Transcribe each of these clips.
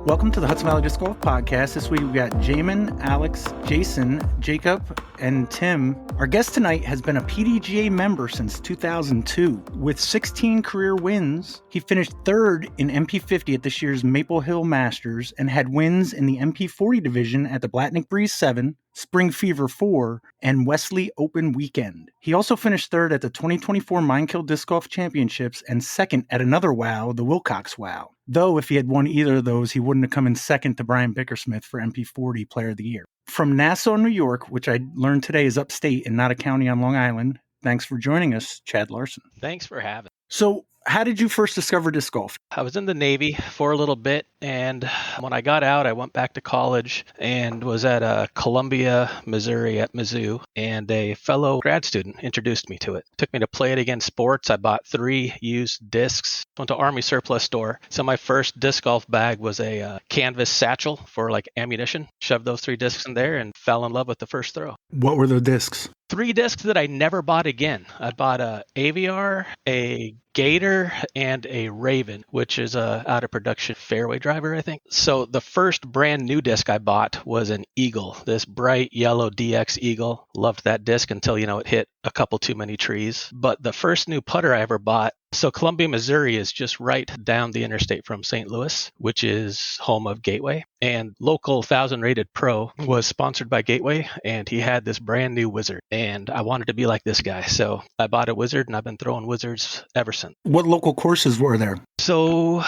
Welcome to the Hudson Valley Disc Golf Podcast. This week we've got Jaimen, Alex, Jasan, Jacob, and Tim. Our guest tonight has been a PDGA member since 2002. With 16 career wins, he finished third in MP50 at this year's Maple Hill Masters and had wins in the MP40 division at the Blatnick Breeze 7, Spring Fever 4, and Wesley Open Weekend. He also finished third at the 2024 Minekill Disc Golf Championships and second at another WOW, the Wilcox WOW. Though if he had won either of those, he wouldn't have come in second to Brian Bickersmith for MP40 Player of the Year. From Nassau, New York, which I learned today is upstate and not a county on Long Island, thanks for joining us, Chad Larson. Thanks for having me. So, how did you first discover disc golf? I was in the Navy for a little bit, and when I got out, I went back to college and was at Columbia, Missouri at Mizzou, and a fellow grad student introduced me to it. Took me to Play It Again Sports. I bought 3 used discs, went to Army Surplus Store. So my first disc golf bag was a canvas satchel for like ammunition. Shoved those 3 discs in there and fell in love with the first throw. What were the discs? 3 discs that I never bought again. I bought a Aviar, a Gator, and a Raven, which is a out of production fairway driver, I think. So the first brand new disc I bought was an Eagle, this bright yellow DX Eagle. Loved that disc until, it hit a couple too many trees. But the first new putter I ever bought, so Columbia, Missouri is just right down the interstate from St. Louis, which is home of Gateway. And local 1,000 rated pro was sponsored by Gateway, and he had this brand new Wizard. And I wanted to be like this guy. So I bought a Wizard, and I've been throwing Wizards ever since. What local courses were there? So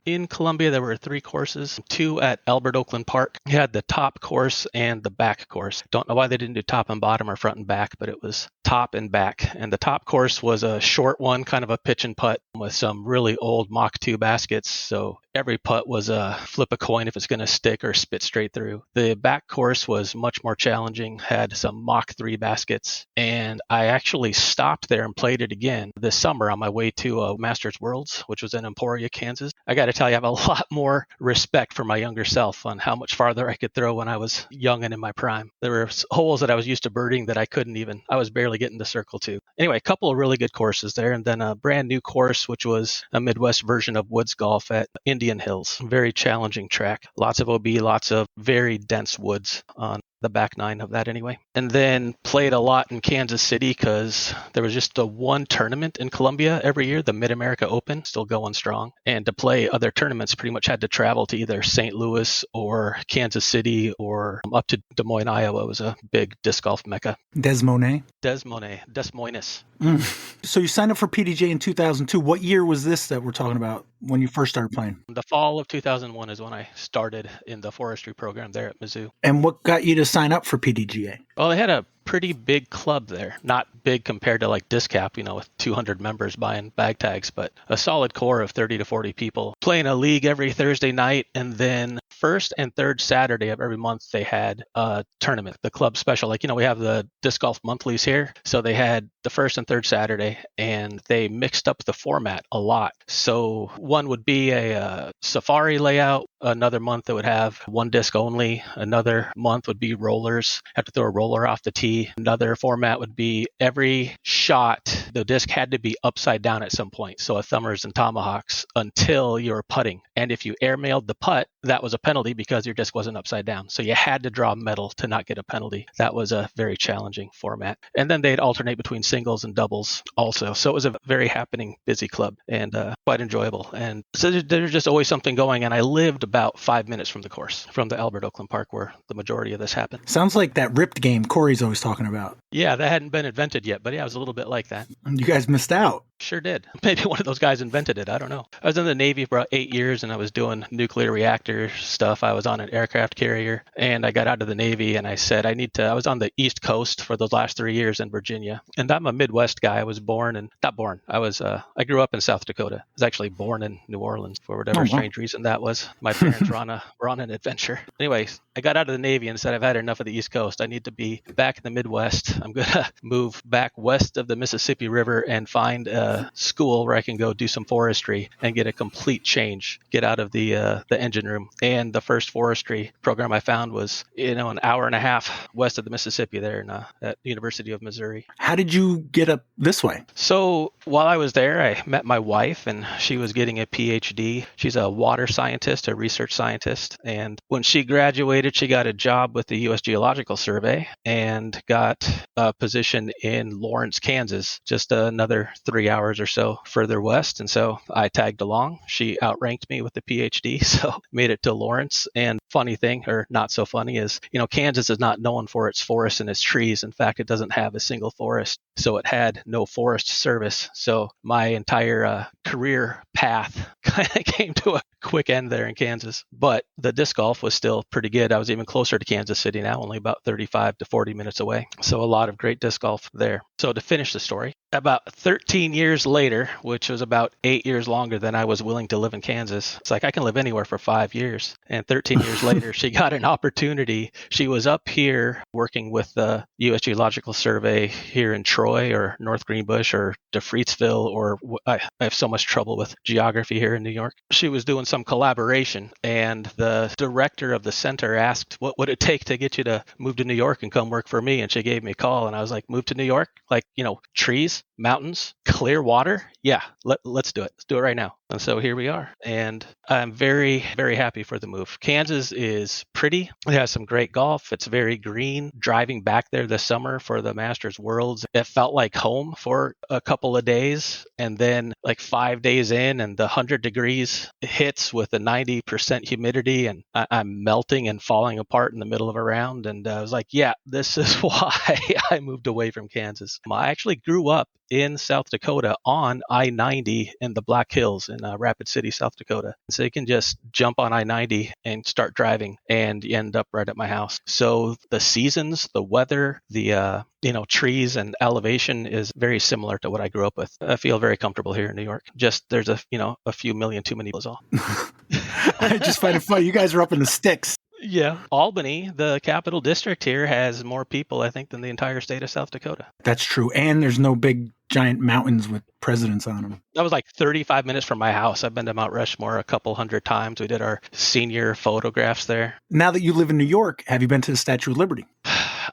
in Columbia, there were 3 courses, 2 at Albert Oakland Park. You had the top course and the back course. Don't know why they didn't do top and bottom or front and back, but it was top and back. And the top course was a short one, kind of a pitch and putt with some really old Mach 2 baskets. So every putt was a flip a coin if it's going to stick or spit straight through. The back course was much more challenging, had some Mach 3 baskets. And I actually stopped there and played it again this summer on my way to Masters Worlds, which was in Emporia, Kansas. I got to tell you, I have a lot more respect for my younger self on how much farther I could throw when I was young and in my prime. There were holes that I was used to birding that I was barely getting the circle to. Anyway, a couple of really good courses there, and then a brand new course, which was a Midwest version of Woods Golf at Indian Hills. Very challenging track. Lots of OB, lots of very dense woods on the back 9 of that anyway. And then played a lot in Kansas City because there was just the one tournament in Columbia every year, the Mid-America Open, still going strong. And to play other tournaments, pretty much had to travel to either St. Louis or Kansas City or up to Des Moines, Iowa. It was a big disc golf mecca. Des Moines. So you signed up for PDGA in 2002. What year was this that we're talking about when you first started playing? The fall of 2001 is when I started in the forestry program there at Mizzou. And what got you to sign up for PDGA? Well, they had a pretty big club there. Not big compared to like Discap, with 200 members buying bag tags, but a solid core of 30 to 40 people playing a league every Thursday night. And then first and third Saturday of every month, they had a tournament, the club special. We have the Disc Golf Monthlies here. So they had the first and third Saturday, and they mixed up the format a lot. So one would be a safari layout. Another month it would have one disc only. Another month would be rollers. Have to throw a roller off the tee. Another format would be every shot, the disc had to be upside down at some point. So a thumbers and tomahawks until you were putting. And if you airmailed the putt, that was a penalty because your disc wasn't upside down. So you had to draw metal to not get a penalty. That was a very challenging format. And then they'd alternate between singles and doubles also. So it was a very happening, busy club and quite enjoyable. And so there's just always something going. And I lived about 5 minutes from the course, from the Albert Oakland Park where the majority of this happened. Sounds like that ripped game Corey's always talking about. Yeah, that hadn't been invented yet, but yeah, it was a little bit like that. You guys missed out. Sure did. Maybe one of those guys invented it. I don't know. I was in the Navy for about 8 years and I was doing nuclear reactor stuff. I was on an aircraft carrier and I got out of the Navy and I said, I was on the East Coast for those last 3 years in Virginia. And I'm a Midwest guy. I was I grew up in South Dakota. I was actually born in New Orleans for whatever strange reason that was. My parents were on an adventure. Anyway, I got out of the Navy and said, I've had enough of the East Coast. I need to be back in the Midwest. I'm going to move back west of the Mississippi River and find school where I can go do some forestry and get a complete change, get out of the engine room room. And the first forestry program I found was, an hour and a half west of the Mississippi there at the University of Missouri. How did you get up this way? So while I was there, I met my wife, and she was getting a PhD. She's a water scientist, a research scientist. And when she graduated, she got a job with the U.S. Geological Survey and got a position in Lawrence, Kansas, just another 3 hours or so further west. And so I tagged along. She outranked me with the PhD, so made it to Lawrence. And funny thing, or not so funny, is, Kansas is not known for its forests and its trees. In fact, it doesn't have a single forest. So it had no forest service. So my entire career path kind of came to a quick end there in Kansas. But the disc golf was still pretty good. I was even closer to Kansas City now, only about 35 to 40 minutes away. So a lot of great disc golf there. So to finish the story, about 13 years later, which was about 8 years longer than I was willing to live in Kansas, it's like I can live anywhere for 5 years. And 13 years later, she got an opportunity. She was up here working with the U.S. Geological Survey here in Troy or North Greenbush or DeFreetzville, or I have so much trouble with geography here in New York. She was doing some collaboration, and the director of the center asked, what would it take to get you to move to New York and come work for me? And she gave me a call, and I was like, move to New York? Like, trees, mountains, clear water? Yeah, let's do it. Let's do it right now. And so here we are. And I'm very, very happy for the move. Kansas is pretty. It has some great golf. It's very green. Driving back there this summer for the Masters Worlds, it felt like home for a couple of days. And then like 5 days in and the 100 degrees hits with a 90% humidity, and I'm melting and falling apart in the middle of a round. And I was like, yeah, this is why I moved away from Kansas. I actually grew up in South Dakota on I-90 in the Black Hills in Rapid City, South Dakota. So you can just jump on I-90 and start driving, and you end up right at my house. So the seasons, the weather, the trees and elevation is very similar to what I grew up with. I feel very comfortable here in New York. Just there's a few million too many is all. I just find it funny. You guys are up in the sticks. Yeah. Albany, the capital district here, has more people, I think, than the entire state of South Dakota. That's true. And there's no big giant mountains with presidents on them. That was like 35 minutes from my house. I've been to Mount Rushmore a couple hundred times. We did our senior photographs there. Now that you live in New York, have you been to the Statue of Liberty?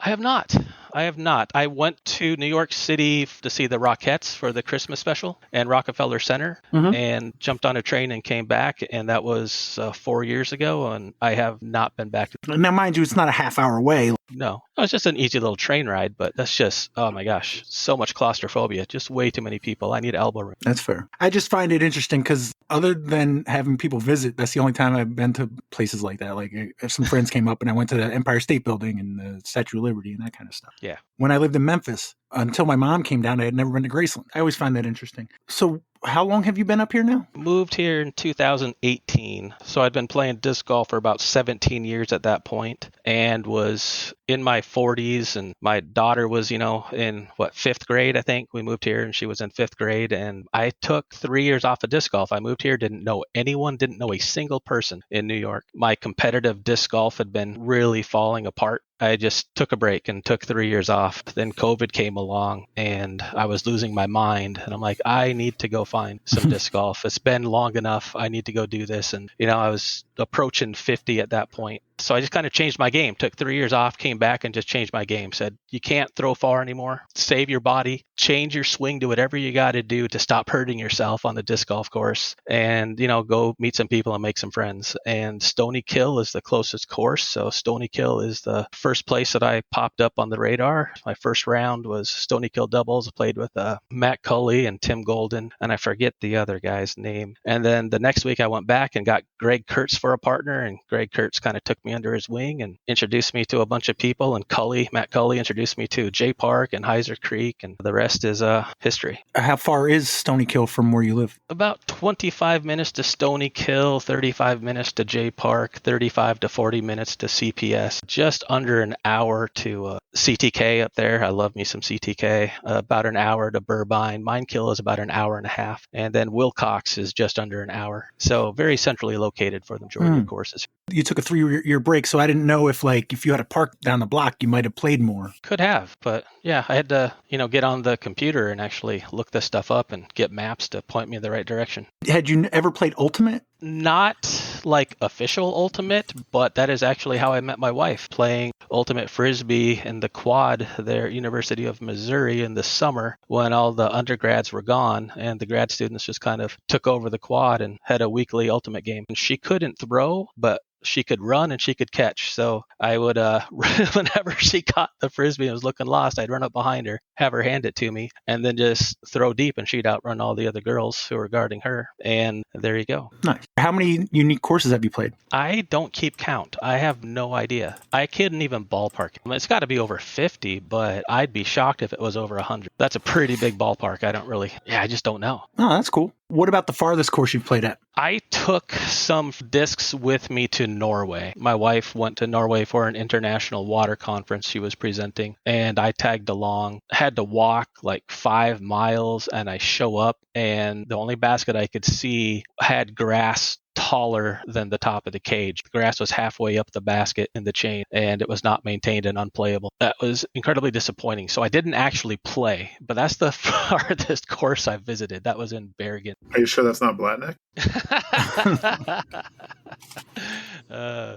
I have not. I went to New York City to see the Rockettes for the Christmas special and Rockefeller Center, and jumped on a train and came back. And that was 4 years ago. And I have not been back. Now, mind you, it's not a half hour away. No, it's just an easy little train ride, but that's just, oh my gosh, so much claustrophobia, just way too many people. I need elbow room. That's fair. I just find it interesting because other than having people visit, that's the only time I've been to places like that. Like if some friends came up and I went to the Empire State Building and the Statue of Liberty and that kind of stuff. Yeah. When I lived in Memphis, until my mom came down, I had never been to Graceland. I always find that interesting. So how long have you been up here now? Moved here in 2018. So I'd been playing disc golf for about 17 years at that point, and was in my 40s. And my daughter was, in fifth grade, I think. We moved here and she was in fifth grade. And I took 3 years off of disc golf. I moved here, didn't know anyone, didn't know a single person in New York. My competitive disc golf had been really falling apart. I just took a break and took 3 years off. Then COVID came along and I was losing my mind. And I'm like, I need to go find some disc golf. It's been long enough. I need to go do this. And, I was approaching 50 at that point. So I just kind of changed my game, took 3 years off, came back and just changed my game. Said, you can't throw far anymore. Save your body, change your swing, do whatever you got to do to stop hurting yourself on the disc golf course, and, go meet some people and make some friends. And Stony Kill is the closest course. So Stony Kill is the first place that I popped up on the radar. My first round was Stony Kill doubles. I played with Matt Cully and Tim Golden, and I forget the other guy's name. And then the next week I went back and got Greg Kurtz for a partner, and Greg Kurtz kind of took me under his wing and introduced me to a bunch of people. And Matt Cully introduced me to Jay Park and Heiser Creek, and the rest is history. How far is Stony Kill from where you live? About 25 minutes to Stony Kill, 35 minutes to Jay Park, 35 to 40 minutes to CPS, just under an hour to CTK up there. I love me some CTK. About an hour to Burbine. Mine Kill is about an hour and a half. And then Wilcox is just under an hour. So very centrally located for the majority of courses. You took a 3-year break, so I didn't know if you had a park down the block, you might have played more. Could have, but yeah, I had to, get on the computer and actually look this stuff up and get maps to point me in the right direction. Had you ever played Ultimate? Not like official ultimate, but that is actually how I met my wife, playing ultimate frisbee in the quad there at University of Missouri in the summer when all the undergrads were gone and the grad students just kind of took over the quad and had a weekly ultimate game. And she couldn't throw, but she could run and she could catch. So I would, whenever she caught the frisbee and was looking lost, I'd run up behind her, have her hand it to me, and then just throw deep, and she'd outrun all the other girls who were guarding her. And there you go. Nice. How many unique courses have you played? I don't keep count. I have no idea. I couldn't even ballpark. It's got to be over 50, but I'd be shocked if it was over 100. That's a pretty big ballpark. I just don't know. Oh, that's cool. What about the farthest course you've played at? I took some discs with me to Norway. My wife went to Norway for an international water conference she was presenting, and I tagged along. Had to walk like 5 miles, and I show up, and the only basket I could see had grass taller than the top of the cage. The grass was halfway up the basket in the chain, and it was not maintained and unplayable. That was incredibly disappointing. So I didn't actually play, but that's the farthest course I visited. That was in Bergen. Are you sure that's not Blatnick?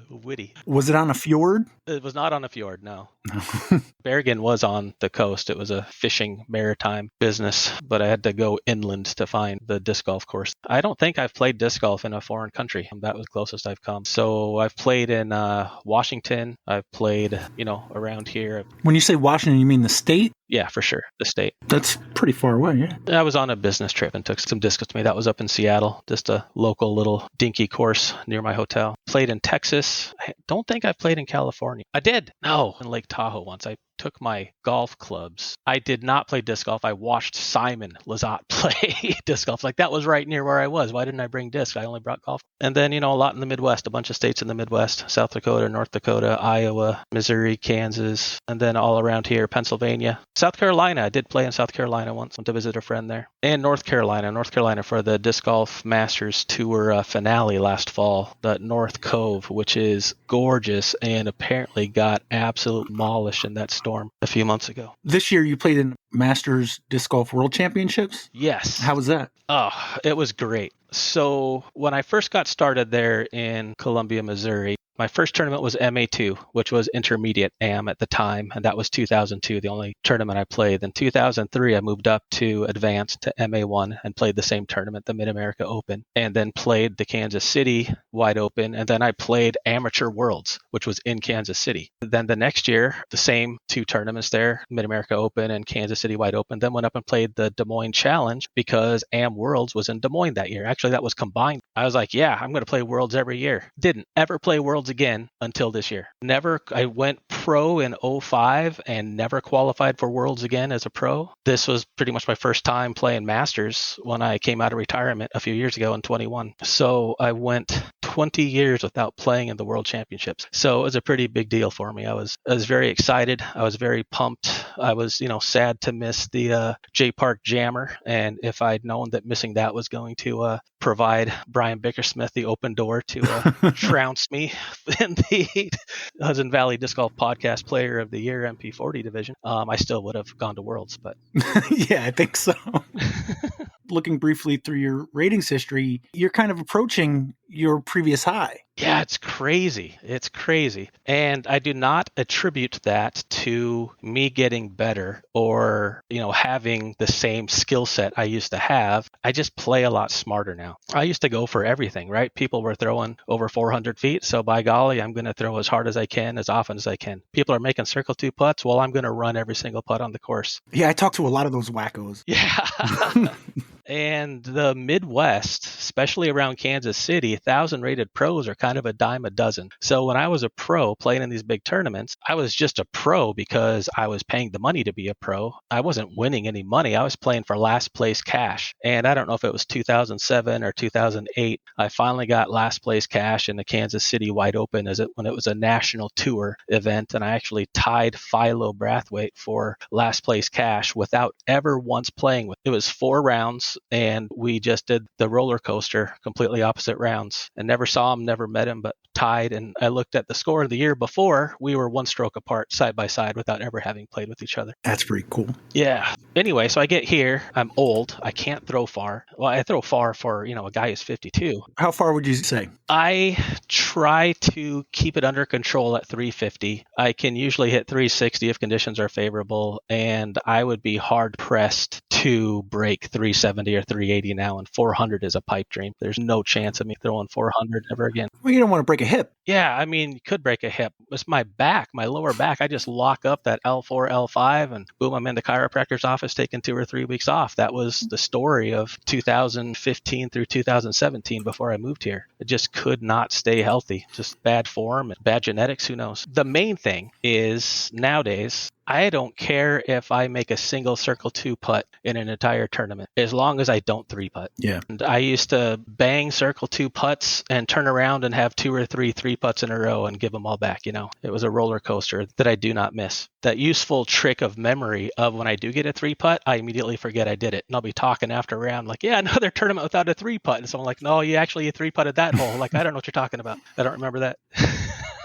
Witty. Was it on a fjord? It was not on a fjord, no. Bergen was on the coast. It was a fishing maritime business, but I had to go inland to find the disc golf course. I don't think I've played disc golf in a foreign country. That was closest I've come. So I've played in Washington. I've played, around here. When you say Washington, you mean the state? Yeah, for sure. The state. That's pretty far away, yeah. I was on a business trip and took some discs with me. That was up in Seattle, just a local little dinky course near my hotel. Played in Texas. I don't think I've played in California. I did. No, in Lake Tahoe once. I took my golf clubs. I did not play disc golf. I watched Simon Lizotte play disc golf. Like, that was right near where I was. Why didn't I bring disc? I only brought golf. And then, a lot in the Midwest, a bunch of states in the Midwest, South Dakota, North Dakota, Iowa, Missouri, Kansas, and then all around here, Pennsylvania. South Carolina. I did play in South Carolina once. Went to visit a friend there. And North Carolina for the Disc Golf Masters Tour finale last fall, the North Cove, which is gorgeous and apparently got absolute demolished in that storm a few months ago. This year you played in Masters Disc Golf World Championships? Yes. How was that? Oh, it was great. So when I first got started there in Columbia, Missouri, my first tournament was MA2, which was intermediate AM at the time, and that was 2002, the only tournament I played. Then 2003, I moved up to advanced to MA1 and played the same tournament, the Mid-America Open, and then played the Kansas City Wide Open, and then I played Amateur Worlds, which was in Kansas City. Then the next year, the same 2 tournaments there, Mid-America Open and Kansas City Wide Open, then went up and played the Des Moines Challenge because AM Worlds was in Des Moines that year. Actually, that was combined. I was like, yeah, I'm going to play Worlds every year. Didn't ever play Worlds again until this year. I went pro in 05 and never qualified for Worlds again as a pro. This was pretty much my first time playing Masters when I came out of retirement a few years ago in 21. So I went 20 years without playing in the World Championships. So it was a pretty big deal for me. I was very excited. I was very pumped. I was, sad to miss the J Park Jammer. And if I'd known that missing that was going to provide Brian Bickersmith the open door to trounce me in the Hudson Valley Disc Golf Podcast Player of the Year MP40 division, I still would have gone to Worlds. But yeah, I think so. Looking briefly through your ratings history, you're kind of approaching your previous high. Yeah, it's crazy. It's crazy. And I do not attribute that to me getting better or, having the same skill set I used to have. I just play a lot smarter now. I used to go for everything, right? People were throwing over 400 feet. So by golly, I'm going to throw as hard as I can, as often as I can. People are making circle 2 putts. Well, I'm going to run every single putt on the course. Yeah, I talked to a lot of those wackos. Yeah. And the Midwest, especially around Kansas City, 1,000 rated pros are kind of a dime a dozen. So when I was a pro playing in these big tournaments, I was just a pro because I was paying the money to be a pro. I wasn't winning any money. I was playing for last place cash. And I don't know if it was 2007 or 2008, I finally got last place cash in the Kansas City Wide Open when it was a national tour event. And I actually tied Philo Brathwaite for last place cash without ever once playing with. It was 4 rounds. and we just did the roller coaster, completely opposite rounds, and never saw him, never met him, but tied. And I looked at the score of the year before, we were one stroke apart side by side without ever having played with each other. That's pretty cool. Yeah. Anyway, so I get here, I'm old, I can't throw far. Well, I throw far for, a guy who's 52. How far would you say? I try to keep it under control at 350. I can usually hit 360 if conditions are favorable, and I would be hard pressed to break 370 or 380 now, and 400 is a pipe dream. There's no chance of me throwing 400 ever again. Well, you don't want to break a hip. Yeah, I mean, you could break a hip. It's my back, my lower back. I just lock up that L4, L5, and boom, I'm in the chiropractor's office taking 2 or 3 weeks off. That was the story of 2015 through 2017 before I moved here. I just could not stay healthy. Just bad form and bad genetics, who knows. The main thing is nowadays, I don't care if I make a single circle 2 putt in an entire tournament, as long as I don't 3 putt. Yeah. And I used to bang circle 2 putts and turn around and have 2 or 3 putts in a row and give them all back. It was a roller coaster that I do not miss. That useful trick of memory of when I do get a 3 putt, I immediately forget I did it. And I'll be talking after a round like, yeah, another tournament without a 3 putt. And someone like, no, you 3 putted that hole. Like, I don't know what you're talking about. I don't remember that.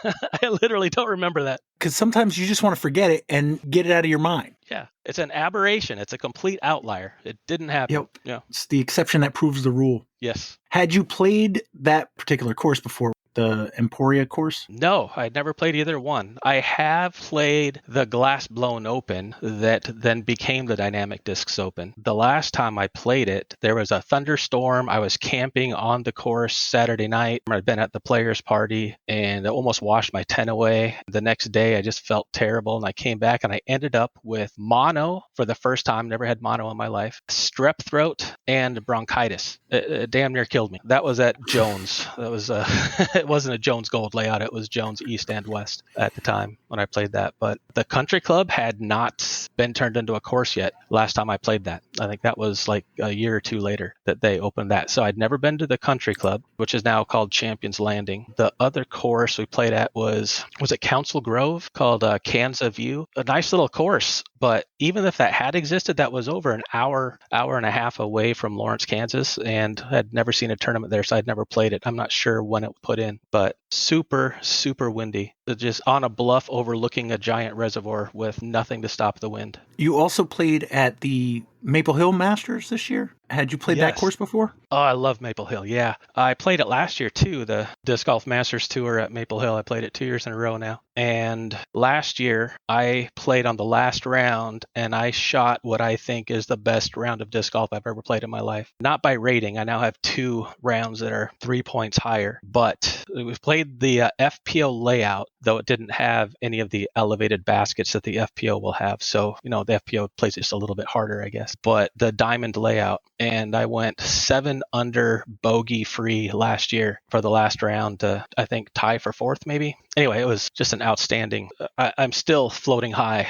I literally don't remember that. Because sometimes you just want to forget it and get it out of your mind. Yeah, it's an aberration. It's a complete outlier. It didn't happen. Yep. Yeah. It's the exception that proves the rule. Yes. Had you played that particular course before, the Emporia course? No, I'd never played either one. I have played the Glass Blown Open that then became the Dynamic Discs Open. The last time I played it, there was a thunderstorm. I was camping on the course Saturday night. I'd been at the players' party and it almost washed my tent away. The next day, I just felt terrible, and I came back and I ended up with mono for the first time. Never had mono in my life. Strep throat and bronchitis. It damn near killed me. That was at Jones. That was it wasn't a Jones Gold layout. It was Jones East and West at the time when I played that. But the country club had not been turned into a course yet last time I played that. I think that was like a year or two later that they opened that. So I'd never been to the country club, which is now called Champions Landing. The other course we played at was it Council Grove, called Kansas View? A nice little course. But even if that had existed, that was over an hour and a half away from Lawrence, Kansas, and I'd never seen a tournament there, so I'd never played it. I'm not sure when it was put in, but super, super windy. Just on a bluff overlooking a giant reservoir with nothing to stop the wind. You also played at the Maple Hill Masters this year? Had you played that course before? Oh, I love Maple Hill. Yeah. I played it last year too, the Disc Golf Masters Tour at Maple Hill. I played it 2 years in a row now. And last year I played on the last round and I shot what I think is the best round of disc golf I've ever played in my life. Not by rating. I now have 2 rounds that are 3 points higher, but we played the FPO layout, though it didn't have any of the elevated baskets that the FPO will have. So, the FPO plays just a little bit harder, I guess. But the diamond layout, and I went 7 under bogey free last year for the last round to, I think, tie for 4th maybe. Anyway, it was just an outstanding. I'm still floating high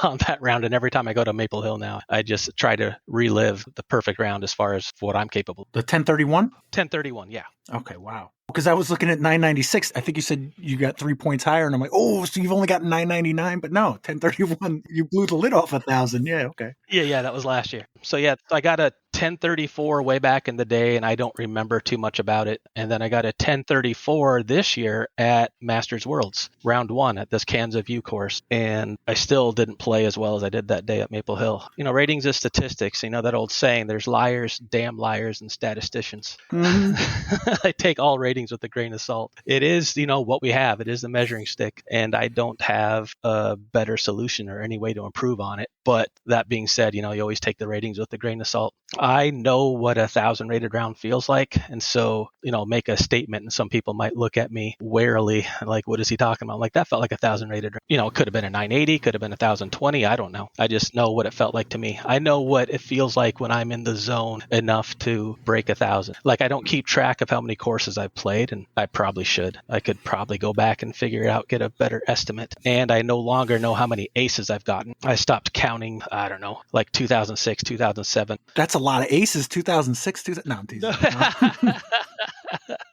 on that round, and every time I go to Maple Hill now, I just try to relive the perfect round as far as what I'm capable. The 1031? 1031, yeah. Okay, wow. Because I was looking at 996. I think you said you got 3 points higher, and I'm like, oh, so you've only got 999, but no, 1031. You blew the lid off 1,000. Yeah, okay. Yeah, that was last year. So yeah, I got a 1034 way back in the day, and I don't remember too much about it. And then I got a 1034 this year at Masters Worlds, round 1 at this Kansas View course. And I still didn't play as well as I did that day at Maple Hill. Ratings is statistics. That old saying, there's liars, damn liars, and statisticians. Mm-hmm. I take all ratings with a grain of salt. It is, what we have. It is the measuring stick. And I don't have a better solution or any way to improve on it. But that being said, you always take the ratings with a grain of salt. I know what 1,000 rated round feels like. And so, make a statement, and some people might look at me warily, like, what is he talking about? I'm like, that felt like 1,000 rated. It could have been a 980, could have been 1,020. I don't know. I just know what it felt like to me. I know what it feels like when I'm in the zone enough to break 1,000. Like, I don't keep track of how many courses I've played, and I probably should. I could probably go back and figure it out, get a better estimate. And I no longer know how many aces I've gotten. I stopped counting, I don't know, like 2006, 2007. That's a lot of aces. 2006, 2000. No, I'm teasing.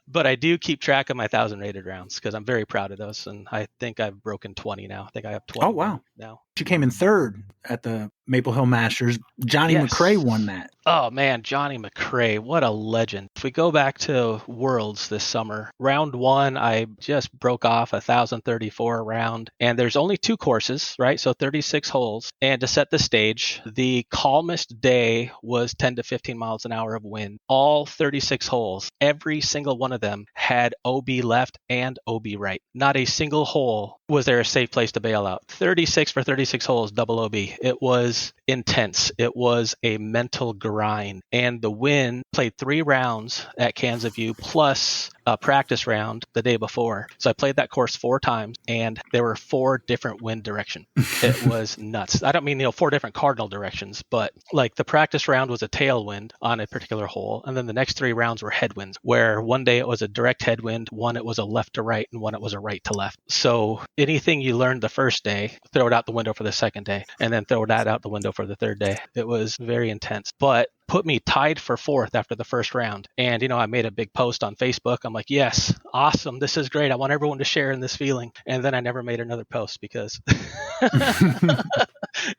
But I do keep track of my 1,000 rated rounds because I'm very proud of those. And I think I've broken 20 now. I think I have 20 oh, wow. now. You came in third at the Maple Hill Masters. Johnny Yes. McRae won that. Oh man, Johnny McRae, what a legend. If we go back to Worlds this summer, round 1, I just broke off 1,034 round, and there's only 2 courses, right? So 36 holes. And to set the stage, the calmest day was 10 to 15 miles an hour of wind. All 36 holes, every single one of them had OB left and OB right. Not a single hole was there a safe place to bail out. 36 for 36 holes, double OB. It was intense. It was a mental grind. And the wind played 3 rounds at Kansas View plus a practice round the day before. So I played that course 4 times, and there were 4 different wind directions. It was nuts. I don't mean 4 different cardinal directions, but like the practice round was a tailwind on a particular hole, and then the next 3 rounds were headwinds, where one day it was a direct headwind, one it was a left to right, and one it was a right to left. So anything you learned the first day, throw it out the window for the second day, and then throw that out the window for the third day. It was very intense, but put me tied for 4th after the first round. And, I made a big post on Facebook. I'm like, yes, awesome. This is great. I want everyone to share in this feeling. And then I never made another post because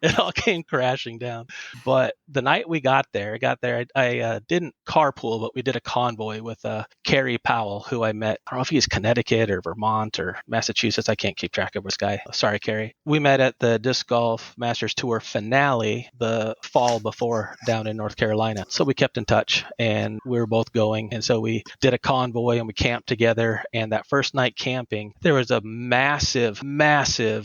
it all came crashing down. But the night we got there, I didn't carpool, but we did a convoy with Kerry Powell, who I met. I don't know if he's Connecticut or Vermont or Massachusetts. I can't keep track of this guy. Sorry, Kerry. We met at the Disc Golf Masters Tour finale the fall before down in North Carolina. So we kept in touch, and we were both going. And so we did a convoy and we camped together. And that first night camping, there was a massive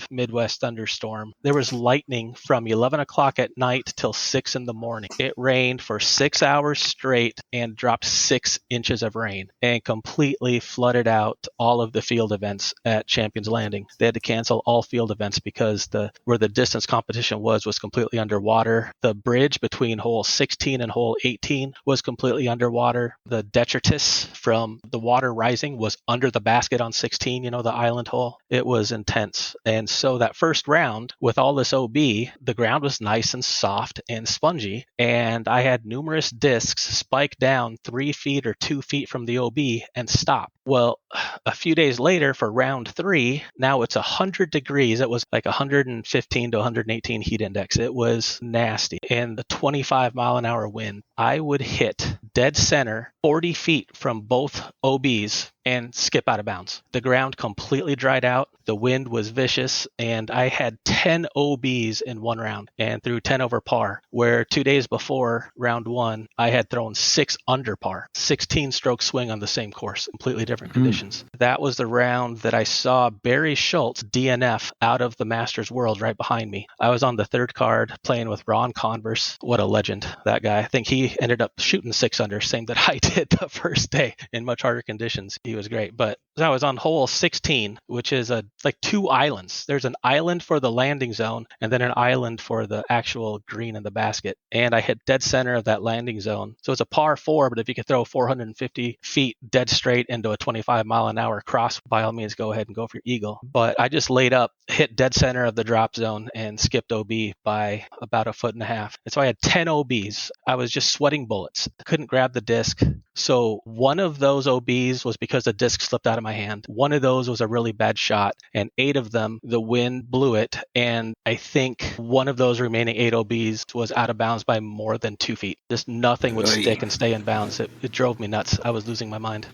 Midwest thunderstorm. There was lightning from 11 o'clock at night till 6 in the morning. It rained for 6 hours straight and dropped 6 inches of rain and completely flooded out all of the field events at Champions Landing. They had to cancel all field events because where the distance competition was completely underwater. The bridge between hole 16 and hole 18 was completely underwater. The detritus from the water rising was under the basket on 16, the island hole. It was intense. And so that first round, with all this OB, the ground was nice and soft and spongy, and I had numerous discs spike down 3 feet or 2 feet from the OB and stop. Well, a few days later for round 3, now it's 100 degrees. It was like 115 to 118 heat index. It was nasty. And the 25 mile an hour wind, I would hit dead center 40 feet from both OBs and skip out of bounds. The ground completely dried out. The wind was vicious, and I had 10 OBs in one round and threw 10 over par, where 2 days before round 1, I had thrown 6 under par, 16 stroke swing on the same course, completely different conditions. That was the round that I saw Barry Schultz DNF out of the Masters World right behind me. I was on the 3rd card playing with Ron Converse. What a legend, that guy. I think he ended up shooting 6 under, same that I did the first day in much harder conditions. He was great. But I was on hole 16, which is like 2 islands. There's an island for the landing zone and then an island for the actual green in the basket. And I hit dead center of that landing zone. So it's a par 4, but if you could throw 450 feet dead straight into a 25 mile an hour cross, by all means, go ahead and go for your eagle. But I just laid up, hit dead center of the drop zone and skipped OB by about 1.5 feet. And so I had 10 OBs. I was just sweating bullets. I couldn't grab the disc. So one of those OBs was because the disc slipped out of my hand. One of those was a really bad shot, and 8 of them, the wind blew it. And I think one of those remaining 8 OBs was out of bounds by more than 2 feet. Just nothing would stick and stay in bounds. It drove me nuts. I was losing my mind.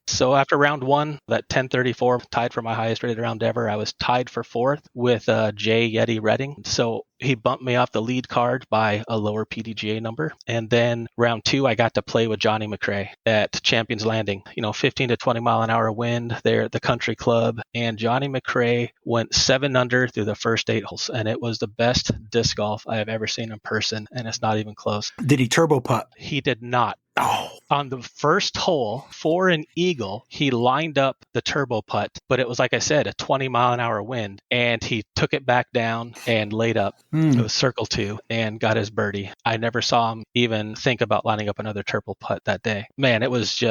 So after round 1, that 1034 tied for my highest rated round ever, I was tied for 4th with Jay Yeti Redding. So he bumped me off the lead card by a lower PDGA number. And then round 2, I got to play with Johnny McRae at Champions Landing. 15 to 20 mile an hour wind there at the country club. And Johnny McRae went 7 under through the first 8 holes. And it was the best disc golf I have ever seen in person. And it's not even close. Did he turbo putt? He did not. Oh. On the first hole for an eagle, he lined up the turbo putt, but it was, like I said, a 20 mile an hour wind, and he took it back down and laid up. It was circle 2 and got his birdie. I never saw him even think about lining up another turbo putt that day. Man, it was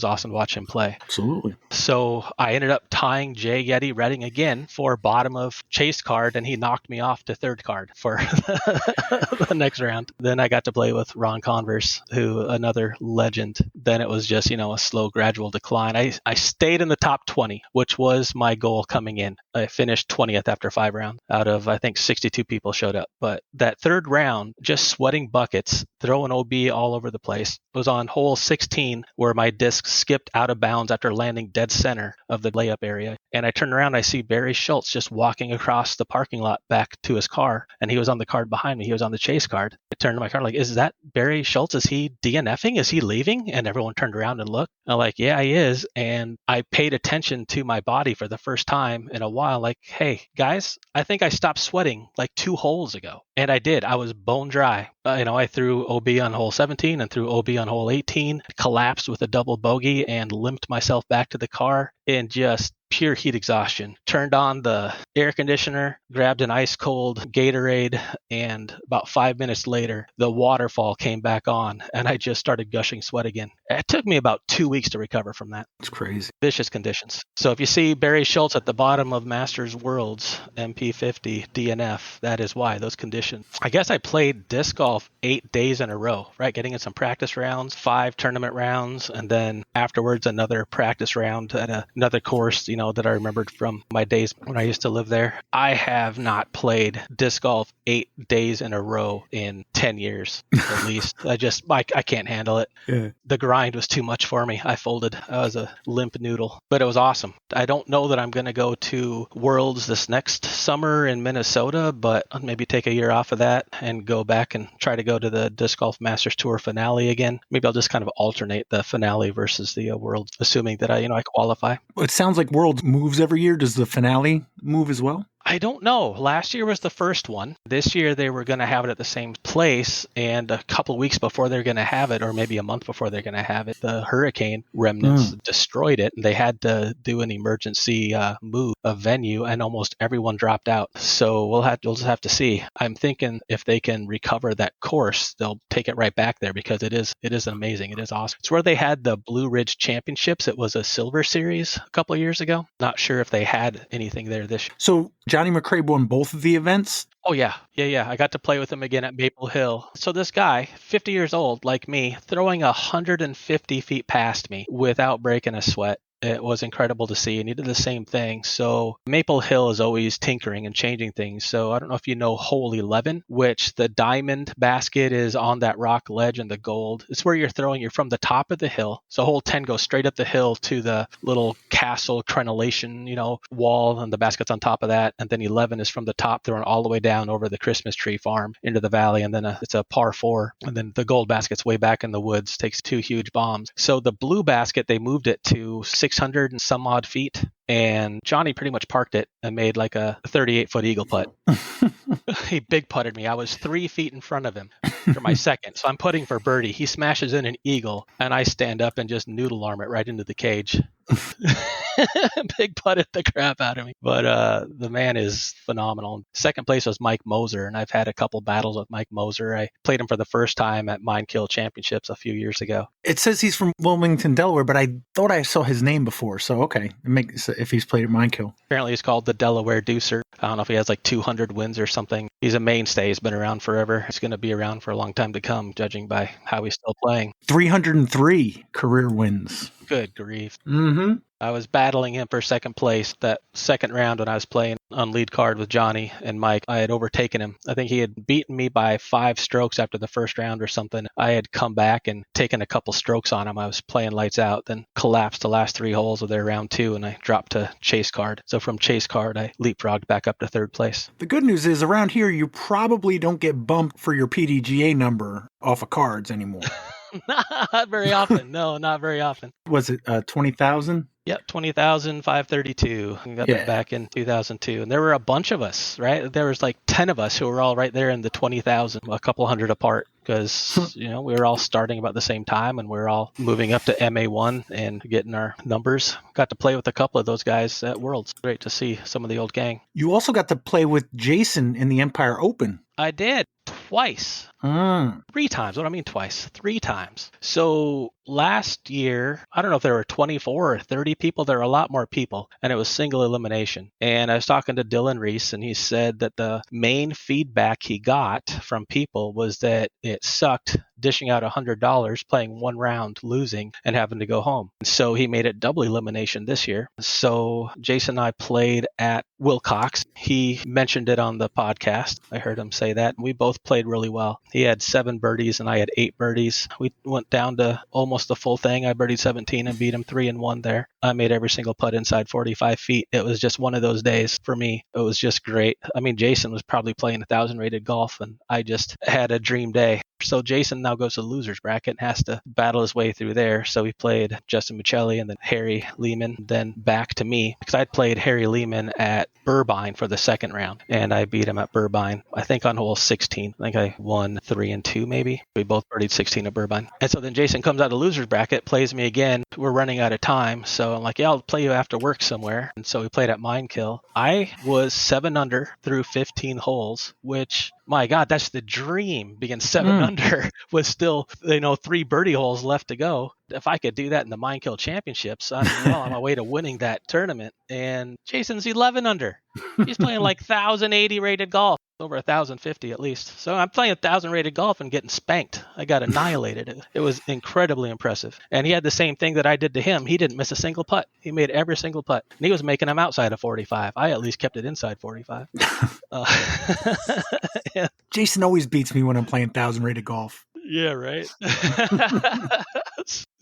awesome to watch him play. Absolutely. So I ended up tying Jay Yeti Redding again for bottom of chase card, and he knocked me off to third card for the next round. Then I got to play with Ron Converse, who another legend. Then it was just, a slow, gradual decline. I stayed in the top 20, which was my goal coming in. I finished 20th after 5 rounds out of, I think, 62 people showed up. But that third round, just sweating buckets, throwing OB all over the place, was on hole 16 where my disc skipped out of bounds after landing dead center of the layup area. And I turn around, I see Barry Schultz just walking across the parking lot back to his car. And he was on the card behind me. He was on the chase card. I turned to my car like, is that Barry Schultz? Is he DNFing? Is he leaving? And everyone turned around and looked. I'm like, yeah, he is. And I paid attention to my body for the first time in a while. Like, hey, guys, I think I stopped sweating like 2 holes ago. And I did. I was bone dry. I threw OB on hole 17 and threw OB on hole 18, collapsed with a double bogey and limped myself back to the car in just pure heat exhaustion. Turned on the air conditioner, grabbed an ice cold Gatorade, and about 5 minutes later, the waterfall came back on and I just started gushing sweat again. It took me about 2 weeks to recover from that. It's crazy. Vicious conditions. So if you see Barry Schultz at the bottom of Masters Worlds, MP50, DNF, that is why, those conditions. I guess I played disc golf 8 days in a row, right? Getting in some practice rounds, 5 tournament rounds, and then afterwards another practice round at another course, that I remembered from my days when I used to live there. I have not played disc golf 8 days in a row in 10 years, at least. I can't handle it. Yeah. The grind was too much for me. I folded. I was a limp noodle, but it was awesome. I don't know that I'm going to go to Worlds this next summer in Minnesota, but I'll maybe take a year off of that and go back and try to go to the Disc Golf Masters Tour finale again. Maybe I'll just kind of alternate the finale versus the Worlds, assuming that I qualify. It sounds like Worlds moves every year. Does the finale move as well? I don't know. Last year was the first one. This year they were going to have it at the same place, and a couple of weeks before they're going to have it, or maybe a month before they're going to have it, the hurricane remnants destroyed it, and they had to do an emergency move of venue, and almost everyone dropped out. So we'll just have to see. I'm thinking if they can recover that course, they'll take it right back there because it is amazing. It is awesome. It's where they had the Blue Ridge Championships. It was a silver series a couple of years ago. Not sure if they had anything there this year. So Johnny McRae won both of the events? Oh, yeah. I got to play with him again at Maple Hill. So this guy, 50 years old, like me, throwing 150 feet past me without breaking a sweat. It was incredible to see, and he did the same thing. So Maple Hill is always tinkering and changing things. So I don't know if you know hole 11, which the diamond basket is on that rock ledge, and the gold. It's where you're from the top of the hill. So hole 10 goes straight up the hill to the little castle crenellation, wall, and the basket's on top of that. And then 11 is from the top, thrown all the way down over the Christmas tree farm into the valley. And then it's a par 4. And then the gold basket's way back in the woods, takes 2 huge bombs. So the blue basket, they moved it to 600 and some odd feet, and Johnny pretty much parked it and made like a 38-foot eagle putt. He big putted me. I was 3 feet in front of him for my second. So I'm putting for birdie. He smashes in an eagle, and I stand up and just noodle arm it right into the cage. Big putted the crap out of me. But the man is phenomenal. Second place was Mike Moser, and I've had a couple battles with Mike Moser. I played him for the first time at Mind Kill Championships a few years ago. It says he's from Wilmington, Delaware, but I thought I saw his name before. So, okay. It makes if he's played at Mind Kill. Apparently he's called the Delaware Deucer. I don't know if he has like 200 wins or something. He's a mainstay. He's been around forever. He's going to be around for a long time to come, judging by how he's still playing. 303 career wins. Good grief. Mm-hmm. I was battling him for second place that second round when I was playing on lead card with Johnny and Mike. I had overtaken him. I think he had beaten me by 5 strokes after the first round or something. I had come back and taken a couple strokes on him. I was playing lights out, then collapsed the last 3 holes of their round 2, and I dropped to chase card. So from chase card, I leapfrogged back up to third place. The good news is around here, you probably don't get bumped for your PDGA number off of cards anymore. Not very often. No, not very often. Was it 20,000? Yep, 20,532. I got that back in 2002. And there were a bunch of us, right? There was like 10 of us who were all right there in the 20,000, a couple hundred apart, because, we were all starting about the same time, and we were all moving up to MA1 and getting our numbers. Got to play with a couple of those guys at Worlds. Great to see some of the old gang. You also got to play with Jasan in the Empire Open. I did. Twice. Three times. What do I mean twice? Three times. So last year, I don't know if there were 24 or 30 people. There were a lot more people, and it was single elimination. And I was talking to Dylan Reese, and he said that the main feedback he got from people was that it sucked dishing out $100, playing one round, losing, and having to go home. So he made it double elimination this year. So Jason and I played at Wilcox. He mentioned it on the podcast. I heard him say that. We both played really well. He had 7 birdies and I had 8 birdies. We went down to almost the full thing. I birdied 17 and beat him 3-1 there. I made every single putt inside 45 feet. It was just one of those days for me. It was just great. I mean, Jason was probably playing 1,000 rated golf, and I just had a dream day. So Jason now goes to the loser's bracket and has to battle his way through there. So he played Justin Michelli and then Harry Lehman, then back to me, because I'd played Harry Lehman at Burbine for the second round, and I beat him at Burbine, I think on hole 16. I think I won 3-2 maybe. We both birdied 16 at Burbine. And so then Jason comes out of the loser's bracket, plays me again. We're running out of time. So I'm like, yeah, I'll play you after work somewhere. And so we played at Minekill. I was 7 under through 15 holes, which, my God, that's the dream. Being 7 under with still, 3 birdie holes left to go. If I could do that in the Minekill Championships, I'm well on my way to winning that tournament. And Jason's 11 under. He's playing like 1,080 rated golf, over 1,050 at least. So I'm playing 1,000 rated golf and getting spanked. I got annihilated. It was incredibly impressive. And he had the same thing that I did to him. He didn't miss a single putt. He made every single putt. And he was making them outside of 45. I at least kept it inside 45. Yeah. Jason always beats me when I'm playing 1,000 rated golf. Yeah, right.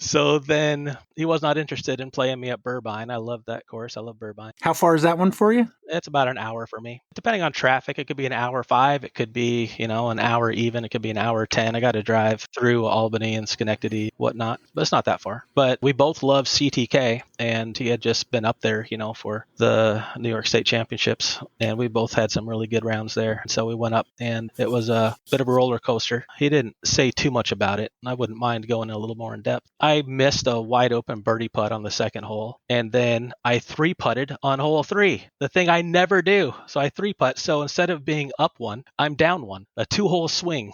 So then he was not interested in playing me at Burbine. I love that course. I love Burbine. How far is that one for you? It's about an hour for me. Depending on traffic, it could be an hour 5. It could be, an hour even. It could be an hour 10. I got to drive through Albany and Schenectady, whatnot. But it's not that far. But we both love CTK, and he had just been up there, for the New York State Championships. And we both had some really good rounds there. So we went up, and it was a bit of a roller coaster. He didn't say too much about it. I wouldn't mind going a little more in depth. I missed a wide open birdie putt on the second hole, and then I 3-putted on hole 3, the thing I never do. So I 3-putt. So instead of being up 1, I'm down 1, a 2-hole swing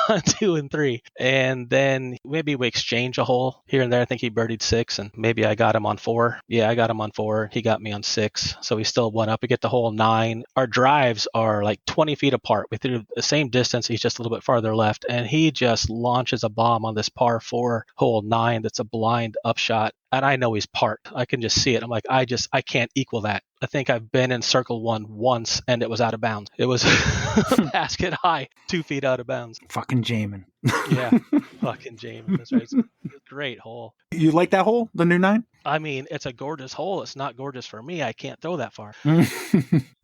on 2 and 3. And then maybe we exchange a hole here and there. I think he birdied 6, and maybe I got him on 4. Yeah, I got him on 4. He got me on 6. So we still went up. We get to hole 9. Our drives are like 20 feet apart. We threw the same distance. He's just a little bit farther left, and he just launches a bomb on this par 4 hole 9 that's a blind upshot. And I know he's parked. I can just see it. I'm like, I can't equal that. I think I've been in circle 1 once, and it was out of bounds. It was basket high, 2 feet out of bounds. Fucking Jaimen. Yeah, fucking Jaimen. That's right. It's a great hole. You like that hole, the new 9? I mean, it's a gorgeous hole. It's not gorgeous for me. I can't throw that far.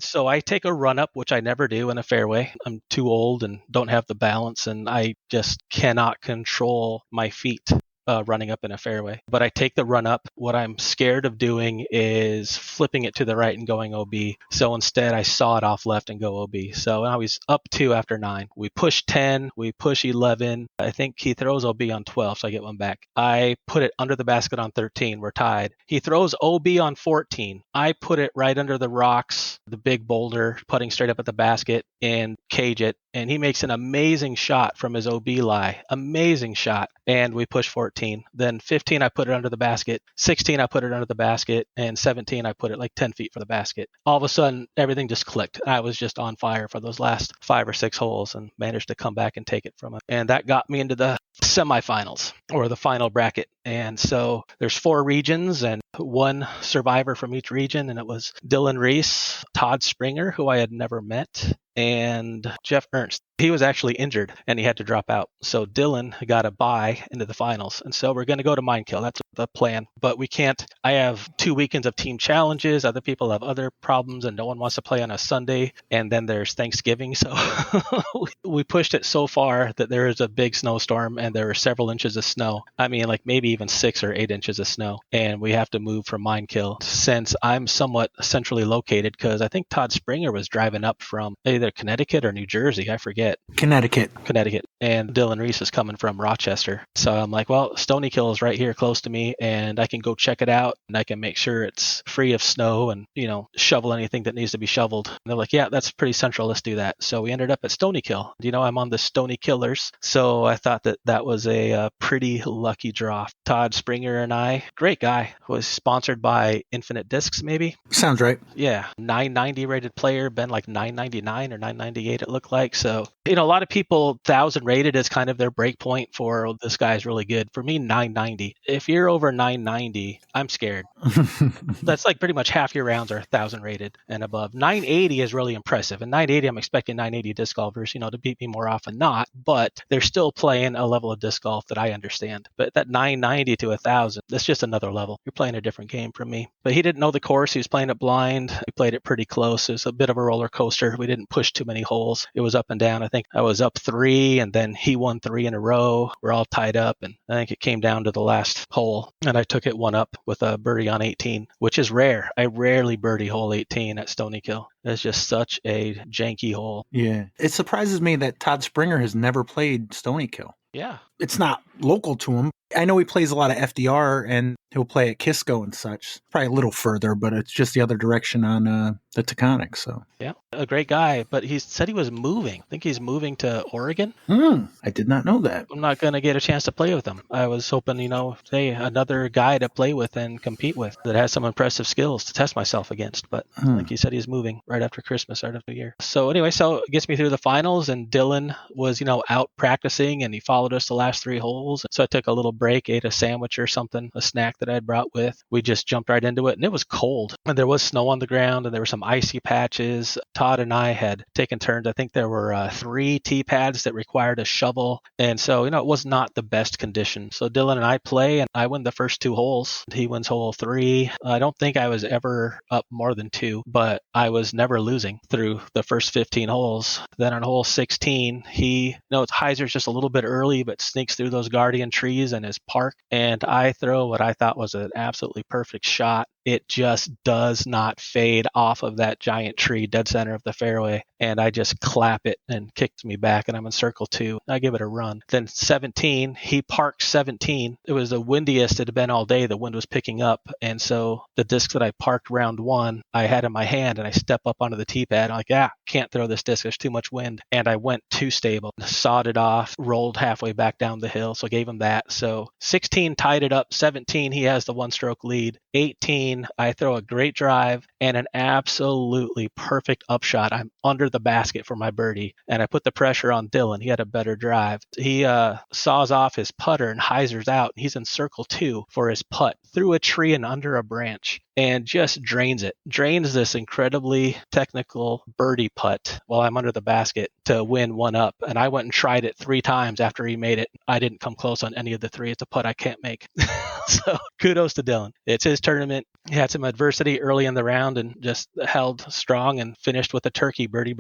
So I take a run up, which I never do in a fairway. I'm too old and don't have the balance, and I just cannot control my feet. Running up in a fairway. But I take the run up. What I'm scared of doing is flipping it to the right and going OB. So instead, I saw it off left and go OB. So now he's up 2 after 9. We push 10. We push 11. I think he throws OB on 12, so I get one back. I put it under the basket on 13. We're tied. He throws OB on 14. I put it right under the rocks, the big boulder, putting straight up at the basket and cage it. And he makes an amazing shot from his OB lie. Amazing shot. And we push 14. Then 15, I put it under the basket. 16, I put it under the basket. And 17, I put it like 10 feet for the basket. All of a sudden, everything just clicked. I was just on fire for those last 5 or 6 holes and managed to come back and take it from him. And that got me into the semifinals, or the final bracket. And so there's 4 regions and 1 survivor from each region. And it was Dylan Reese, Todd Springer, who I had never met, and Jeff Ernst. He was actually injured and he had to drop out. So Dylan got a bye into the finals. And so we're going to go to Minekill. That's the plan. But we can't. I have 2 weekends of team challenges. Other people have other problems and no one wants to play on a Sunday. And then there's Thanksgiving. So we pushed it so far that there is a big snowstorm and there are several inches of snow. I mean, like maybe even 6 or 8 inches of snow. And we have to move from Minekill since I'm somewhat centrally located, because I think Todd Springer was driving up from either either Connecticut or New Jersey. I forget. Connecticut. And Dylan Reese is coming from Rochester. So I'm like, well, Stony Kill is right here close to me, and I can go check it out, and I can make sure it's free of snow and, shovel anything that needs to be shoveled. And they're like, yeah, that's pretty central. Let's do that. So we ended up at Stony Kill. I'm on the Stony Killers. So I thought that was a pretty lucky draw. Todd Springer and I, great guy, was sponsored by Infinite Discs, maybe. Sounds right. Yeah, 990 rated player, been like 999 or 998 it looked like. So, a lot of people, 1,000 rated is kind of their break point for, this guy's really good. For me, 990. If you're over 990, I'm scared. That's like pretty much half your rounds are 1,000 rated and above. 980 is really impressive. And 980, I'm expecting 980 disc golfers, to beat me more often not, but they're still playing a level of disc golf that I understand. But that 990 to 1,000, that's just another level. You're playing a different game from me. But he didn't know the course. He was playing it blind. We played it pretty close. It was a bit of a roller coaster. We didn't push too many holes. It was up and down. I think I was up 3, and then he won 3 in a row. We're all tied up, and I think it came down to the last hole, and I took it 1 up with a birdie on 18, which is rare. I rarely birdie hole 18 at Stony Kill. It's just such a janky hole. Yeah. It surprises me that Todd Springer has never played Stony Kill. Yeah. It's not local to him. I know he plays a lot of FDR, and he'll play at Kisco and such. Probably a little further, but it's just the other direction on the Taconic. So yeah, a great guy. But he said he was moving. I think he's moving to Oregon. I did not know that. I'm not going to get a chance to play with him. I was hoping, hey, another guy to play with and compete with that has some impressive skills to test myself against. But like he said, he's moving right after Christmas, right after New Year. So anyway, it gets me through the finals, and Dylan was, out practicing, and he followed us the last 3 holes. So I took a little break, ate a sandwich or something, a snack that I'd brought with. We just jumped right into it, and it was cold, and there was snow on the ground, and there were some icy patches. Todd and I had taken turns. I think there were 3 tee pads that required a shovel, and so it was not the best condition. So Dylan and I play, and I win the first 2 holes. He wins hole 3. I don't think I was ever up more than 2, but I was never losing through the first 15 holes. Then on hole 16, Heiser's just a little bit early, but sneaks through those guardian trees in his park, and I throw what I thought was an absolutely perfect shot. It just does not fade off of that giant tree dead center of the fairway, and I just clap it and kicks me back, and I'm in circle 2. I give it a run. Then 17, he parked 17. It was the windiest it had been all day. The wind was picking up, and so the disc that I parked round 1, I had in my hand, and I step up onto the tee pad. I'm like, can't throw this disc. There's too much wind. And I went too stable, sawed it off, rolled halfway back down the hill, so I gave him that. So 16 tied it up. 17, he has the 1-stroke lead. 18, I throw a great drive and an absolutely perfect upshot. I'm under the basket for my birdie, and I put the pressure on Dylan. He had a better drive. He saws off his putter, and Heiser's out. He's in circle 2 for his putt through a tree and under a branch, and just drains this incredibly technical birdie putt while I'm under the basket to win 1 up. And I went and tried it 3 times after he made it. I didn't come close on any of the 3. It's a putt I can't make. So kudos to Dylan. It's his tournament. He had some adversity early in the round and just held strong and finished with a turkey birdie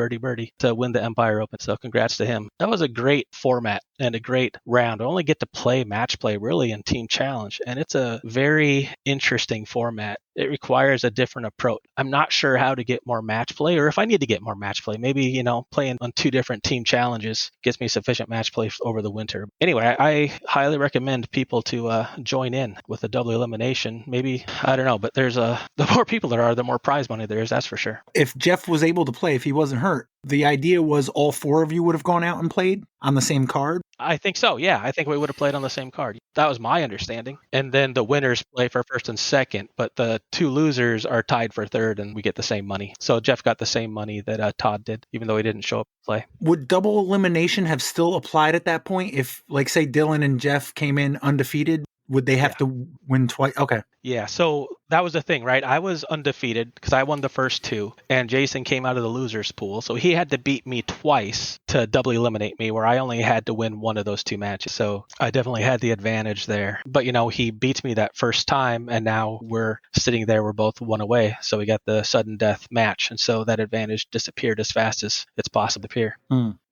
to win the Empire Open. So congrats to him. That was a great format and a great round. I only get to play match play really in Team Challenge, and it's a very interesting format. It requires a different approach. I'm not sure how to get more match play, or if I need to get more match play. Maybe, playing on 2 different team challenges gets me sufficient match play over the winter. Anyway, I highly recommend people to join in with a double elimination. Maybe, I don't know, but the more people there are, the more prize money there is, that's for sure. If Jeff was able to play, if he wasn't hurt, the idea was all 4 of you would have gone out and played on the same card? I think so, yeah. I think we would have played on the same card. That was my understanding. And then the winners play for first and second, but the 2 losers are tied for third, and we get the same money. So Jeff got the same money that Todd did, even though he didn't show up to play. Would double elimination have still applied at that point? If, like, say, Dylan and Jeff came in undefeated, would they have to win twice? Okay. Yeah, so that was the thing, right? I was undefeated because I won the first 2, and Jason came out of the losers pool. So he had to beat me twice to doubly eliminate me, where I only had to win 1 of those 2 matches. So I definitely had the advantage there. But, he beats me that first time, and now we're sitting there. We're both 1 away. So we got the sudden death match. And so that advantage disappeared as fast as it's possible to appear.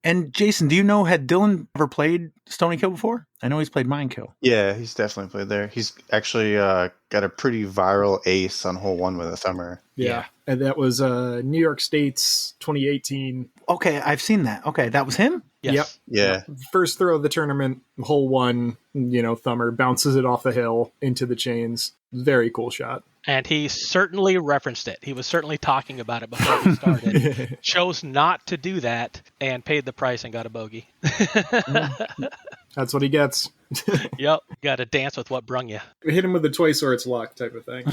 And Jason, do you know, had Dylan ever played Stony Kill before? I know he's played Mine Kill. Yeah, he's definitely played there. He's actually got a pretty viral ace on hole 1 with a summer. Yeah. And that was New York State's 2018. Okay, I've seen that. Okay, that was him? Yes. Yeah. First throw of the tournament, hole 1, thumber, bounces it off the hill into the chains. Very cool shot. And he certainly referenced it. He was certainly talking about it before we started. Chose not to do that and paid the price and got a bogey. That's what he gets. Yep. Got to dance with what brung you. Hit him with the twice or it's luck type of thing.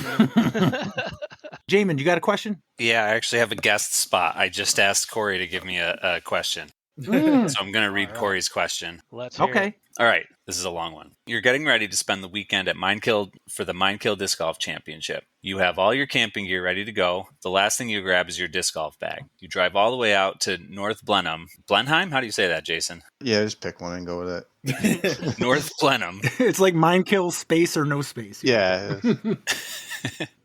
Jaimen, you got a question? Yeah, I actually have a guest spot. I just asked Corey to give me a question. So I'm going to read Corey's question. Let's hear it. All right. This is a long one. You're getting ready to spend the weekend at Minekill for the Minekill Disc Golf Championship. You have all your camping gear ready to go. The last thing you grab is your disc golf bag. You drive all the way out to North Blenheim. Blenheim? How do you say that, Jason? Yeah, just pick one and go with it. North Blenheim. It's like Minekill, space or no space. Yeah.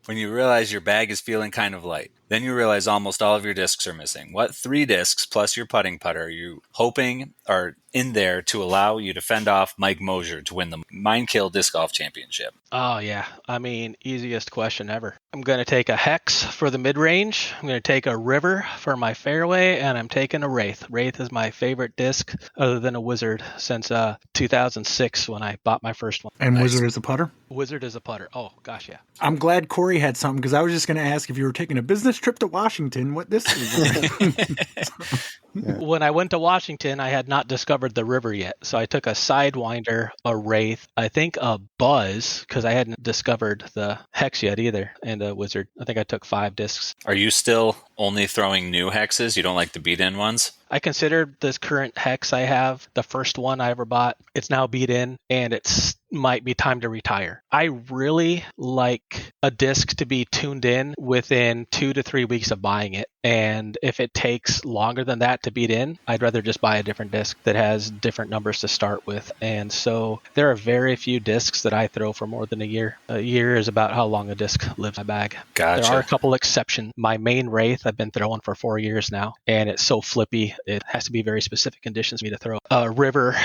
When you realize your bag is feeling kind of light. Then you realize almost all of your discs are missing. What 3 discs plus your putting putter are you hoping are in there to allow you to fend off Mike Mosier to win the Minekill Disc Golf Championship? Oh, yeah. I mean, easiest question ever. I'm going to take a Hex for the mid-range. I'm going to take a River for my fairway, and I'm taking a Wraith. Wraith is my favorite disc other than a Wizard since 2006 when I bought my first one. And Wizard is a putter? Wizard is a putter. Oh, gosh, yeah. I'm glad Corey had something because I was just going to ask if you were taking a business trip to Washington, what this is. When I went to Washington, I had not discovered the River yet. So I took a Sidewinder, a Wraith, I think a Buzz, because I hadn't discovered the Hex yet either, and a Wizard. I think I took 5 discs. Are you still only throwing new hexes? You don't like the beat-in ones? I considered this current Hex I have, the first one I ever bought. It's now beat in, and it's might be time to retire. I really like a disc to be tuned in within 2 to 3 weeks of buying it. And if it takes longer than that to beat in, I'd rather just buy a different disc that has different numbers to start with. And so there are very few discs that I throw for more than a year. A year is about how long a disc lives in my bag. Gotcha. There are a couple exceptions. My main Wraith I've been throwing for 4 years now, and it's so flippy. It has to be very specific conditions for me to throw. A River,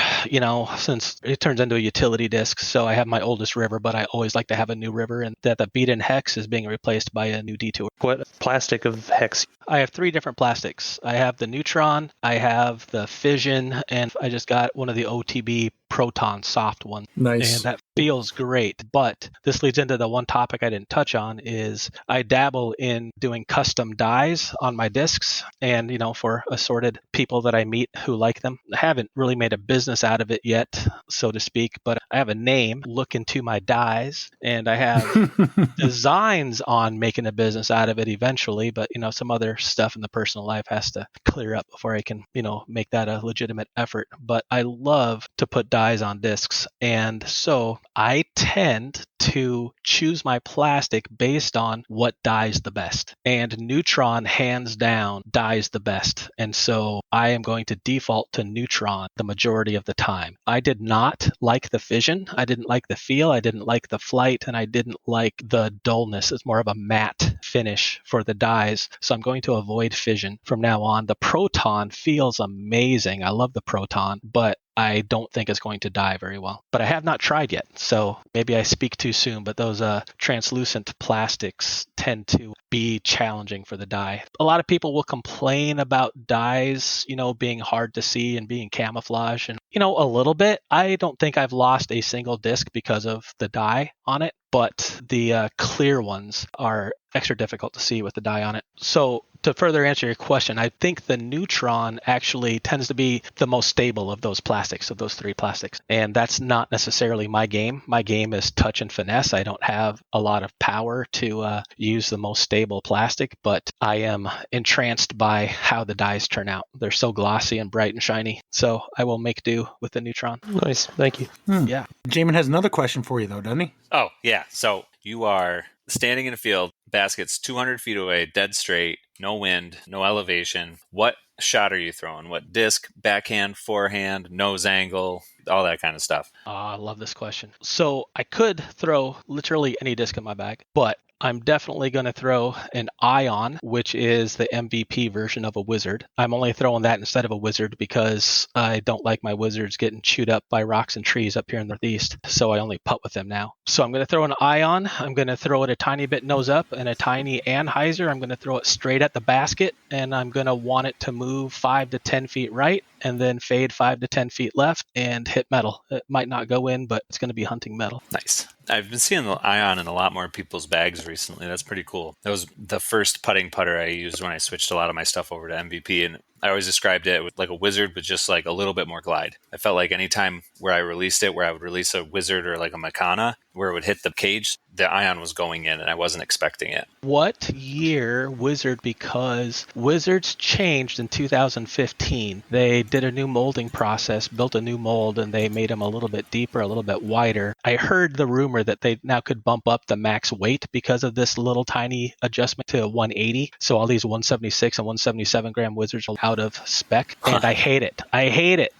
since it turns into a utility disc, so I have my oldest River, but I always like to have a new River, and that the beat-in Hex is being replaced by a new Detour. What plastic of Hex? I have 3 different plastics. I have the Neutron, I have the Fission, and I just got one of the OTB Proton soft ones. Nice. And that feels great. But this leads into the one topic I didn't touch on is I dabble in doing custom dies on my discs and, for assorted people that I meet who like them. I haven't really made a business out of it yet, so to speak, but I have a name, look into my dies, and I have designs on making a business out of it eventually, but, some other stuff in the personal life has to clear up before I can, make that a legitimate effort. But I love to put dies on discs, and so I tend to choose my plastic based on what dies the best. And Neutron, hands down, dies the best. And so I am going to default to Neutron the majority of the time. I did not like the Fission. I didn't like the feel. I didn't like the flight. And I didn't like the dullness. It's more of a matte finish for the dies. So I'm going to avoid Fission from now on. The Proton feels amazing. I love the Proton, but I don't think it's going to die very well. But I have not tried yet, so maybe I speak too soon, but those translucent plastics tend to be challenging for the die. A lot of people will complain about dies, being hard to see and being camouflage. And, a little bit. I don't think I've lost a single disc because of the die on it, but the clear ones are extra difficult to see with the die on it. So to further answer your question, I think the Neutron actually tends to be the most stable of those plastics, of those 3 plastics. And that's not necessarily my game. My game is touch and finesse. I don't have a lot of power to use the most stable plastic, but I am entranced by how the dies turn out. They're so glossy and bright and shiny. So I will make do with the Neutron. Nice. Thank you. Yeah. Jaimen has another question for you, though, doesn't he? Oh, yeah. So you are standing in a field, basket's 200 feet away, dead straight, no wind, no elevation. What shot are you throwing? What disc, backhand, forehand, nose angle, all that kind of stuff? I love this question. So I could throw literally any disc in my bag, but I'm definitely going to throw an Ion, which is the MVP version of a wizard. I'm only throwing that instead of a wizard because I don't like my wizards getting chewed up by rocks and trees up here in the Northeast, so I only putt with them now. So I'm going to throw an Ion. I'm going to throw it a tiny bit nose up and a tiny Anheuser. I'm going to throw it straight at the basket, and I'm going to want it to move 5 to 10 feet right and then fade 5 to 10 feet left and hit metal. It might not go in, but it's going to be hunting metal. Nice. I've been seeing the Ion in a lot more people's bags recently. That's pretty cool. That was the first putting putter I used when I switched a lot of my stuff over to MVP, and I always described it with like a wizard, but just like a little bit more glide. I felt like anytime where I released it, where I would release a wizard or like a Makana, where it would hit the cage, the Ion was going in, and I wasn't expecting it. What year wizard? Because wizards changed in 2015. They did a new molding process, built a new mold, and they made them a little bit deeper, a little bit wider. I heard the rumor that they now could bump up the max weight because of this little tiny adjustment to 180. So all these 176 and 177 gram wizards are out of spec, and I hate it. I hate it.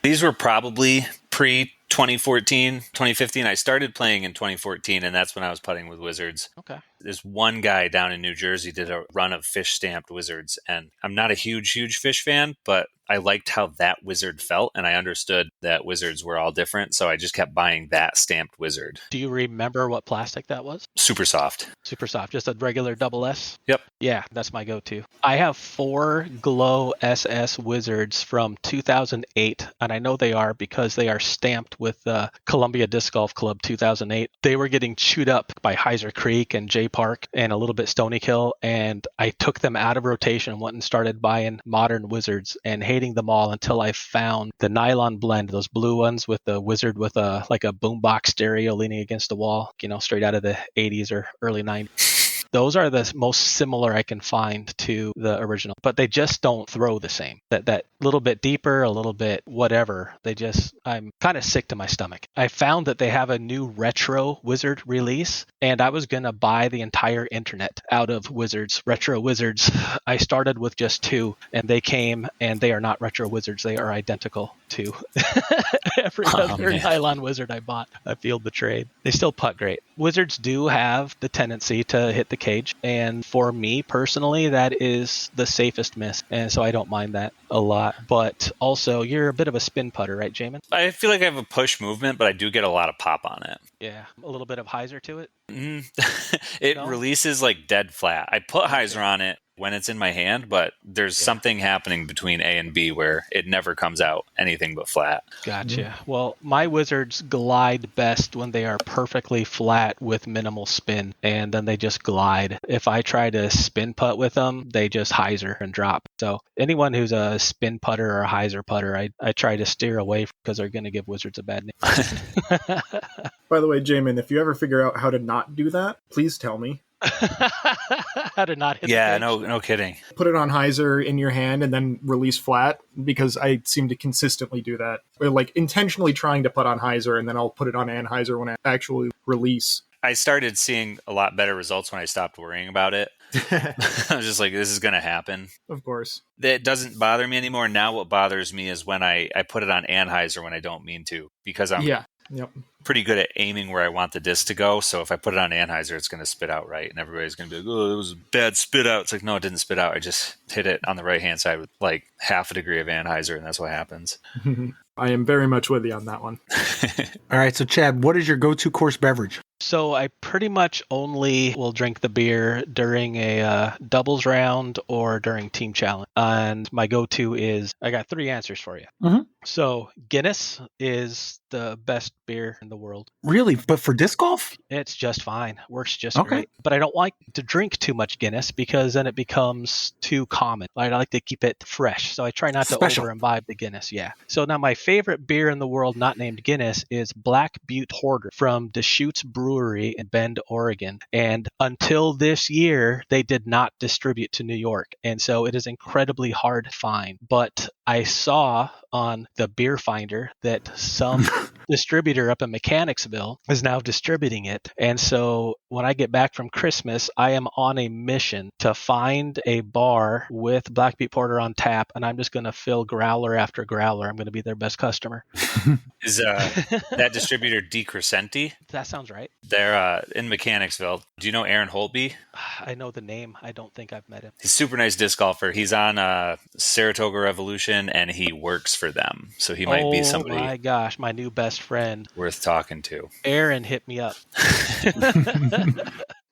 These were probably pre-2014, 2015. I started playing in 2014, and that's when I was putting with wizards. Okay. This one guy down in New Jersey did a run of fish stamped wizards, and I'm not a huge fish fan, but I liked how that wizard felt, and I understood that wizards were all different, so I just kept buying that stamped wizard. Do you remember what plastic that was? Super soft. Super soft, just a regular double S? Yep. Yeah, that's my go-to. I have 4 Glow SS wizards from 2008, and I know they are because they are stamped with Columbia Disc Golf Club 2008. They were getting chewed up by Heiser Creek and J Park and a little bit Stony Kill, and I took them out of rotation and went and started buying modern wizards and hating them all until I found the nylon blend, those blue ones with the wizard with a like a boombox stereo leaning against the wall, straight out of the 80s or early 90s. Those are the most similar I can find to the original, but they just don't throw the same. That little bit deeper, a little bit whatever. I'm kind of sick to my stomach. I found that they have a new retro wizard release, and I was going to buy the entire internet out of wizards, retro wizards. I started with just 2, and they came, and they are not retro wizards. They are identical to every other nylon wizard I bought. I feel betrayed. They still putt great. Wizards do have the tendency to hit the cage, and for me personally, that is the safest miss, and so I don't mind that a lot. But also, you're a bit of a spin putter, right, Jaimen? I feel like I have a push movement, but I do get a lot of pop on it. Yeah, a little bit of Heiser to it. It No? releases like dead flat. I put Heiser on it when it's in my hand, but there's something happening between A and B where it never comes out anything but flat. Gotcha. Well, my wizards glide best when they are perfectly flat with minimal spin, and then they just glide. If I try to spin putt with them, they just Heiser and drop. So anyone who's a spin putter or a Heiser putter, I try to steer away because they're going to give wizards a bad name. By the way, Jaimen, if you ever figure out how to not do that, please tell me. How to not hit the Yeah, cage. no kidding. Put it on Heiser in your hand and then release flat, because I seem to consistently do that. Or like intentionally trying to put on Heiser, and then I'll put it on Anheuser when I actually release. I started seeing a lot better results when I stopped worrying about it. I was just like, this is going to happen. Of course. It doesn't bother me anymore. Now what bothers me is when I put it on Anheuser when I don't mean to, because I'm pretty good at aiming where I want the disc to go. So if I put it on Anheuser, it's going to spit out right. And everybody's going to be like, oh, it was a bad spit out. It's like, no, it didn't spit out. I just hit it on the right-hand side with like half a degree of Anheuser, and that's what happens. I am very much with you on that one. All right, so Chad, what is your go-to course beverage? So I pretty much only will drink the beer during a doubles round or during team challenge. And my go-to is, I got 3 answers for you. Mhm. So Guinness is the best beer in the world. Really? But for disc golf? It's just fine. Works just Okay. great. But I don't like to drink too much Guinness because then it becomes too common. I like to keep it fresh. So I try not to Special. over-imbibe the Guinness. Yeah. So now my favorite beer in the world not named Guinness is Black Butte Porter from Deschutes Brewery in Bend, Oregon. And until this year, they did not distribute to New York. And so it is incredibly hard to find. But I saw on the Beer Finder that some distributor up in Mechanicsville is now distributing it. And so when I get back from Christmas, I am on a mission to find a bar with Black Beet Porter on tap, and I'm just going to fill growler after growler. I'm going to be their best customer. Is that distributor DeCrescenti? That sounds right. They're in Mechanicsville. Do you know Aaron Holtby? I know the name. I don't think I've met him. He's a super nice disc golfer. He's on Saratoga Revolution, and he works for them. So he might be somebody. Oh my gosh, my new best friend. Worth talking to. Aaron hit me up.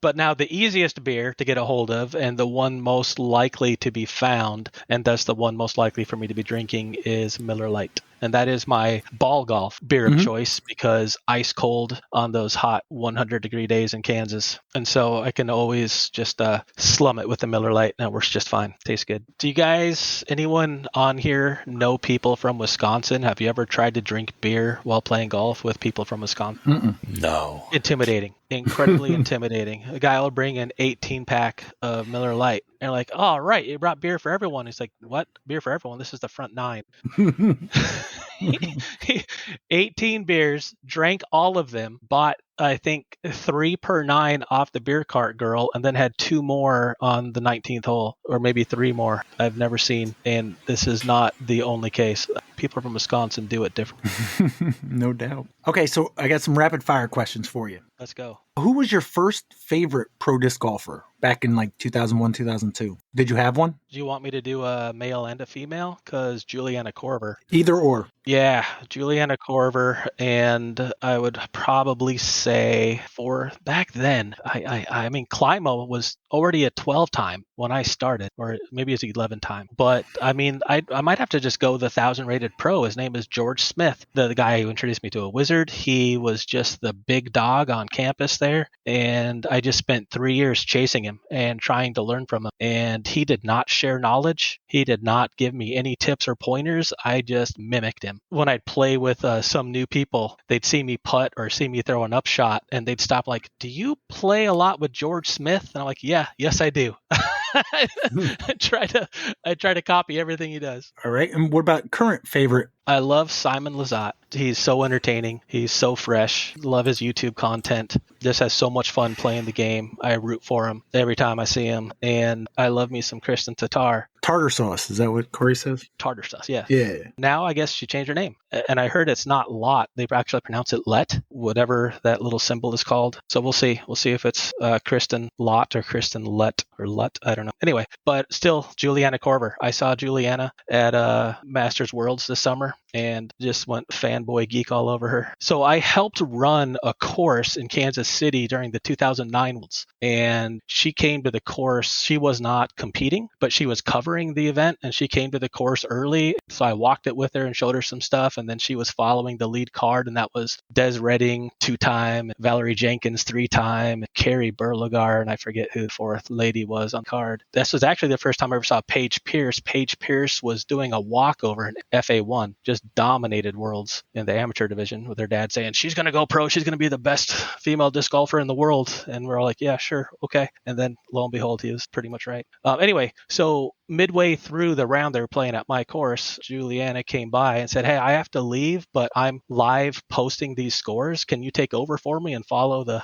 But now the easiest beer to get a hold of and the one most likely to be found, and thus the one most likely for me to be drinking, is Miller Lite. And that is my ball golf beer of choice because ice cold on those hot 100-degree days in Kansas. And so I can always just slum it with the Miller Lite, and it works just fine. Tastes good. Do you guys, anyone on here, know people from Wisconsin? Have you ever tried to drink beer while playing golf with people from Wisconsin? No. Intimidating. Incredibly intimidating. A guy will bring an 18-pack of Miller Lite. And they're like, oh, right, you brought beer for everyone. He's like, what? Beer for everyone? This is the front 9. 18 beers, drank all of them, bought, I think, 3 per 9 off the beer cart girl, and then had 2 more on the 19th hole, or maybe 3 more I've never seen. And this is not the only case. People from Wisconsin do it different. No doubt. Okay, so I got some rapid fire questions for you. Let's go. Who was your first favorite pro disc golfer back in like 2001, 2002? Did you have one? Do you want me to do a male and a female? Because Juliana Korver. Either or. Yeah, Juliana Korver, and I would probably say for back then, I mean, Climo was already a 12-time when I started, or maybe it's 11-time. But I mean, I might have to just go the 1,000-rated pro. His name is George Smith, the guy who introduced me to a wizard. He was just the big dog on campus there, and I just spent 3 years chasing him and trying to learn from him. And he did not share knowledge. He did not give me any tips or pointers. I just mimicked him. When I'd play with some new people, they'd see me putt or see me throw an upshot, and they'd stop like, do you play a lot with George Smith? And I'm like, yes, I do. I try to copy everything he does. All right. And what about current favorite? I love Simon Lizotte. He's so entertaining. He's so fresh. Love his YouTube content. Just has so much fun playing the game. I root for him every time I see him. And I love me some Kristen Tatar. Tartar sauce. Is that what Corey says? Tartar sauce, yeah. Yeah. Now I guess she changed her name. And I heard it's not Lot. They actually pronounce it Let, whatever that little symbol is called. So we'll see. We'll see if it's Kristen Lot or Kristen Let or Lut. I don't know. Anyway, but still, Juliana Korver. I saw Juliana at Masters Worlds this summer and just went fanboy geek all over her. So I helped run a course in Kansas City during the 2009 Worlds. And she came to the course. She was not competing, but she was covering the event, and she came to the course early. So I walked it with her and showed her some stuff, and then she was following the lead card, and that was Des Redding 2-time, Valerie Jenkins 3-time, Carrie Berlagar, and I forget who the 4th lady was on card. This was actually the first time I ever saw Paige Pierce. Paige Pierce was doing a walkover in FA1, just dominated Worlds in the amateur division, with her dad saying, she's going to go pro, she's going to be the best female disc golfer in the world. And we're all like, yeah, sure, okay. And then lo and behold, he was pretty much right. Anyway, so midway through the round they were playing at my course, Juliana came by and said, hey, I have to leave, but I'm live posting these scores. Can you take over for me and follow the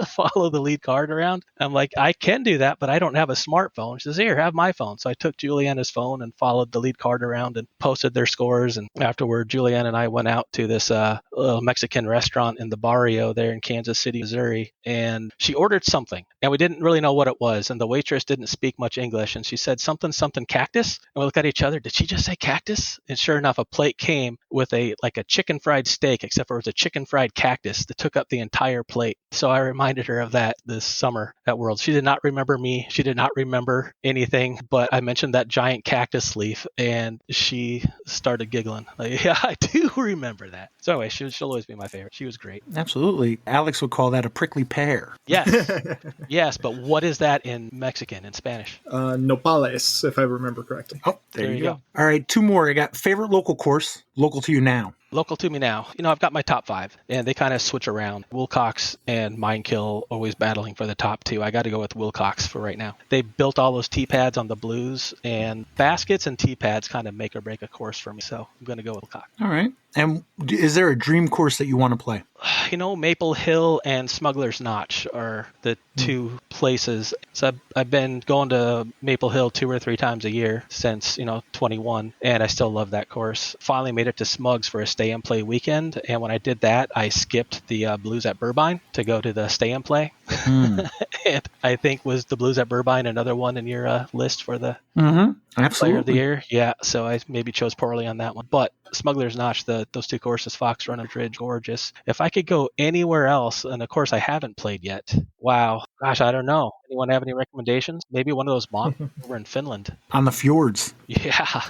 follow the lead card around? I'm like, I can do that, but I don't have a smartphone. She says, here, have my phone. So I took Juliana's phone and followed the lead card around and posted their scores. And afterward, Juliana and I went out to this little Mexican restaurant in the barrio there in Kansas City, Missouri. And she ordered something, and we didn't really know what it was. And the waitress didn't speak much English. And she said something cactus. And we looked at each other. Did she just say cactus? And sure enough, a plate came with a chicken fried steak, except for it was a chicken fried cactus that took up the entire plate. So I reminded her of that this summer at Worlds. She did not remember me. She did not remember anything, but I mentioned that giant cactus leaf, and she started giggling. Like, yeah, I do remember that. So anyway, she'll always be my favorite. She was great. Absolutely. Alex would call that a prickly pear. Yes. Yes, but what is that in Mexican, in Spanish? Nopales, if I remember correctly. Oh, there you go. All right, 2 more. I got favorite local course, local to you now. Local to me now. I've got my top 5, and they kind of switch around. Wilcox and Minekill always battling for the top 2. I got to go with Wilcox for right now. They built all those tee pads on the blues, and baskets and tee pads kind of make or break a course for me. So I'm going to go with Wilcox. All right. And is there a dream course that you want to play? Maple Hill and Smuggler's Notch are the two places. So I've been going to Maple Hill 2 or 3 times a year since, 21, and I still love that course. Finally made it to Smugs for a stay and play weekend, and when I did that, I skipped the Blues at Burbine to go to the stay and play. And I think was the Blues at Burbine another one in your list for the Player of the Year? Yeah, so I maybe chose poorly on that one. But Smuggler's Notch, those 2 courses, Fox Run and Ridge, gorgeous. If I could go anywhere else, and of course I haven't played yet, wow, gosh, I don't know. Anyone have any recommendations? Maybe one of those over in Finland. On the fjords. Yeah.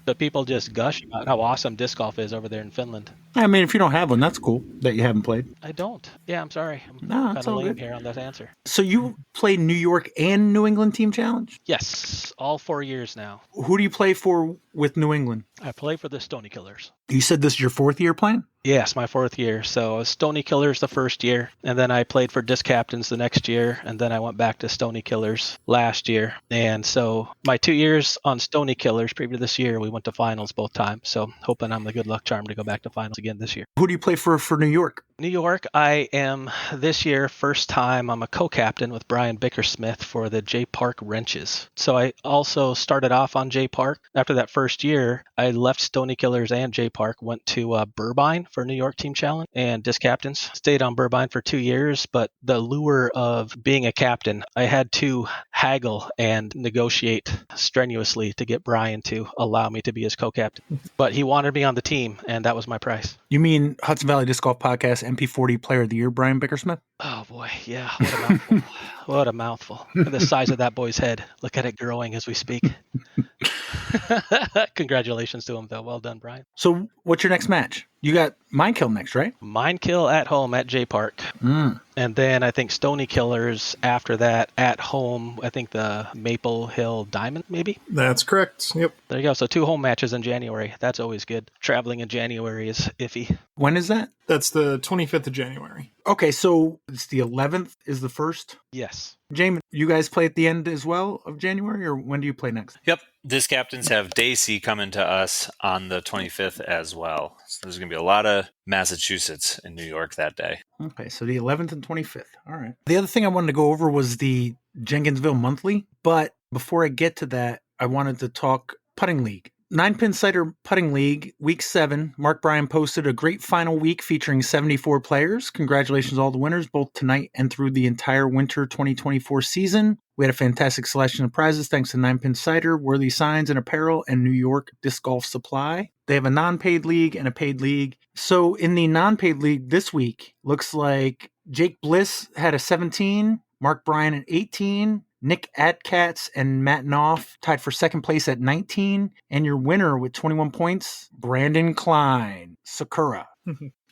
But people just gush about how awesome disc golf is over there in Finland. I mean, if you don't have one, that's cool that you haven't played. I don't. Yeah, I'm sorry. I'm No, kind it's of all lame good. here on that answer. So you played New York and New England Team Challenge? Yes, all 4 years now. Who do you play for with New England? I play for the Stony Killers. You said this is your 4th year playing? Yes, my 4th year. So Stony Killers the first year, and then I played for Disc Captains the next year, and then I went back to Stony Killers last year. And so my 2 years on Stony Killers, previous to this year, we went to finals both times. So hoping I'm the good luck charm to go back to finals again this year. Who do you play for New York? New York, I am this year, first time, I'm a co-captain with Brian Bickersmith for the J Park Wrenches. So I also started off on J Park. After that first year, I left Stony Killers and J Park, went to Burbine for New York Team Challenge and Disc Captains. Stayed on Burbine for 2 years, but the lure of being a captain, I had to haggle and negotiate strenuously to get Brian to allow me to be his co-captain. But he wanted me on the team, and that was my price. You mean Hudson Valley Disc Golf Podcast MP40 Player of the Year, Brian Bickersmith? Oh boy, yeah, what a mouthful. What a mouthful. Look at the size of that boy's head. Look at it growing as we speak. Congratulations to him, though. Well done, Brian. So what's your next match? You got Minekill next, right? Minekill at home at J Park. And then I think Stony Killers after that at home. I think the Maple Hill Diamond, maybe? That's correct. Yep. There you go. So 2 home matches in January. That's always good. Traveling in January is iffy. When is that? That's the 25th of January. Okay, so it's the 11th is the first? Yes. Jaimen, you guys play at the end as well of January, or when do you play next? Yep. Disc Captains have Daisy coming to us on the 25th as well. So there's going to be a lot of Massachusetts in New York that day. Okay, so the 11th and 25th. All right. The other thing I wanted to go over was the Jenkinsville Monthly, but before I get to that, I wanted to talk putting league. 9-Pin Sighter Putting League, Week 7. Mark Bryan posted a great final week featuring 74 players. Congratulations to all the winners, both tonight and through the entire winter 2024 season. We had a fantastic selection of prizes thanks to 9-Pin Sighter, Worthy Signs and Apparel, and New York Disc Golf Supply. They have a non-paid league and a paid league. So in the non-paid league this week, looks like Jake Bliss had a 17, Mark Bryan an 18, Nick Atkatz and Matt Knopf tied for second place at 19. And your winner with 21 points, Brandon Klein, Sakura.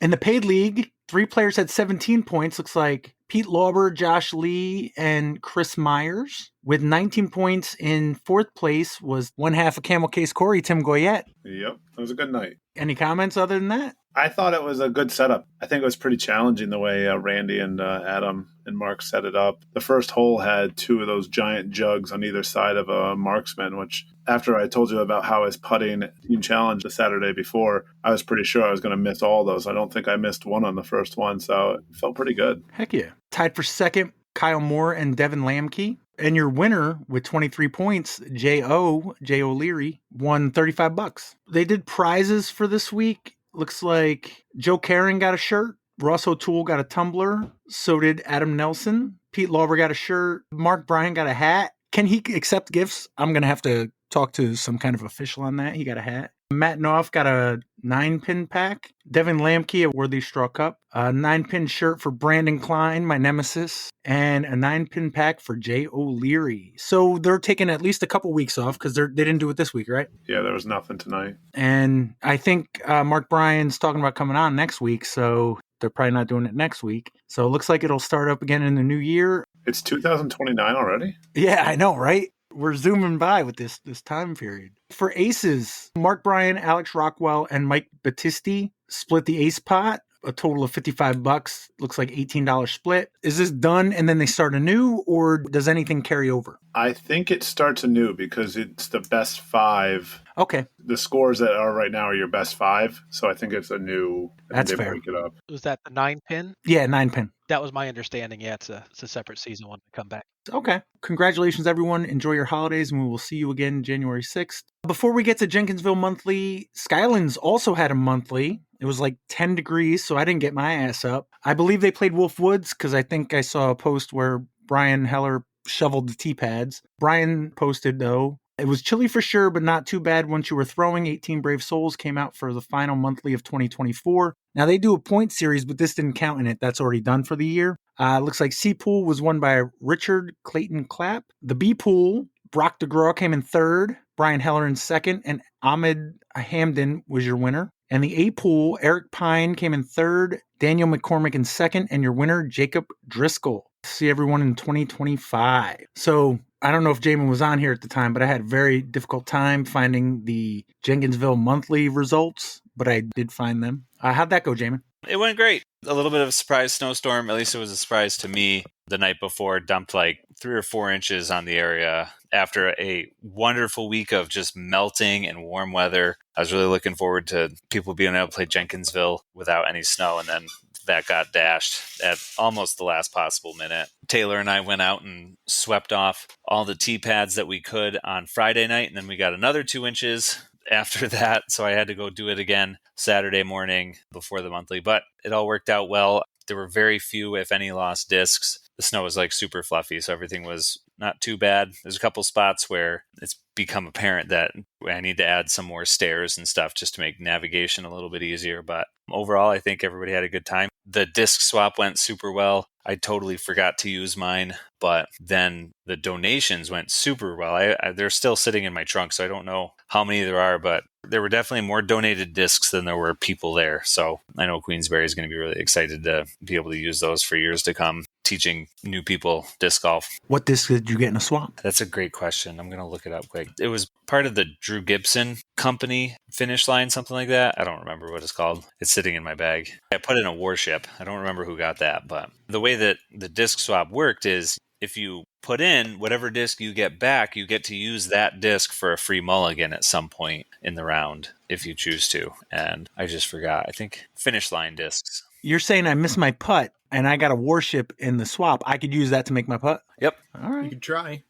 In the paid league, 3 players had 17 points. Looks like Pete Lauber, Josh Lee, and Chris Myers. With 19 points in fourth place was one half of Camel Case Corey, Tim Goyette. Yep, it was a good night. Any comments other than that? I thought it was a good setup. I think it was pretty challenging the way Randy and Adam and Mark set it up. The first hole had 2 of those giant jugs on either side of a marksman, which after I told you about how I was putting Team Challenge the Saturday before, I was pretty sure I was going to miss all those. I don't think I missed one on the first one, so it felt pretty good. Heck yeah. Tied for second, Kyle Moore and Devin Lamke. And your winner with 23 points, Jay O'Leary, won $35. They did prizes for this week. Looks like Joe Karen got a shirt. Ross O'Toole got a tumbler. So did Adam Nelson. Pete Lauber got a shirt. Mark Bryan got a hat. Can he accept gifts? I'm going to have to talk to some kind of official on that. He got a hat. Matt Knopf got a 9-pin pack. Devin Lamke, a Worthy Straw Cup. A 9-pin shirt for Brandon Klein, my nemesis. And a 9-pin pack for Jay O'Leary. So they're taking at least a couple weeks off because they didn't do it this week, right? Yeah, there was nothing tonight. And I think Mark Bryan's talking about coming on next week, so they're probably not doing it next week. So it looks like it'll start up again in the new year. It's 2029 already? Yeah, I know, right? We're zooming by with this time period. For aces, Mark Bryan, Alex Rockwell, and Mike Battisti split the ace pot, a total of $55. Looks like $18 split. Is this done and then they start anew, or does anything carry over? I think it starts anew because it's the best 5. Okay. The scores that are right now are your best 5. So I think it's a new. That's they fair. break it up. Was that the 9-pin? Yeah, 9-pin. That was my understanding. Yeah, it's a separate season when we come back. Okay. Congratulations, everyone. Enjoy your holidays, and we will see you again January 6th. Before we get to Jenkinsville Monthly, Skylands also had a monthly. It was like 10 degrees, so I didn't get my ass up. I believe they played Wolf Woods because I think I saw a post where Brian Heller shoveled the tee pads. Brian posted, though, it was chilly for sure, but not too bad once you were throwing. 18 Brave Souls came out for the final monthly of 2024. Now, they do a point series, but this didn't count in it. That's already done for the year. Looks like C Pool was won by Richard Clayton Clapp. The B Pool, Brock DeGraw came in third, Brian Heller in second, and Ahmed Hamden was your winner. And the A Pool, Eric Pine came in third, Daniel McCormick in second, and your winner, Jacob Driscoll. See everyone in 2025. So I don't know if Jaimen was on here at the time, but I had a very difficult time finding the Jenkinsville Monthly results, but I did find them. How'd that go, Jaimen? It went great. A little bit of a surprise snowstorm. At least it was a surprise to me. The night before, dumped like 3 or 4 inches on the area after a wonderful week of just melting and warm weather. I was really looking forward to people being able to play Jenkinsville without any snow, and then that got dashed at almost the last possible minute. Taylor and I went out and swept off all the tee pads that we could on Friday night, and then we got another 2 inches after that, so I had to go do it again Saturday morning before the monthly, but it all worked out well. There were very few, if any, lost discs. The snow was like super fluffy, so everything was not too bad. There's a couple spots where it's become apparent that I need to add some more stairs and stuff just to make navigation a little bit easier, but overall, I think everybody had a good time. The disc swap went super well. I totally forgot to use mine, but then the donations went super well. They're still sitting in my trunk, so I don't know how many there are, but there were definitely more donated discs than there were people there. So I know Queensberry is going to be really excited to be able to use those for years to come, teaching new people disc golf. What disc did you get in a swap? That's a great question. I'm going to look it up quick. It was part of the Drew Gibson Company Finish Line, something like that. I don't remember what it's called. It's sitting in my bag. I put in a Warship. I don't remember who got that, but the way that the disc swap worked is if you put in whatever disc you get back, you get to use that disc for a free mulligan at some point in the round if you choose to. And I just forgot. I think Finish Line discs. You're saying I missed my putt and I got a Warship in the swap. I could use that to make my putt? Yep. All right. You could try.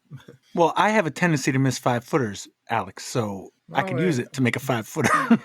Well, I have a tendency to miss 5-footers, Alex, so I could use it to make a 5-footer.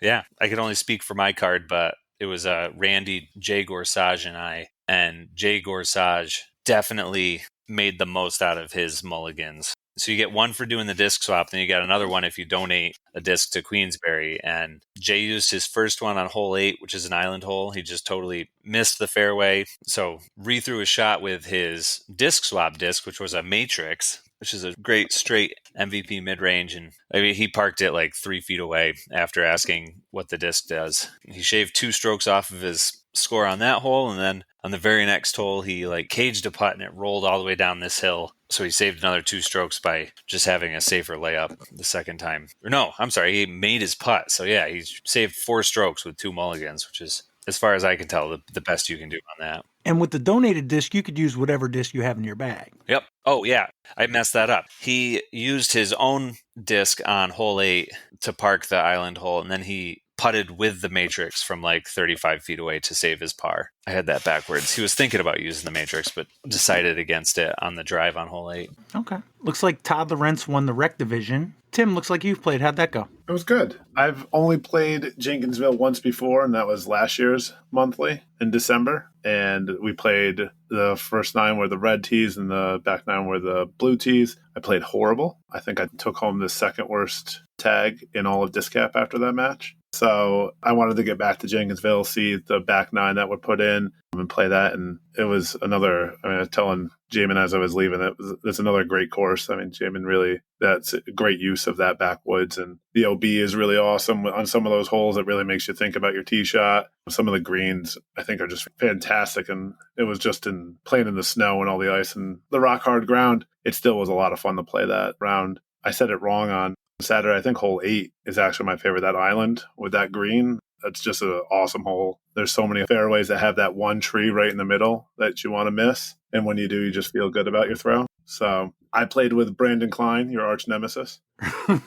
Yeah, I could only speak for my card, but it was Randy, Jay Gorsage, and I. And Jay Gorsage definitely made the most out of his mulligans. So you get one for doing the disc swap, then you get another one if you donate a disc to Queensberry. And Jay used his first one on hole 8, which is an island hole. He just totally missed the fairway. So re-threw a shot with his disc swap disc, which was a Matrix, which is a great straight MVP mid-range. And I mean, he parked it like 3 feet away after asking what the disc does. He shaved 2 strokes off of his score on that hole, and then on the very next hole he like caged a putt and it rolled all the way down this hill, so he saved another 2 strokes by just having a safer layup the second time. Or no, I'm sorry, he made his putt. So yeah, he saved 4 strokes with 2 mulligans, which is, as far as I can tell, the best you can do on that. And with the donated disc, you could use whatever disc you have in your bag. Yep. Oh yeah, I messed that up. He used his own disc on hole 8 to park the island hole, and then he putted with the Matrix from like 35 feet away to save his par. I had that backwards. He was thinking about using the Matrix, but decided against it on the drive on hole 8. Okay. Looks like Todd Lorentz won the rec division. Tim, looks like you've played. How'd that go? It was good. I've only played Jenkinsville once before, and that was last year's monthly in December. And we played the first 9 were the red tees and the back 9 were the blue tees. I played horrible. I think I took home the second worst tag in all of Disc Cap after that match. So I wanted to get back to Jenkinsville, see the back nine that would put in and play that. And it was another, I was telling Jaimen as I was leaving, it's another great course. I mean, Jaimen really, that's a great use of that backwoods. And the OB is really awesome on some of those holes. It really makes you think about your tee shot. Some of the greens, I think, are just fantastic. And it was just in playing in the snow and all the ice and the rock hard ground. It still was a lot of fun to play that round. I said it wrong on Saturday. I think hole 8 is actually my favorite. That island with that green, that's just an awesome hole. There's so many fairways that have that one tree right in the middle that you want to miss. And when you do, you just feel good about your throw. So I played with Brandon Klein, your arch nemesis. Yeah,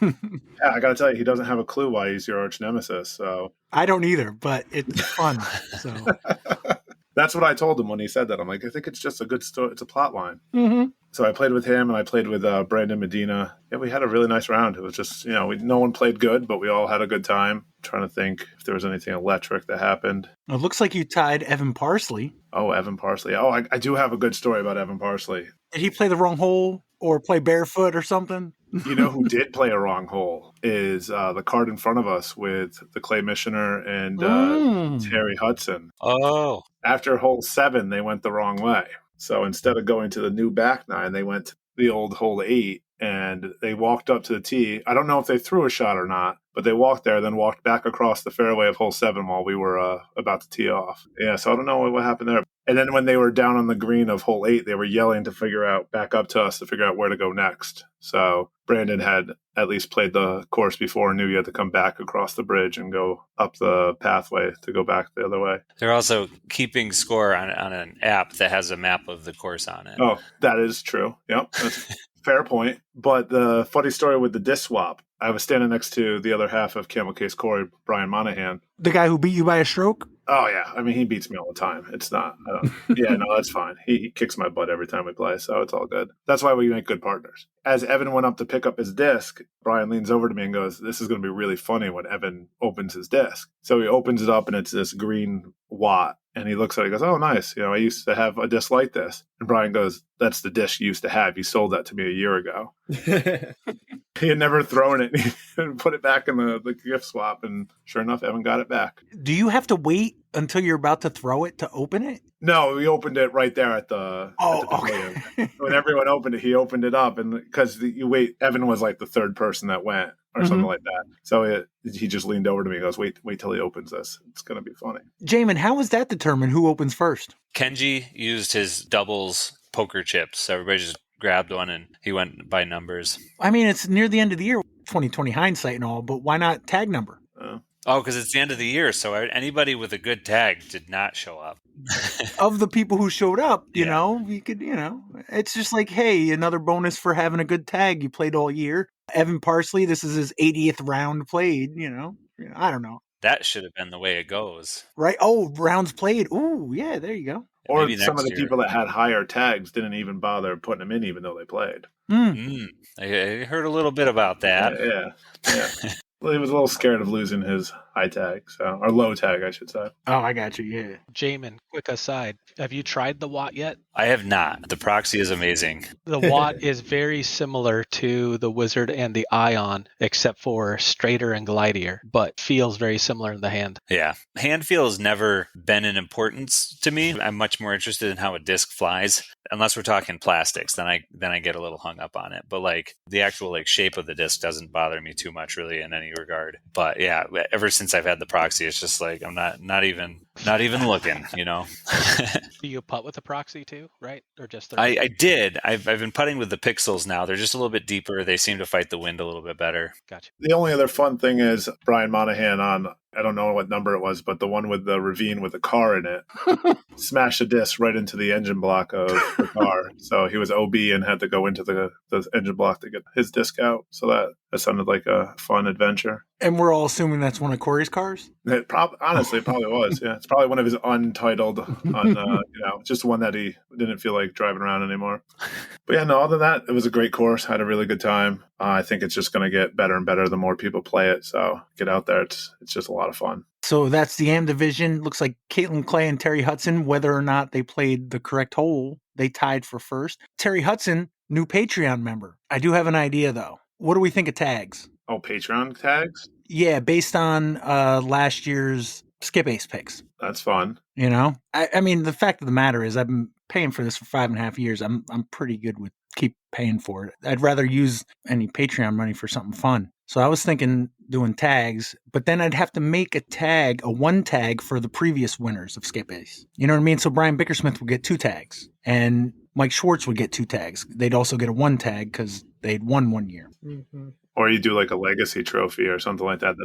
I got to tell you, he doesn't have a clue why he's your arch nemesis. So I don't either, but it's fun. So that's what I told him when he said that. I'm like, I think it's just a good story. It's a plot line. Mm-hmm. So I played with him and I played with Brandon Medina. Yeah, we had a really nice round. It was just, no one played good, but we all had a good time. I'm trying to think if there was anything electric that happened. It looks like you tied Evan Parsley. Oh, Evan Parsley. Oh, I do have a good story about Evan Parsley. Did he play the wrong hole or play barefoot or something? You know who did play a wrong hole is the card in front of us with the Clay Missioner and Terry Hudson. Oh. After hole 7, they went the wrong way. So instead of going to the new back nine, they went to the old hole 8 and they walked up to the tee. I don't know if they threw a shot or not, but they walked there, then walked back across the fairway of hole 7 while we were about to tee off. Yeah, so I don't know what happened there. And then when they were down on the green of hole 8, they were yelling to figure out, back up to us to figure out where to go next. So Brandon had at least played the course before and knew you had to come back across the bridge and go up the pathway to go back the other way. They're also keeping score on an app that has a map of the course on it. Oh, that is true. Yep, that's fair point. But the funny story with the disc swap, I was standing next to the other half of Camel Case Corey, Brian Monahan. The guy who beat you by a stroke? Oh, yeah. I mean, he beats me all the time. It's not. Yeah, no, that's fine. He kicks my butt every time we play, so it's all good. That's why we make good partners. As Evan went up to pick up his disc, Brian leans over to me and goes, this is going to be really funny when Evan opens his disc. So he opens it up, and it's this green Watt. And he looks at it and goes, oh, nice. I used to have a disc like this. And Brian goes, that's the disc you used to have. You sold that to me a year ago. He had never thrown it and put it back in the gift swap. And sure enough, Evan got it back. Do you have to wait until you're about to throw it to open it? No, we opened it right there at the pavilion. Okay. When everyone opened it, he opened it up. And because you wait, Evan was like the third person that went or something like that. So he just leaned over to me and goes, wait till he opens this. It's going to be funny. Jaimen, how was that determined who opens first? Kenji used his doubles poker chips. So everybody just grabbed one and he went by numbers. I mean, it's near the end of the year, 2020 hindsight and all, but why not tag number? Oh, because it's the end of the year. So anybody with a good tag did not show up. Of the people who showed up, you could, it's just like, hey, another bonus for having a good tag. You played all year. Evan Parsley, this is his 80th round played, I don't know. That should have been the way it goes. Right. Oh, rounds played. Ooh, yeah, there you go. Or some of the people that had higher tags didn't even bother putting them in even though they played. I heard a little bit about that. Yeah. Well, he was a little scared of losing his high tag, or low tag, I should say. Oh, I got you, yeah. Jaimen, quick aside. Have you tried the Watt yet? I have not. The proxy is amazing. The Watt is very similar to the Wizard and the Ion, except for straighter and glidier, but feels very similar in the hand. Yeah. Hand feel has never been an importance to me. I'm much more interested in how a disc flies. Unless we're talking plastics, then I get a little hung up on it. But like the actual shape of the disc doesn't bother me too much really in any regard. But yeah, ever since I've had the proxy, it's just like I'm not even looking, Do you putt with the proxy too, right? Or just I did. I've been putting with the Pixels now. They're just a little bit deeper. They seem to fight the wind a little bit better. Gotcha. The only other fun thing is Brian Monahan on, I don't know what number it was, but the one with the ravine with the car in it, smashed a disc right into the engine block of the car. So he was OB and had to go into the engine block to get his disc out. So that sounded like a fun adventure. And we're all assuming that's one of Corey's cars? Honestly, it probably was. Yeah, it's probably one of his untitled, just one that he didn't feel like driving around anymore. But yeah, no, other than that, it was a great course. Had a really good time. I think it's just going to get better and better the more people play it. So get out there. It's just a lot of fun. So that's the AM division. Looks like Caitlin Clay and Terry Hudson, whether or not they played the correct hole, they tied for first. Terry Hudson, new Patreon member. I do have an idea, though. What do we think of tags? Oh, Patreon tags? Yeah, based on last year's Skip Ace picks. That's fun. You know, I mean, the fact of the matter is, I've been paying for this for 5.5 years. I'm pretty good with keep paying for it. I'd rather use any Patreon money for something fun. So I was thinking doing tags, but then I'd have to make a one tag for the previous winners of Skip Ace. You know what I mean? So Brian Bickersmith would get 2 tags, and Mike Schwartz would get 2 tags. They'd also get a 1 tag because they'd won 1 year. Mm-hmm. Or you do like a legacy trophy or something like that.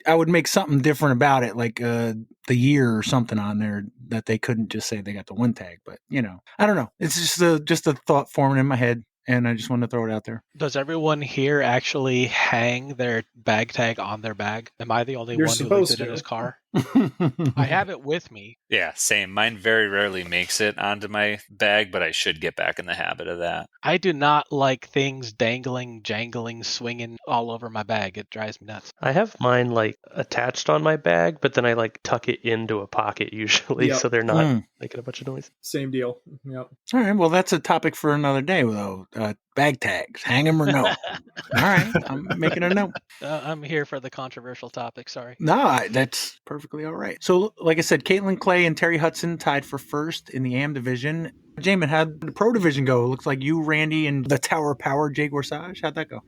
I would make something different about it, like the year or something on there that they couldn't just say they got the 1 tag. But, you know, I don't know. It's just a thought forming in my head, and I just wanted to throw it out there. Does everyone here actually hang their bag tag on their bag? Am I the only one who leaves it in his car? I have it with me. Yeah, same. Mine very rarely makes it onto my bag, but I should get back in the habit of that. I do not like things dangling, jangling, swinging all over my bag. It drives me nuts. I have mine like attached on my bag, but then I like tuck it into a pocket usually, Yep. so they're not making a bunch of noise. Same deal. Yep. All right. Well, that's a topic for another day, though. Bag tags, hang them or no? All right. I'm making a note. I'm here for the controversial topic. Sorry. No, that's perfectly all right. So, like I said, Caitlin Clay and Terry Hudson tied for first in the AM division. Jaimen, how'd the pro division go? It looks like you, Randy, and the Tower Power Jay Gorsage. How'd that go?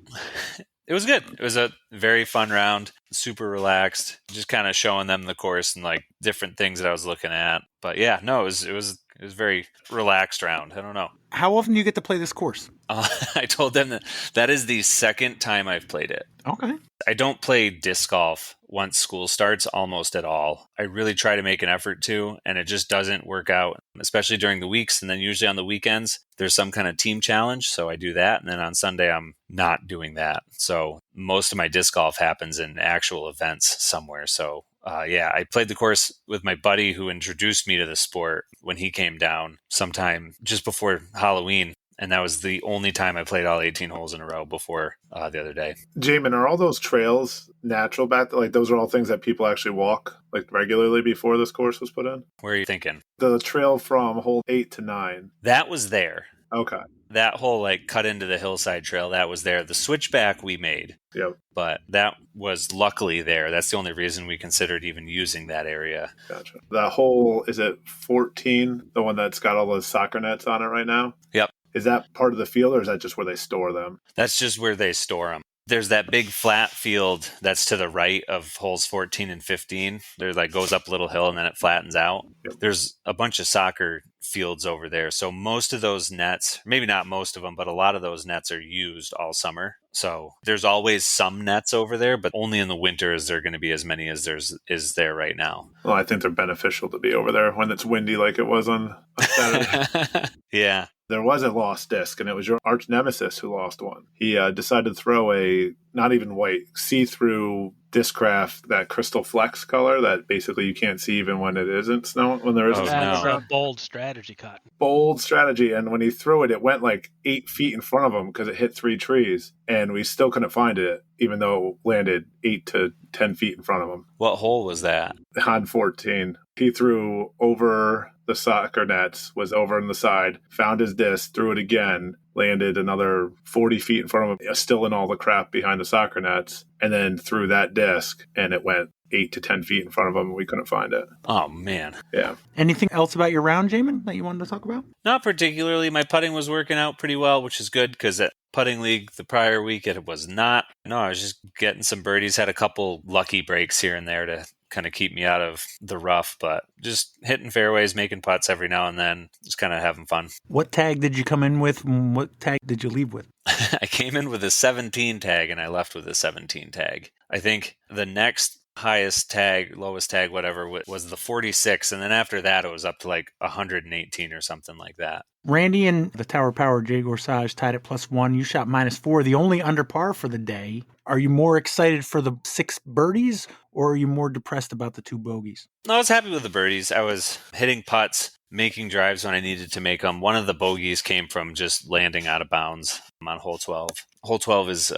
It was good. It was a very fun round, super relaxed, just kind of showing them the course and like different things that I was looking at. But yeah, no, it was very relaxed round. I don't know. How often do you get to play this course? I told them that is the second time I've played it. Okay. I don't play disc golf once school starts almost at all. I really try to make an effort to, and it just doesn't work out, especially during the weeks. And then usually on the weekends, there's some kind of team challenge. So I do that. And then on Sunday, I'm not doing that. So most of my disc golf happens in actual events somewhere. So I played the course with my buddy who introduced me to the sport when he came down sometime just before Halloween. And that was the only time I played all 18 holes in a row before the other day. Jaimen, are all those trails natural back there? Like those are all things that people actually walk like regularly before this course was put in? Where are you thinking? The trail from hole 8 to 9. That was there. Okay. That whole like cut into the hillside trail, that was there. The switchback we made. Yep. But that was luckily there. That's the only reason we considered even using that area. Gotcha. That hole, is it 14? The one that's got all those soccer nets on it right now? Yep. Is that part of the field, or is that just where they store them? That's just where they store them. There's that big flat field that's to the right of holes 14 and 15. There like goes up a little hill and then it flattens out. Yep. There's a bunch of soccer fields over there. So most of those nets, maybe not most of them, but a lot of those nets are used all summer. So there's always some nets over there, but only in the winter is there going to be as many as is there right now. Well, I think they're beneficial to be over there when it's windy like it was on Saturday. Yeah. There was a lost disc, and it was your arch nemesis who lost one. He decided to throw a not even white, see-through Discraft, that crystal flex color that basically you can't see even when it isn't snowing, when there isn't That's snow. a bold strategy, Cotton. Bold strategy. And when he threw it, it went like 8 feet in front of him because it hit 3 trees, and we still couldn't find it, even though it landed 8 to 10 feet in front of him. What hole was that? On 14. He threw over the soccer nets, was over on the side, found his disc, threw it again, landed another 40 feet in front of him, still in all the crap behind the soccer nets, and then threw that disc, and it went 8 to 10 feet in front of him, and we couldn't find it. Oh, man. Yeah. Anything else about your round, Jaimen, that you wanted to talk about? Not particularly. My putting was working out pretty well, which is good because at putting league the prior week, it was not. No, I was just getting some birdies, had a couple lucky breaks here and there to kind of keep me out of the rough, but just hitting fairways, making putts every now and then, just kind of having fun. What tag did you come in with, and what tag did you leave with? I came in with a 17 tag and I left with a 17 tag. I think the next highest tag, lowest tag, whatever, was the 46, and then after that it was up to like 118 or something like that. Randy and the Tower Power Jay Gorsage tied at +1. You shot -4, the only under par for the day. Are you more excited for the 6 birdies, or are you more depressed about the 2 bogeys? No, I was happy with the birdies. I was hitting putts, making drives when I needed to make them. One of the bogeys came from just landing out of bounds on hole 12. Hole 12 is,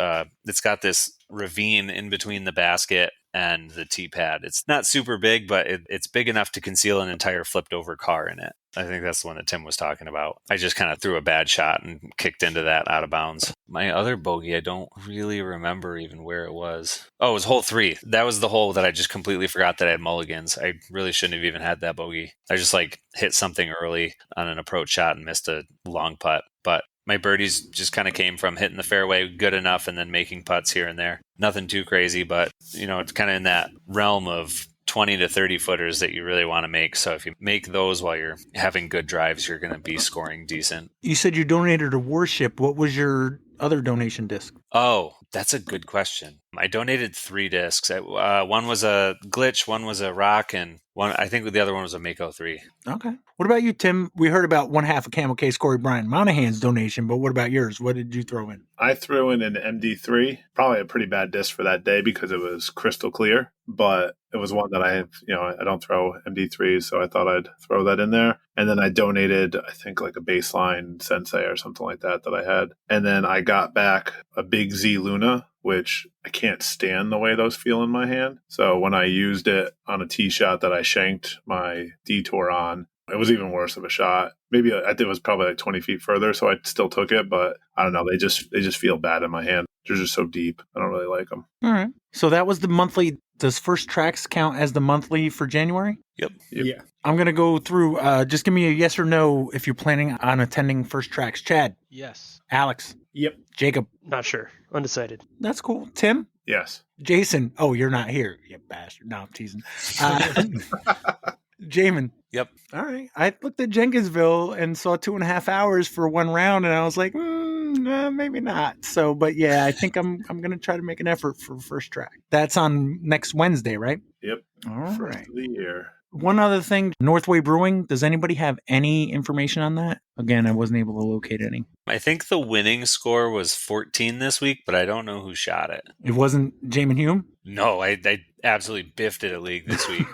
it's got this ravine in between the basket and the tee pad. It's not super big, but it's big enough to conceal an entire flipped over car in it. I think that's the one that Tim was talking about. I just kind of threw a bad shot and kicked into that out of bounds. My other bogey, I don't really remember even where it was. Oh, it was hole 3. That was the hole that I just completely forgot that I had mulligans. I really shouldn't have even had that bogey. I just hit something early on an approach shot and missed a long putt. But my birdies just kind of came from hitting the fairway good enough and then making putts here and there. Nothing too crazy, but it's kind of in that realm of 20 to 30 footers that you really want to make. So if you make those while you're having good drives, you're going to be scoring decent. You said you donated to Worship. What was your other donation disc? Oh, that's a good question. I donated 3 discs. One was a glitch, one was a rock, and I think the other one was a Mako 3. Okay. What about you, Tim? We heard about one half of Camel Case Corey Bryant Monahan's donation, but what about yours? What did you throw in? I threw in an MD3, probably a pretty bad disc for that day because it was crystal clear, but it was one that I don't throw MD3s, so I thought I'd throw that in there. And then I donated, I think, like a baseline Sensei or something like that I had. And then I got back a Big Z Luna, which I can't stand the way those feel in my hand. So when I used it on a tee shot that I shanked my detour on, it was even worse of a shot. Maybe I think it was probably like 20 feet further, so I still took it, but I don't know. They just feel bad in my hand. They're just so deep. I don't really like them. All right. So that was the monthly. Does First Tracks count as the monthly for January? Yep. Yeah. I'm going to go through. Just give me a yes or no if you're planning on attending First Tracks. Chad? Yes. Alex? Yep. Jacob? Not sure. Undecided. That's cool. Tim? Yes. Jason? Oh, you're not here, you bastard. No, I'm teasing. Jaimen? Yep. All right. I looked at Jenkinsville and saw 2.5 hours for one round, and I was like, maybe not. So, but yeah, I think I'm going to try to make an effort for First Track. That's on next Wednesday, right? Yep. All First right. of the year. One other thing, Northway Brewing, does anybody have any information on that? Again, I wasn't able to locate any. I think the winning score was 14 this week, but I don't know who shot it. It wasn't Jaimen Hume? No, I absolutely biffed it at league this week.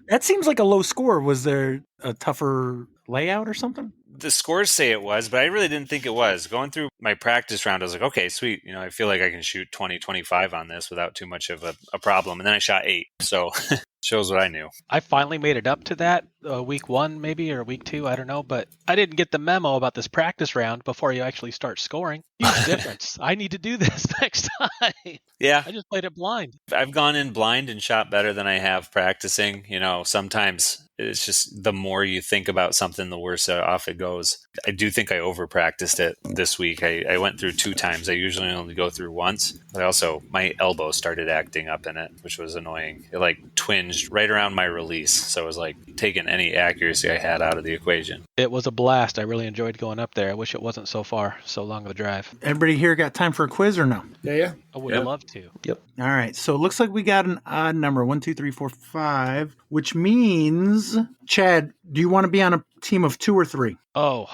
That seems like a low score. Was there a tougher layout or something? The scores say it was, but I really didn't think it was. Going through my practice round, I was like, okay, sweet. I feel like I can shoot 20, 25 on this without too much of a problem. And then I shot 8. So shows what I knew. I finally made it up to that week 1 maybe, or week 2, I don't know, but I didn't get the memo about this practice round before you actually start scoring. Huge difference. I need to do this next time. Yeah. I just played it blind. I've gone in blind and shot better than I have practicing. Sometimes it's just the more you think about something, the worse off it goes. I do think I over practiced it this week. I went through 2 times. I usually only go through once, but my elbow started acting up in it, which was annoying. It twinged right around my release. So it was taking any accuracy I had out of the equation. It was a blast. I really enjoyed going up there. I wish it wasn't so long of a drive. Everybody here got time for a quiz or no? Yeah. I would love to. Yep. All right. So it looks like we got an odd number, 1, 2, 3, 4, 5, which means, Chad, do you want to be on a team of 2 or 3? Oh,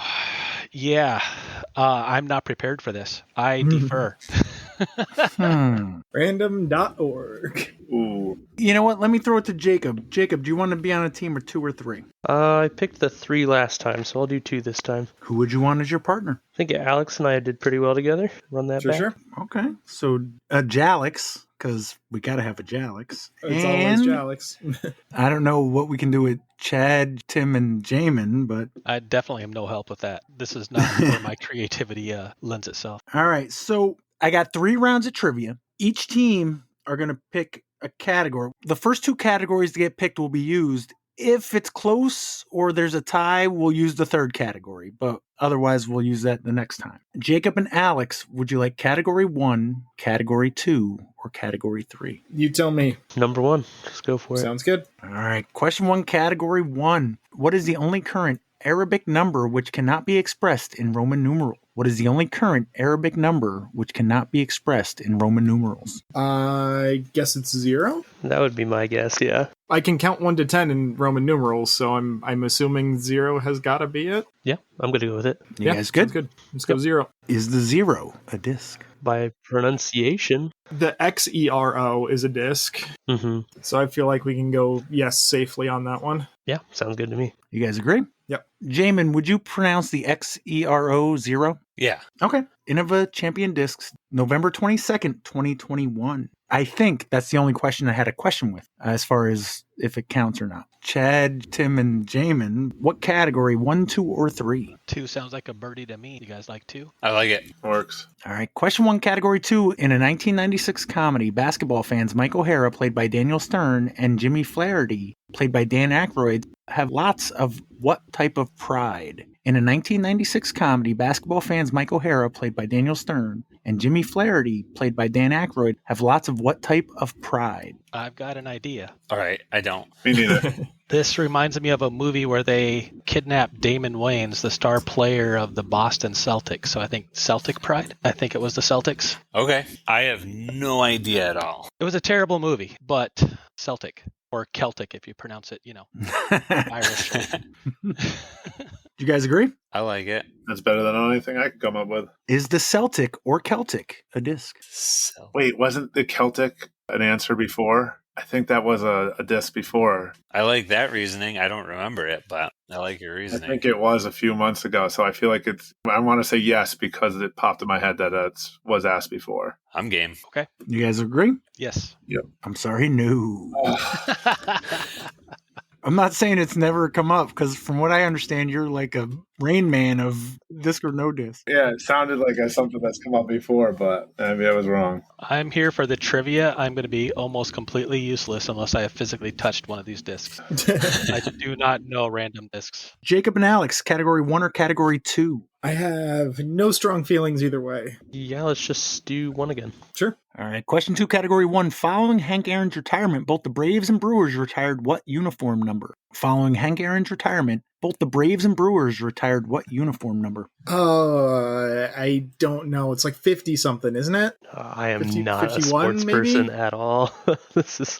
yeah. I'm not prepared for this. I defer. Random.org. Ooh. You know what? Let me throw it to Jacob. Jacob, do you want to be on a team of 2 or 3? I picked the 3 last time, so I'll do 2 this time. Who would you want as your partner? I think Alex and I did pretty well together. Run that back. Sure. Okay. So a Jalix, because we got to have a Jalix. It's always Jalix. I don't know what we can do with Chad, Tim, and Jaimen, but... I definitely am no help with that. This is not where my creativity lends itself. All right. So I got 3 rounds of trivia. Each team are going to pick a category. The first 2 categories to get picked will be used. If it's close or there's a tie, we'll use the 3rd category, but otherwise we'll use that the next time. Jacob and Alex, would you like category 1, category 2, or category 3? You tell me. Number 1. Let's go for it. Sounds good. All right. Question 1, category 1. What is the only current Arabic number which cannot be expressed in Roman numeral? What is the only current Arabic number which cannot be expressed in Roman numerals? I guess it's 0. That would be my guess, yeah. I can count 1 to 10 in Roman numerals, so I'm assuming 0 has got to be it. Yeah, I'm going to go with it. You guys good? Sounds good. Let's go 0. Is the 0 a disc? By pronunciation. The XERO is a disc, Mm-hmm. so I feel like we can go yes safely on that one. Yeah, sounds good to me. You guys agree? Yep. Jaimen, would you pronounce the XERO 0? Yeah. Okay. Innova Champion Discs, November 22nd, 2021. I think that's the only question I had a question with as far as if it counts or not. Chad, Tim, and Jaimen, what category? 1, 2, or 3? 2 sounds like a birdie to me. You guys like 2? I like it. Works. All right. Question 1, category 2. In a 1996 comedy, basketball fans Mike O'Hara, played by Daniel Stern, and Jimmy Flaherty, played by Dan Aykroyd, have lots of what type of pride? In a 1996 comedy, basketball fans Mike O'Hara, played by Daniel Stern, and Jimmy Flaherty, played by Dan Aykroyd, have lots of what type of pride? I've got an idea. All right, I don't. Me neither. This reminds me of a movie where they kidnapped Damon Wayans, the star player of the Boston Celtics. So I think Celtic Pride. I think it was the Celtics. Okay. I have no idea at all. It was a terrible movie, but Celtic. Or Celtic, if you pronounce it, Irish. Do you guys agree? I like it. That's better than anything I could come up with. Is the Celtic or Celtic a disc? Wait, wasn't the Celtic an answer before? I think that was a disc before. I like that reasoning. I don't remember it, but I like your I reasoning. think it was a few months ago, so I feel like I want to say yes because it popped in my head that it was asked before. I'm game. Okay. You guys agree? Yes. Yep. I'm sorry, no. I'm not saying it's never come up because from what I understand, you're like a Rain Man of disc or no disc. Yeah, it sounded like something that's come up before, but maybe I was wrong. I'm here for the trivia. I'm going to be almost completely useless unless I have physically touched one of these discs. I do not know random discs. Jacob and Alex, category 1 or category 2? I have no strong feelings either way. Yeah, let's just do 1 again. Sure. All right. Question 2, category 1. Following Hank Aaron's retirement, both the Braves and Brewers retired what uniform number? Following Hank Aaron's retirement, both the Braves and Brewers retired what uniform number? I don't know. It's like 50 something, isn't it? I am 50, not a 51 sports maybe? person at all. This is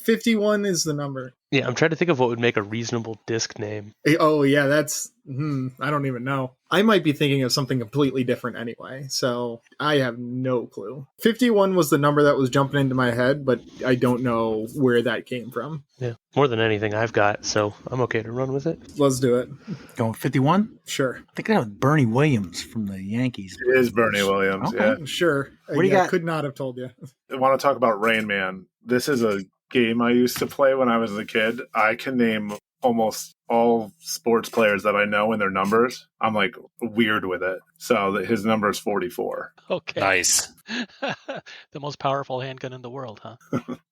51 is the number. Yeah, I'm trying to think of what would make a reasonable disc name. Oh, yeah, that's... I don't even know. I might be thinking of something completely different anyway, so I have no clue. 51 was the number that was jumping into my head, but I don't know where that came from. Yeah, more than anything I've got, so I'm okay to run with it. Let's do it. Going 51? Sure. I think that was Bernie Williams from the Yankees. It is Bernie Williams, Okay. yeah. Sure. What do you got? Could not have told you. I want to talk about Rain Man. This is a game I used to play when I was a kid. I can name almost all sports players that I know and their numbers. I'm like weird with it. So his number is 44. Okay. Nice. The most powerful handgun in the world, huh?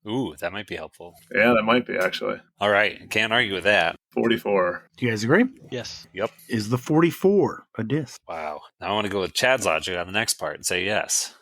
Ooh, that might be helpful. Yeah, that might be actually. All right. Can't argue with that. 44. Do you guys agree? Yes. Yep. Is the 44 a disc? Wow. Now I want to go with Chad's logic on the next part and say yes.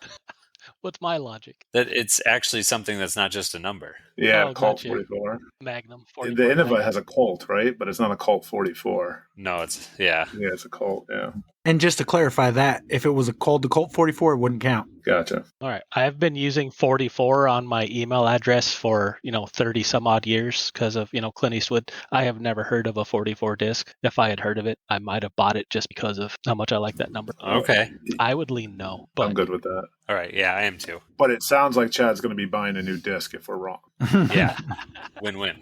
What's my logic? That it's actually something that's not just a number. Yeah, Oh, Colt gotcha. 44. Magnum 44. The Innova has a Colt, right? But it's not a Colt 44. No, it's, yeah. Yeah, it's a Colt, yeah. And just to clarify that, if it was the Colt 44, it wouldn't count. Gotcha. All right. I've been using 44 on my email address for, 30 some odd years because of, Clint Eastwood. I have never heard of a 44 disc. If I had heard of it, I might have bought it just because of how much I like that number. Okay. I would lean no, but I'm good with that. All right. Yeah, I am too. But it sounds like Chad's going to be buying a new disc if we're wrong. Yeah. Win-win.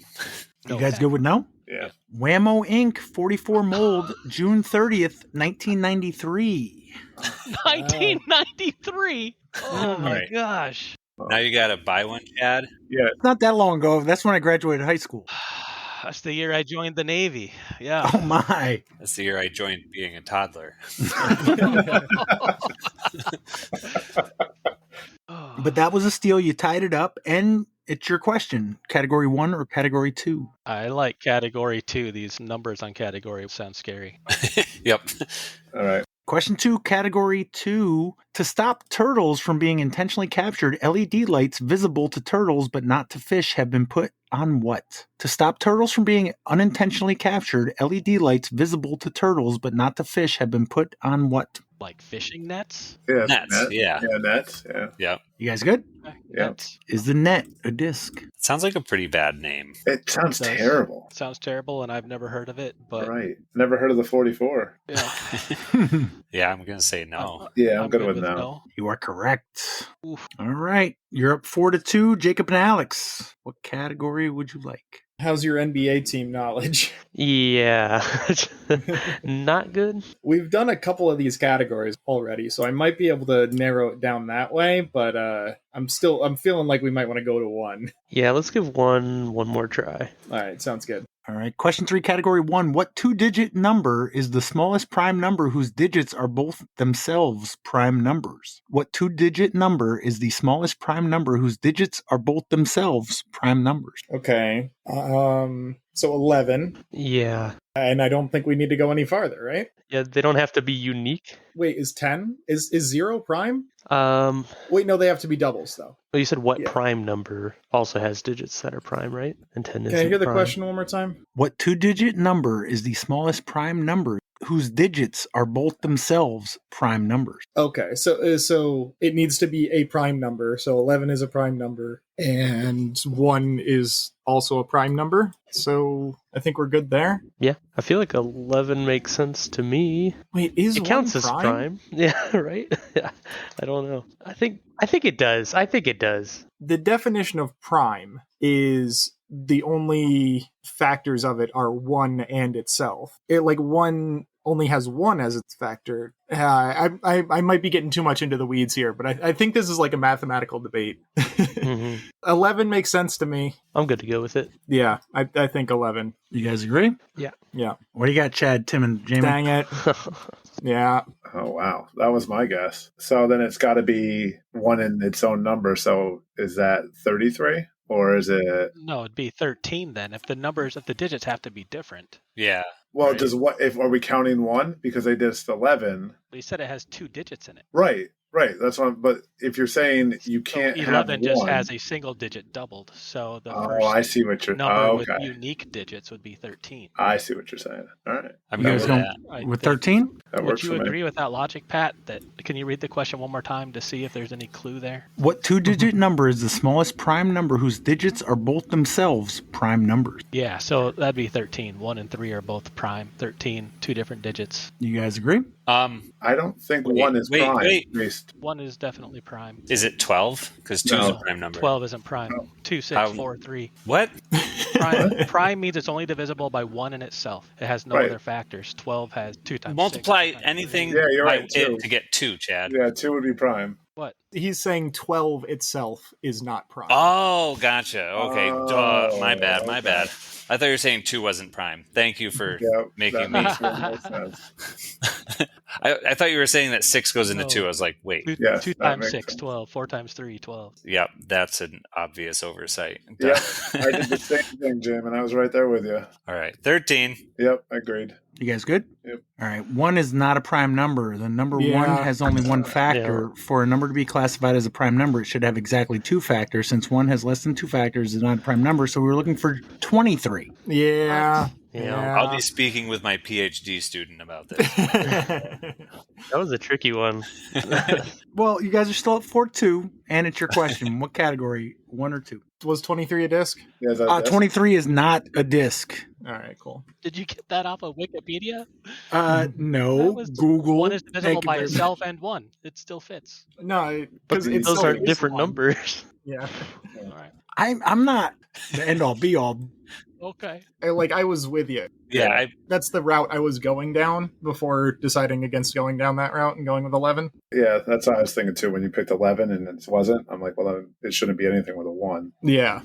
You guys good with no? Yeah. Whammo Inc. 44 mold, June 30th, 1993. 1993. Oh my Right. gosh. Now you got to buy one, Chad. Yeah. It's not that long ago. That's when I graduated high school. That's the year I joined the Navy. Yeah. Oh my. That's the year I joined being a toddler. But that was a steal. You tied it up, and it's your question. Category 1 or category 2? I like category 2. These numbers on category sound scary. Yep. All right. Question 2, category 2. To stop turtles from being intentionally captured, LED lights visible to turtles but not to fish have been put on what? To stop turtles from being unintentionally captured, LED lights visible to turtles but not to fish have been put on what? Like fishing nets? Yeah. Nets, yeah. Yeah, nets. Yeah. Yep. You guys good? Okay, Yeah. nets. Is the net a disc? Sounds like a pretty bad name. It sounds Does. terrible. Sounds terrible, and I've never heard of it. But Right. Never heard of the 44. yeah, Yeah, I'm going to say no. Yeah, I'm good with no. You are correct. Oof. All right. You're up 4-2, Jacob and Alex. What category would you like? How's your NBA team knowledge? Yeah. Not good. We've done a couple of these categories already, so I might be able to narrow it down that way, but I'm feeling like we might want to go to one. Yeah, let's give one more try. All right, sounds good. All right. Question 3, category 1. What 2-digit number is the smallest prime number whose digits are both themselves prime numbers? What 2-digit number is the smallest prime number whose digits are both themselves prime numbers? Okay. So 11. Yeah. And I don't think we need to go any farther, right? Yeah, they don't have to be unique. Wait, is 10? Is 0 prime? Well, Wait, no, they have to be doubles, though. you said what Yeah. prime number also has digits that are prime, right? And 10 is Can I hear the question one more time? What 2-digit number is the smallest prime number whose digits are both themselves prime numbers? Okay, so it needs to be a prime number. So 11 is a prime number, and 1 is also a prime number. So I think we're good there. Yeah, I feel like 11 makes sense to me. Wait, is It 1 counts as prime? prime. Yeah, right? Yeah, I don't know. I think it does. I think it does. The definition of prime is the only factors of it are 1 and itself. It like 1 only has 1 as its factor. I might be getting too much into the weeds here, but I think this is like a mathematical debate. Hmm 11 makes sense to me. I'm good to go with it. Yeah, I think 11. You guys agree? Yeah. Yeah. What do you got, Chad, Tim, and Jaimen? Dang it. Yeah. Oh, wow. That was my guess. So then it's got to be 1 in its own number. So is that 33? Or is it... No, it'd be 13 then. If the digits have to be different. Yeah. Well, Right. are we counting 1? Because they did 11. But you said it has 2 digits in it. Right. That's what but if you're saying you can't So have 11 just 1, has a single digit doubled. So the Oh, first I see what you're... number Oh, with okay. unique digits would be 13. I see what you're saying. All right. I'm You good guys with don't that. Right. with 13? That Would works you for agree me. with that logic, Pat? Can you read the question one more time to see if there's any clue there? What 2-digit number is the smallest prime number whose digits are both themselves prime numbers? Yeah, so that'd be 13. 1 and 3 are both prime. 13, 2 different digits. You guys agree? I don't think Wait, 1 is prime. wait. Based. 1 is definitely prime. Is it 12? Because 2 is No. a prime number. 12 isn't prime. 2, 6, How- 4, 3. What? Prime means it's only divisible by 1 in itself. It has no Right. other factors. 12 has 2 times Multiply 6 times anything Yeah, you're by right, too. it to get 2, Chad. Yeah, 2 would be prime. 3. What? He's saying 12 itself is not prime. Oh, gotcha. Okay, Oh, duh. My bad. My okay. bad. I thought you were saying 2 wasn't prime. Thank you for Yeah, making that me. makes more sense. I thought you were saying that 6 goes into No. 2. I was like, wait. 2, Yes, 2 that times makes 6, sense. 12. 4 times 3, 12. Yep, that's an obvious oversight. Yep, I did the same thing, Jim, and I was right there with you. All right, 13. Yep, agreed. You guys good? Yep. All right. 1 is not a prime number. The number Yeah. 1 has only one factor. For a number to be classified as a prime number, it should have exactly 2 factors. Since 1 has less than 2 factors, it's not a prime number. So we were looking for 23. Yeah. Yeah. I'll be speaking with my PhD student about this. That was a tricky one. Well, you guys are still at 4-2, and it's your question. What category? 1 or 2? Was 23 a disc? Yeah, is that 23 is not a disc. All right, cool. Did you get that off of Wikipedia? No. That was- Google. 1 is divisible Thank you by very much. itself and 1. It still fits. No, But because it's those still are is different one. numbers. Yeah. All right. I'm not the end all be all. Okay. I was with you. Yeah, That's the route I was going down before deciding against going down that route and going with 11. Yeah, that's what I was thinking too. When you picked 11 and it wasn't, I'm like, well, it shouldn't be anything with a 1. Yeah.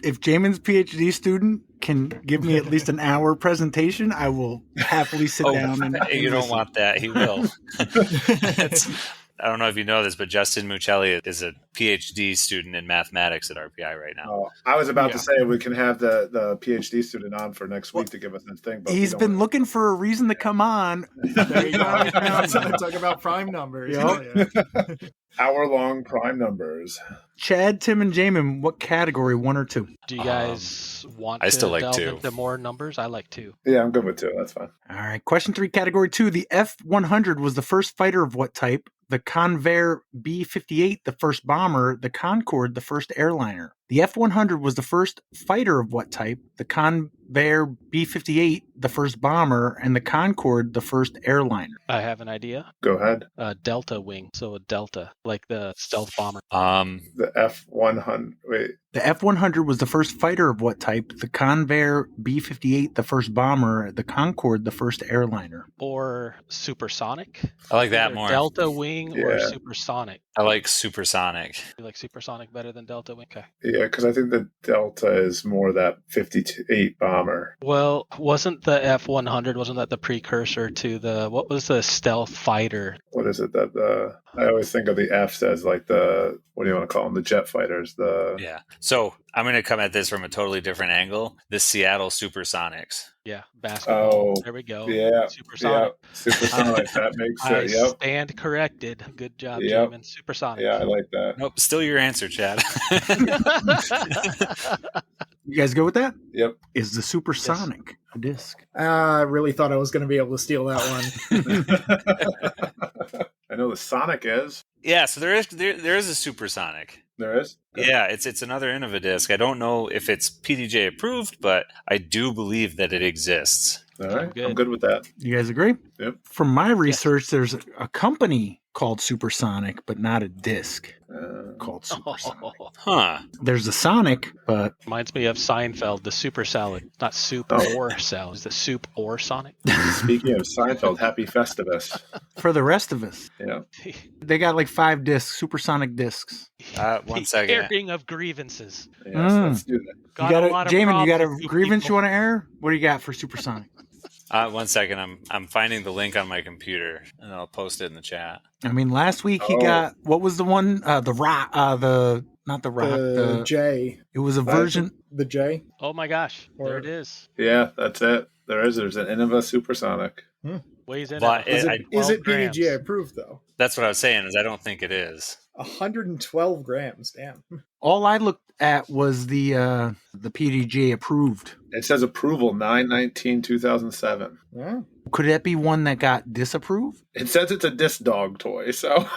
If Jaimen's PhD student can give me at least an hour presentation, I will happily sit down and you don't listen. want that. He will. I don't know if you know this, but Justin Muccelli is a PhD student in mathematics at RPI right now. Oh, I was about Yeah. to say we can have the PhD student on for next week to give us that thing. But He's been looking for a reason to come on. There you go. Talk about prime numbers. Yep. Yeah. hour-long prime numbers. Chad, Tim, and Jaimen, what category? 1 or 2? Do you guys want I to still like delve 2. into more numbers? I like 2. Yeah, I'm good with 2. That's fine. All right. Question 3, category 2. The F-100 was the first fighter of what type? The Convair B-58, the first bomber. The Concorde, the first airliner. The F-100 was the first fighter of what type? The Convair B-58, the first bomber, and the Concorde, the first airliner. I have an idea. Go ahead. Delta wing. So a Delta, like the stealth bomber. The F-100. Wait. The F-100 was the first fighter of what type? The Convair B-58, the first bomber, the Concorde, the first airliner. Or supersonic. I like that Either more. Delta wing or Yeah. supersonic. I like supersonic. You like supersonic better than Delta wing? Okay. Yeah, because I think the Delta is more that 58 bomber. Well, wasn't the F-100, wasn't that the precursor to what was the stealth fighter? What is it that I always think of the Fs as like the, what do you want to call them? The jet fighters. Yeah. So I'm going to come at this from a totally different angle. The Seattle Supersonics. Yeah, basketball. Oh, There we go. yeah, Supersonic. Yeah, supersonic. That makes I it. Yep. stand corrected. Good job, Yep. Jaimen. Supersonic. Yeah, I like that. Nope. Still your answer, Chad. You guys go with that? Yep. Is the supersonic a disc? I really thought I was going to be able to steal that one. I know the Sonic is. Yeah. So there is a supersonic. There is? Yeah, it's another Innovadisc. I don't know if it's PDGA approved, but I do believe that it exists. All right. Good. I'm good with that. You guys agree? Yep. From my research, there's a company called Supersonic, but not a disc called Supersonic. Huh. There's a Sonic, but Reminds me of Seinfeld, the super salad. Not soup Oh. or salad. Is the soup or Sonic? Speaking of Seinfeld, happy Festivus. for the rest of us, Yeah. they got like 5 discs, Supersonic discs. One The second. airing of grievances. Yes, Mm. let's do that. Got You got a lot of Jaimen, you got a problems with grievance people. you want to air? What do you got for Supersonic? 1 second. I'm finding the link on my computer, and I'll post it in the chat. I mean, last week he Oh. got, what was the one? The rock, not the rock. The J. It was a version. The J. Oh my gosh. There Or- it is. Yeah, that's it. There's an Innova Supersonic. Weighs in But at Is I- it, is it 12 grams. PDGA approved, though? That's what I was saying. Is I don't think it is. 112 grams. Damn. All I looked at was the PDGA approved. It says approval 9/19/2007. Yeah. Could that be one that got disapproved? It says it's a disc dog toy, so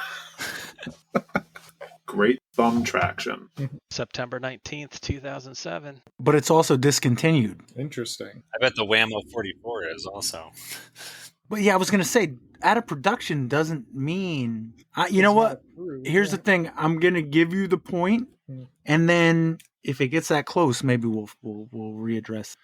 great thumb traction. September 19th, 2007. But it's also discontinued. Interesting. I bet the Whammo 44 is also. But yeah, I was gonna say, out of production doesn't mean. You know It's what? not approved, Here's yeah. the thing. I'm gonna give you the point, and then if it gets that close, maybe we'll readdress.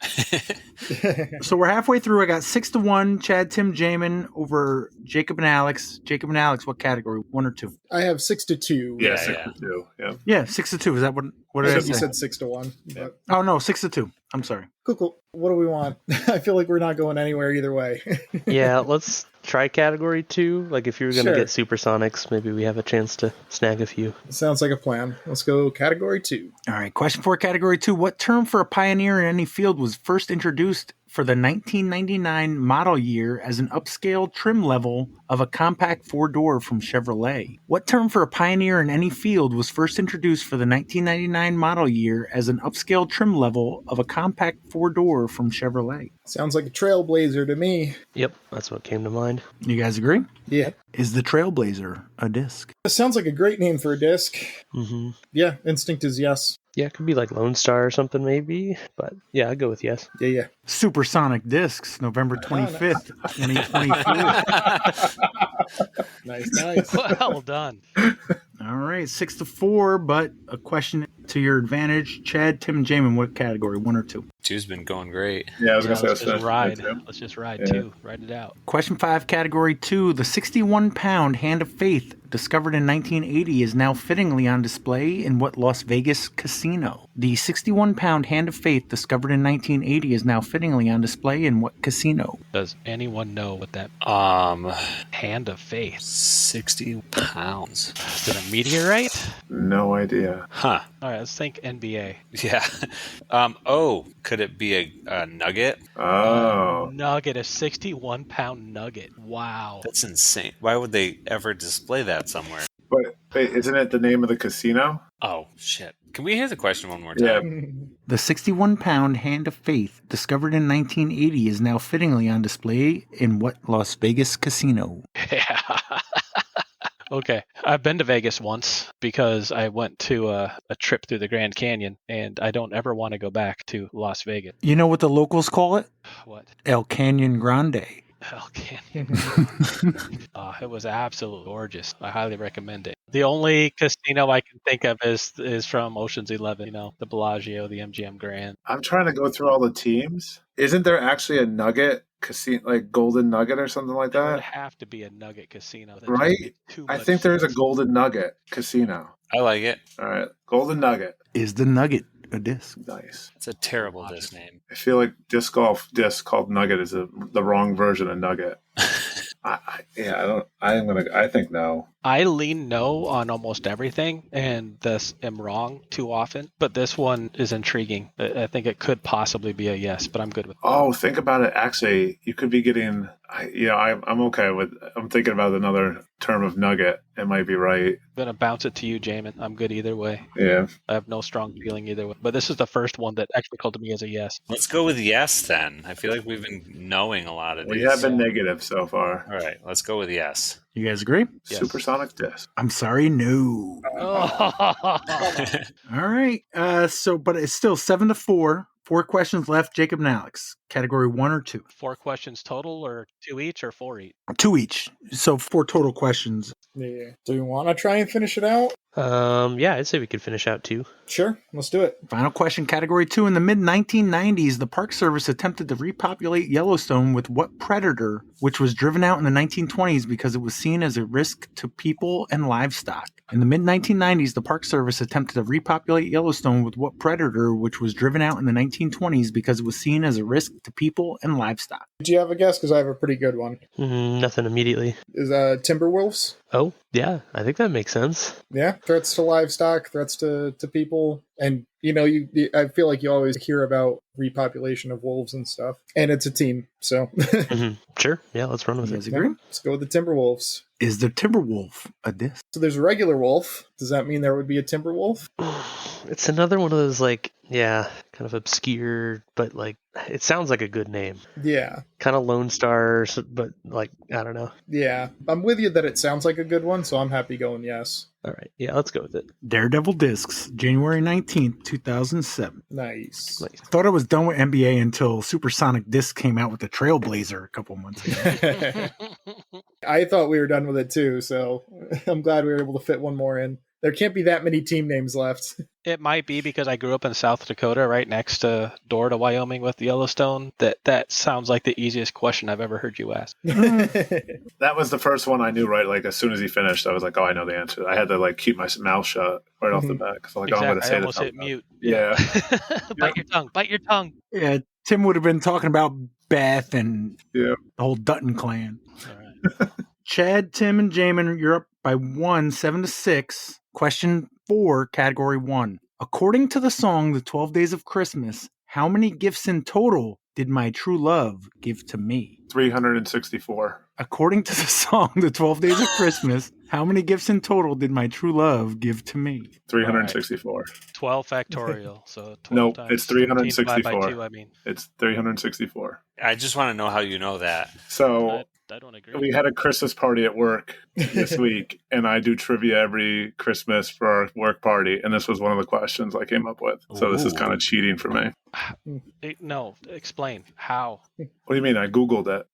So we're halfway through. I got 6-1. Chad, Tim, Jaimen over Jacob and Alex. Jacob and Alex, what category? 1 or 2? I have 6-2. Yeah, Yeah, 6-2. Yeah. Yeah, 6-2. Is that what did I You say? said 6-1. But Oh no, 6-2. I'm sorry. cool. What do we want? I feel like we're not going anywhere either way. Yeah, let's try category 2. Like if you were going to Sure. get supersonics, maybe we have a chance to snag a few. Sounds like a plan. Let's go category 2. All right, question 4, category 2. What term for a pioneer in any field was first introduced for the 1999 model year as an upscale trim level of a compact 4-door from Chevrolet? What term for a pioneer in any field was first introduced for the 1999 model year as an upscale trim level of a compact 4-door from Chevrolet? Sounds like a trailblazer to me. Yep, that's what came to mind. You guys agree? Yeah. Is the Trailblazer a disc? It sounds like a great name for a disc. hmm Yeah, instinct is yes. Yeah, it could be like Lone Star or something maybe. But yeah, I'd go with yes. Yeah. Supersonic Discs, November 25th, 2024. Nice. Well done. All right, 6-4, but a question to your advantage. Chad, Tim, and Jaimen, what category? 1 or 2? 2's been going great. Yeah, I was Yeah, going to say let's that's just ride. too. Let's just ride Yeah. too. Ride it out. Question 5, category 2. The 61-pound Hand of Faith, discovered in 1980, is now fittingly on display in what Las Vegas casino? The 61-pound Hand of Faith, discovered in 1980, is now fittingly on display in what casino? Does anyone know what that hand of faith? 60 pounds. Is it a meteorite? No idea. Huh. All right, let's think NBA. Yeah. Could it be a nugget? Oh. Nugget, a 61-pound nugget. Wow. That's insane. Why would they ever display that somewhere? But wait, isn't it the name of the casino? Oh, shit. Can we hear the question one more Yeah. time? The 61-pound Hand of Faith, discovered in 1980, is now fittingly on display in what Las Vegas casino? Yeah. Okay. I've been to Vegas once. because I went to a trip through the Grand Canyon, and I don't ever want to go back to Las Vegas. You know what the locals call it? What? El Canyon Grande. El Canyon. It was absolutely gorgeous. I highly recommend it. The only casino I can think of is from Ocean's 11, the Bellagio, the MGM Grand. I'm trying to go through all the teams. Isn't there actually a Nugget casino, like Golden Nugget or something like There would that? have to be a Nugget casino. That Right? just made too I much think there's a sense. Golden Nugget casino. I like it. All right. Golden Nugget. Is the Nugget a disc? Nice. It's a terrible disc name. I feel like disc golf disc called Nugget is the wrong version of Nugget. I think no. I lean no on almost everything, and thus am wrong too often. But this one is intriguing. I think it could possibly be a yes, but I'm good with it. Oh, think about it. Actually, you could be getting. I'm okay with. I'm thinking about another term of nugget. It might be right. I'm gonna bounce it to you, Jaimen. I'm good either way. Yeah. I have no strong feeling either way. But this is the first one that actually called to me as a yes. Let's go with yes then. I feel like we've been knowing a lot of these. We have been negative so far. All right, let's go with yes. You guys agree? Yes. Supersonic disc. I'm sorry, no. All right. But it's still 7-4. 4 questions left. Jacob and Alex. Category 1 or 2? 4 questions total, or 2 each, or 4 each? 2 each. So 4 total questions. Yeah. Do you want to try and finish it out? Yeah, I'd say we could finish out 2. Sure, let's do it. Final question, category 2. In the mid-1990s, the Park Service attempted to repopulate Yellowstone with what predator, which was driven out in the 1920s because it was seen as a risk to people and livestock? In the mid-1990s, the Park Service attempted to repopulate Yellowstone with what predator, which was driven out in the 1920s because it was seen as a risk to people and livestock? Do you have a guess? Because I have a pretty good one. Nothing immediately. Is Timberwolves? Oh, yeah, I think that makes sense. Yeah, threats to livestock, threats to people. And, I feel like you always hear about repopulation of wolves and stuff. And it's a team, so. Sure, yeah, let's run with You guys it. agree? Let's go with the Timberwolves. Is the Timberwolf a disc? So there's a regular wolf. Does that mean there would be a Timberwolf? It's another one of those, kind of obscure, but, it sounds like a good name. Yeah. Kind of Lone Star, but, I don't know. Yeah. I'm with you that it sounds like a good one, so I'm happy going yes. All right, yeah, let's go with it. Daredevil Discs, January 19th, 2007. Nice. I thought I was done with NBA until Supersonic Disc came out with the Trailblazer a couple months ago. I thought we were done with it too, so I'm glad we were able to fit one more in. There can't be that many team names left. It might be because I grew up in South Dakota, right next door to Wyoming with Yellowstone. That sounds like the easiest question I've ever heard you ask. That was the first one I knew, right? Like, as soon as he finished, I was like, oh, I know the answer. I had to, keep my mouth shut right off the bat. Because I'm like, Exactly. I'm going to say I almost this. hit mute. Yeah. Bite your tongue. Yeah, Tim would have been talking about Beth and Yeah. the whole Dutton clan. All right. Chad, Tim, and Jaimen, you're up by 1, 7-6. Question 4, category 1. According to the song, The 12 Days of Christmas, how many gifts in total did my true love give to me? 364. According to the song, The 12 Days of Christmas, how many gifts in total did my true love give to me? 364. 12 factorial. So 12 Nope, times it's 17 divided 364. by 2, I mean. It's 364. I just want to know how you know that. So I don't agree. we had a Christmas party at work this week, and I do trivia every Christmas for our work party, and this was one of the questions I came up with. So this is kind of cheating for me. No, explain. How? What do you mean? I Googled it.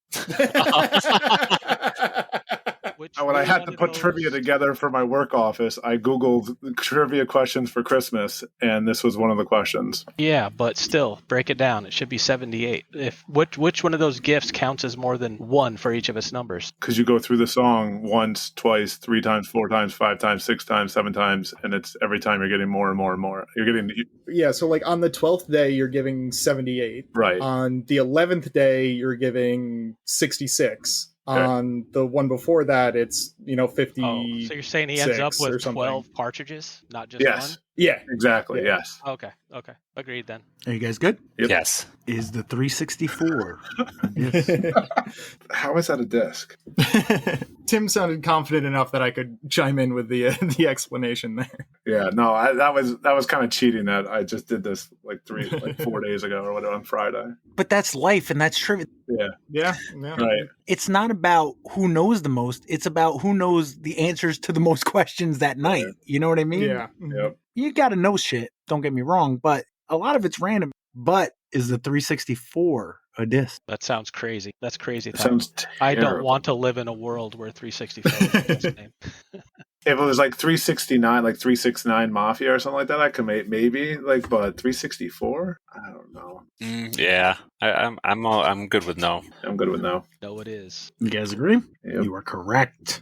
When I had to put trivia together for my work office, I Googled trivia questions for Christmas, and this was one of the questions. Yeah, but still, break it down. It should be 78. Which one of those gifts counts as more than 1 for each of its numbers? Because you go through the song once, twice, 3 times, 4 times, 5 times, 6 times, 7 times, and it's every time you're getting more and more and more. You're getting... Yeah, so on the 12th day, you're giving 78. Right. On the 11th day, you're giving 66. Okay. On the one before that, it's 50. Oh, so you're saying he ends up with 12 partridges, not just one? Yeah. Exactly. Yeah. Yes. Okay. Agreed then. Are you guys good? Yep. Yes. Is the 364 a disc? How is that a disc? Tim sounded confident enough that I could chime in with the explanation there. Yeah, no, that was kind of cheating. That I just did this like 4 days ago or whatever on Friday. But that's life and that's trivia. Yeah. Right. It's not about who knows the most. It's about who knows the answers to the most questions that night. You know what I mean? Yeah. Yep. You got to know shit. Don't get me wrong, but a lot of it's random. But is the 364 a disc? That sounds crazy. That's crazy. It sounds I don't terrible. want to live in a world where 364 is the disc name. If it was like 369, like 369 Mafia or something like that, I could maybe like, but 364, I don't know. Yeah, I'm good with no. I'm good with no. No, it is. You guys agree? Yep. You are correct.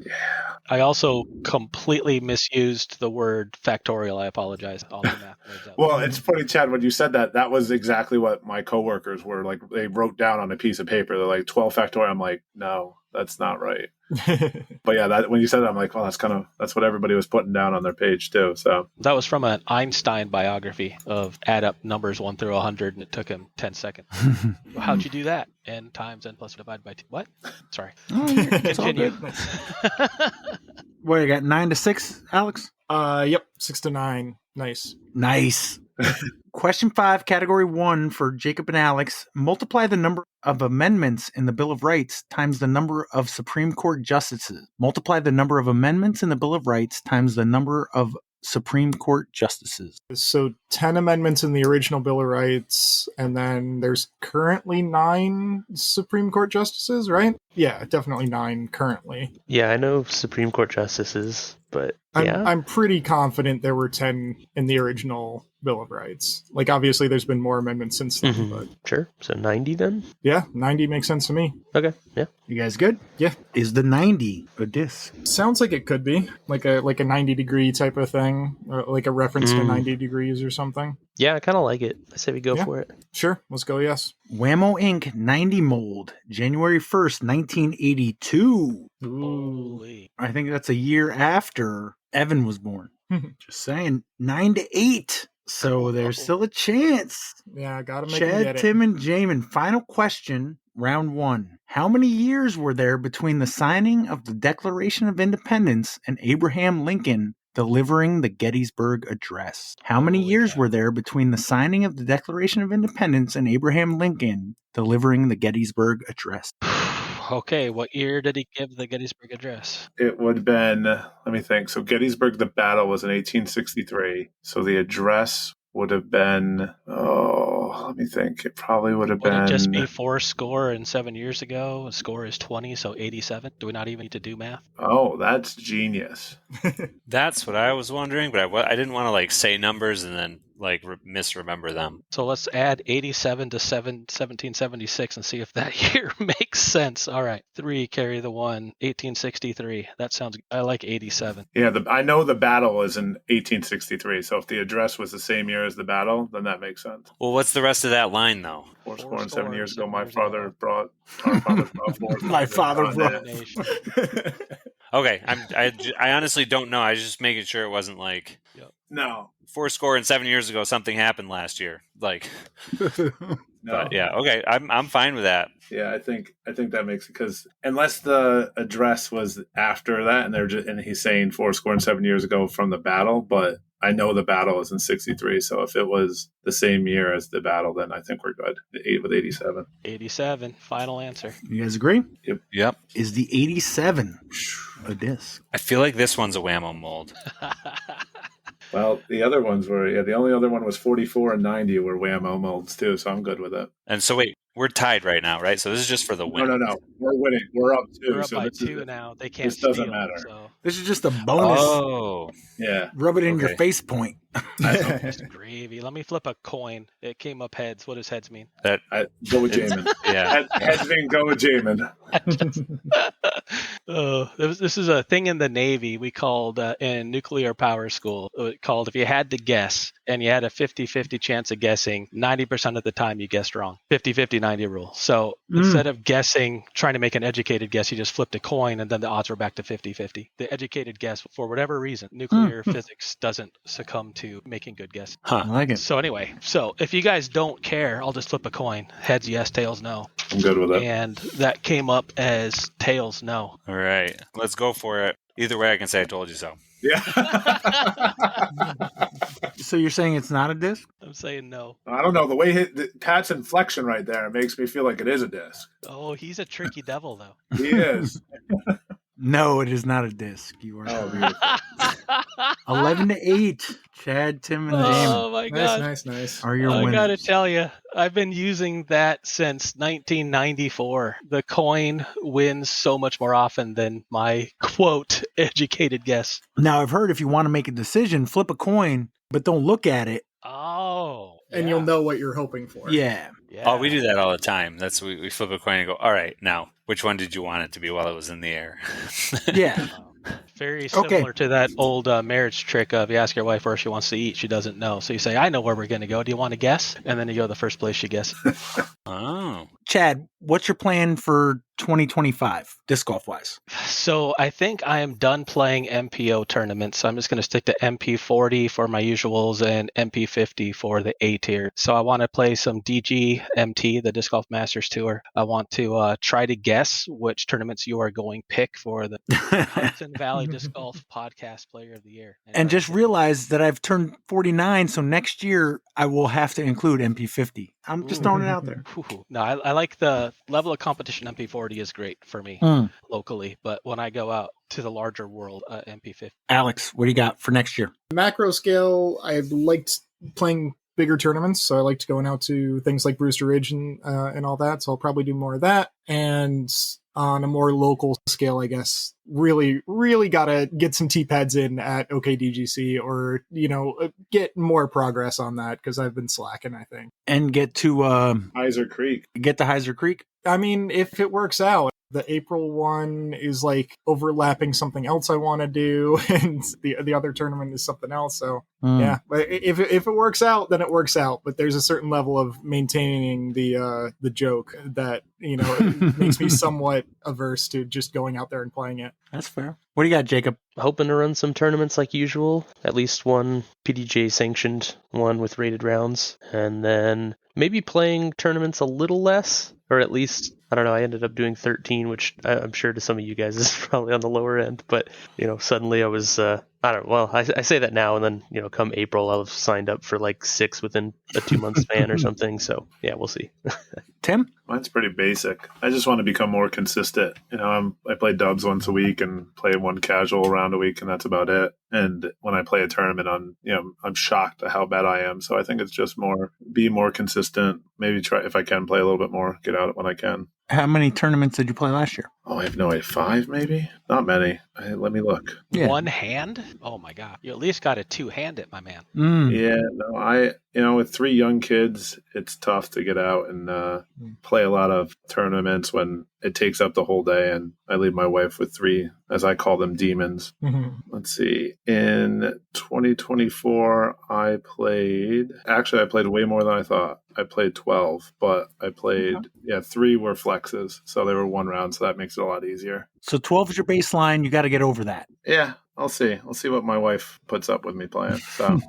I also completely misused the word factorial. I apologize. All the math nerds out Well, there. it's funny, Chad, when you said that, that was exactly what my coworkers were like. They wrote down on a piece of paper, they're like 12 factorial. I'm like, no, that's not right. But yeah, that when you said it, I'm like, well, that's what everybody was putting down on their page too. So That was from an Einstein biography of add up numbers 1 through 100, and it took him 10 seconds. How'd you do that? N times n plus divided by 2. What? Sorry. It's all Continue. good. What, you got 9 to 6, Alex? Yep. 6 to 9. Nice. Nice. Question 5, category 1 for Jacob and Alex. Multiply the number of amendments in the Bill of Rights times the number of Supreme Court justices. Multiply the number of amendments in the Bill of Rights times the number of Supreme Court justices. So 10 amendments in the original Bill of Rights, and then there's currently 9 Supreme Court justices, right? Yeah, definitely 9 currently. Yeah, I know Supreme Court justices, but yeah. I'm pretty confident there were 10 in the original Bill of Rights. Like, obviously, there's been more amendments since then, Mhm. but Sure. So 90 then? yeah, 90 makes sense to me. Okay. Yeah. You guys good? Yeah. Is the 90 a disc? Sounds like it could be like a 90-degree type of thing, or like a reference to 90 degrees or something. Yeah, I kind of like it. I say we go Yeah. for it. Sure, let's go. Yes. Whammo Inc. 90 mold, January 1st, 1982. Holy. I think that's a year after Evan was born. Just saying, 9 to 8. So there's still a chance. Yeah, gotta make him Chad, get it. Tim, and Jaimen. Final question, round 1. How many years were there between the signing of the Declaration of Independence and Abraham Lincoln delivering the Gettysburg Address? How many Holy years cow. were there between the signing of the Declaration of Independence and Abraham Lincoln delivering the Gettysburg Address? Okay, what year did he give the Gettysburg Address? it would have been, let me think. So Gettysburg, the battle was in 1863. So the address would have been, let me think. It probably would have Would been. it just be 4 and 7 years ago? A score is 20, so 87. Do we not even need to do math? Oh, that's genius. That's what I was wondering, but I didn't want to like say numbers and then like misremember them. So let's add 87 to 1776 and see if that year makes sense. All right, 3 carry the 1, 1863. That sounds. I like 87. Yeah, I know the battle was in 1863. So if the address was the same year as the battle, then that makes sense. Well, what's the rest of that line though? Four Four score and 7 score years and ago, my 7 years father ago. brought. Our father brought forth. My father brought- Nation. Okay, I honestly don't know. I was just making sure it wasn't like No. 4 and 7 years ago something happened last year. Like, No. but yeah, okay, I'm fine with that. Yeah, I think that makes it, because unless the address was after that, and he's saying 4 and 7 years ago from the battle, but I know the battle was in 63. So if it was the same year as the battle, then I think we're good. With 87. 87. Final answer. You guys agree? Yep. Is the 87 a disc? I feel like this one's a whammo mold. Well, the other ones were, the only other one was 44 and 90 were whammo molds too, so I'm good with it. And so wait, we're tied right now, right? So this is just for the win. No. We're winning. We're up 2. We're up so by this 2 is, now. They can't this doesn't steal, matter. So This is just a bonus. Oh, Yeah. Rub it in your okay. face point. just gravy. Let me flip a coin. It came up heads. What does heads mean? that Go with Jaimen. yeah. Heads being go with Jaimen. This is a thing in the Navy we called in nuclear power school. Called if you had to guess and you had a 50-50 chance of guessing, 90% of the time you guessed wrong. 50-50-90 rule. So instead of guessing, trying to make an educated guess, you just flipped a coin and then the odds were back to 50-50. The educated guess, for whatever reason, nuclear physics doesn't succumb to to making good guesses. I like it. So anyway, if you guys don't care, I'll just flip a coin. Heads, yes. Tails, no. I'm good with it. And that came up as tails, no. All right, let's go for it. Either way, I can say I told you so. Yeah. So you're saying it's not a disc? I'm saying no. I don't know. The way Pat's inflection right there makes me feel like it is a disc. Oh, he's a tricky devil, though. He is. No, it is not a disc. You are Oh, beautiful. 11-8. Chad, Tim, and Jaimen Oh my god. Nice. are your I winners. gotta tell you, I've been using that since 1994. The coin wins so much more often than my quote educated guess. Now, I've heard if you want to make a decision, flip a coin, but don't look at it. Oh, And you'll know what you're hoping for. Yeah. Yeah. Oh, we do that all the time. That's we flip a coin and go, all right, now, which one did you want it to be while it was in the air? Yeah. Very similar to that old marriage trick of you ask your wife where she wants to eat, she doesn't know. So you say, I know where we're going to go. Do you want to guess? And then you go the first place she guesses. Oh. Chad, what's your plan for 2025, disc golf wise? So I think I am done playing MPO tournaments. So I'm just going to stick to MP40 for my usuals and MP50 for the A tier. So I want to play some DGMT, the Disc Golf Masters Tour. I want to try to guess which tournaments you are going pick for the Hudson Valley Disc Golf Podcast Player of the Year. And just realize that I've turned 49, so next year I will have to include MP50. I'm just throwing it out there. No, I like the level of competition. MP40 is great for me locally, but when I go out to the larger world, MP50. Alex, what do you got for next year? Macro scale, I liked playing bigger tournaments, so I liked going out to things like Brewster Ridge and all that, so I'll probably do more of that. And on a more local scale, I guess, really gotta get some T-pads in at OKDGC or, get more progress on that because I've been slacking, I think. And get to Heiser Creek. Heiser Creek? I mean, if it works out. The April one is like overlapping something else I want to do, and the other tournament is something else. So yeah, but if it works out, then it works out. But there's a certain level of maintaining the joke that it makes me somewhat averse to just going out there and playing it. That's fair. What do you got, Jacob? Hoping to run some tournaments like usual, at least one PDGA sanctioned one with rated rounds, and then maybe playing tournaments a little less, or at least, I don't know, I ended up doing 13, which I'm sure to some of you guys is probably on the lower end, but, suddenly I was, I say that now, and then, come April, I'll have signed up for like 6 within a 2-month span or something, so yeah, we'll see. Tim? Mine's pretty basic. I just want to become more consistent. I play dubs once a week and play one casual round a week, and that's about it. And when I play a tournament, I'm shocked at how bad I am. So I think it's just be more consistent. Maybe try, if I can, play a little bit more, get out when I can. How many tournaments did you play last year? Oh, I have no idea. 5, maybe? Not many. Let me look. Yeah. One hand? Oh my god! You at least got a 2-handed, my man. Yeah, no, with 3 young kids, it's tough to get out and play a lot of tournaments when it takes up the whole day, and I leave my wife with 3, as I call them, demons. Let's see. In 2024, I played way more than I thought. I played 12, but I played, 3 were flexes, so they were 1 round, so that makes it a lot easier. So 12 is your baseline. You got to get over that. Yeah, I'll see. I'll see what my wife puts up with me playing. So,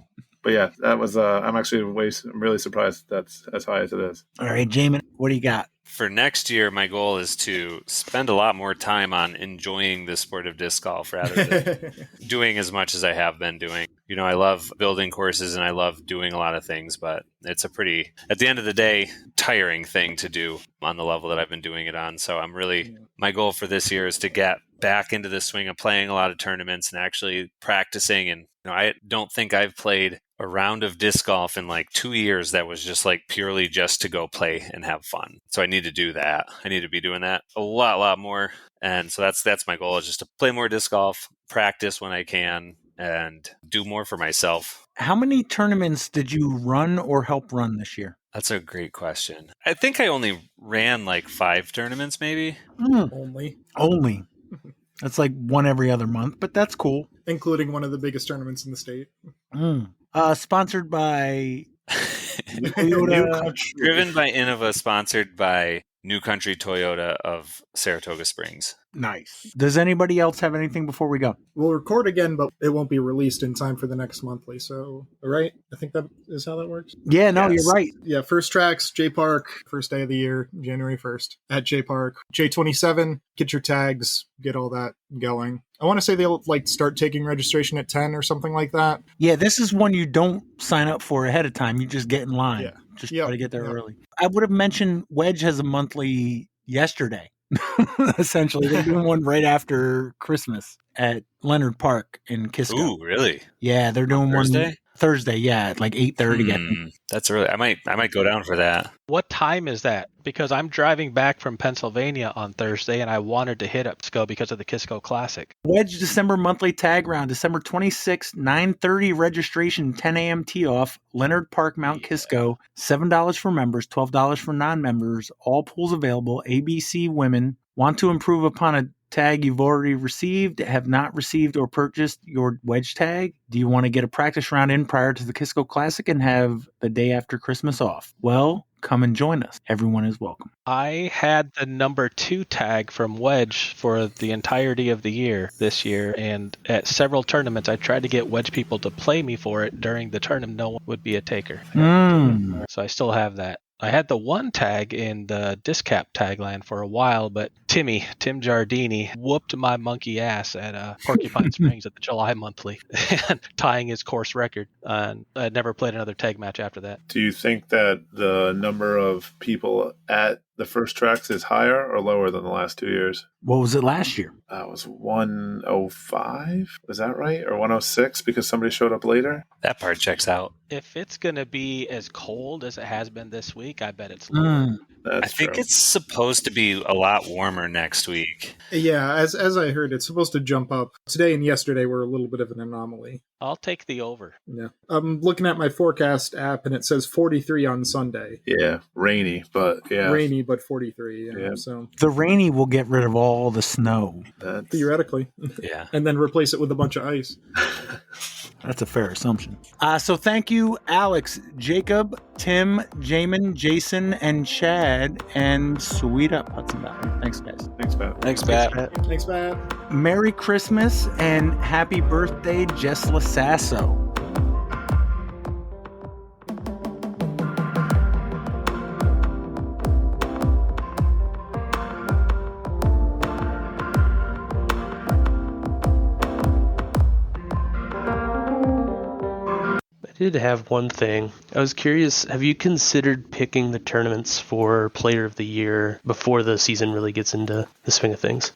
but yeah, that was. I'm really surprised that's as high as it is. All right, Jaimen, what do you got? For next year, my goal is to spend a lot more time on enjoying the sport of disc golf rather than doing as much as I have been doing. I love building courses and I love doing a lot of things, but it's a pretty, at the end of the day, tiring thing to do on the level that I've been doing it on. So my goal for this year is to get back into the swing of playing a lot of tournaments and actually practicing. And I don't think I've played a round of disc golf in like 2 years that was just like purely just to go play and have fun. So I need to do that. I need to be doing that a lot more. And so that's my goal, is just to play more disc golf, practice when I can, and do more for myself. How many tournaments did you run or help run this year? That's a great question. I think I only ran like 5 tournaments, maybe. Only. That's like one every other month, but that's cool. Including one of the biggest tournaments in the state. Sponsored by Driven by Innova, sponsored by New Country Toyota of Saratoga Springs. Nice. Does anybody else have anything before we go? We'll record again, but it won't be released in time for the next monthly. So, right? I think that is how that works. Yeah, no, Yes. you're right. Yeah, first tracks, J Park, first day of the year, January 1st at J Park. J27, get your tags, get all that going. I want to say they'll start taking registration at 10 or something like that. Yeah, this is one you don't sign up for ahead of time. You just get in line. Yeah. Just Yep. try to get there Yep. early. I would have mentioned Wedge has a monthly yesterday. Essentially, they're doing one right after Christmas at Leonard Park in Kisco. Ooh, really? Yeah, they're doing Thursday? one Thursday. Yeah, at 8:30. I think. That's early. I might go down for that. What time is that? Because I'm driving back from Pennsylvania on Thursday, and I wanted to hit up Kisco because of the Kisco Classic. Wedge December monthly tag round, December 26th, 9:30 registration, 10 a.m. tee off, Leonard Park, Mount Kisco, $7 for members, $12 for non-members, all pools available, ABC women. Want to improve upon a tag you've already received, have not received or purchased your Wedge tag? Do you want to get a practice round in prior to the Kisco Classic and have the day after Christmas off? Well, come and join us. Everyone is welcome. I had the number 2 tag from Wedge for the entirety of the year this year, and at several tournaments I tried to get Wedge people to play me for it during the tournament. No one would be a taker. So I still have that. I had the 1 tag in the Discap tagline for a while, but Tim Giardini whooped my monkey ass at Porcupine Springs at the July monthly, and tying his course record. And I never played another tag match after that. Do you think that the number of people at the first tracks is higher or lower than the last 2 years? What was it last year? It was 105. Was that right? Or 106 because somebody showed up later? That part checks out. If it's going to be as cold as it has been this week, I bet it's lower. That's I think true. it's supposed to be a lot warmer next week. Yeah, as I heard, it's supposed to jump up. Today and yesterday were a little bit of an anomaly. I'll take the over. Yeah. I'm looking at my forecast app and it says 43 on Sunday. Yeah, rainy, but yeah. Rainy, but 43. Yeah. So The rainy will get rid of all the snow. That's, theoretically. Yeah. And then replace it with a bunch of ice. That's a fair assumption. So thank you, Alex, Jacob, Tim, Jaimen, Jason, and Chad, and sweet up Hudson Valley. Thanks, guys. Thanks, Pat. Thanks, Pat. Thanks, Matt. Merry Christmas and happy birthday, Jess Lasasso. I did have one thing. I was curious, have you considered picking the tournaments for Player of the Year before the season really gets into the swing of things?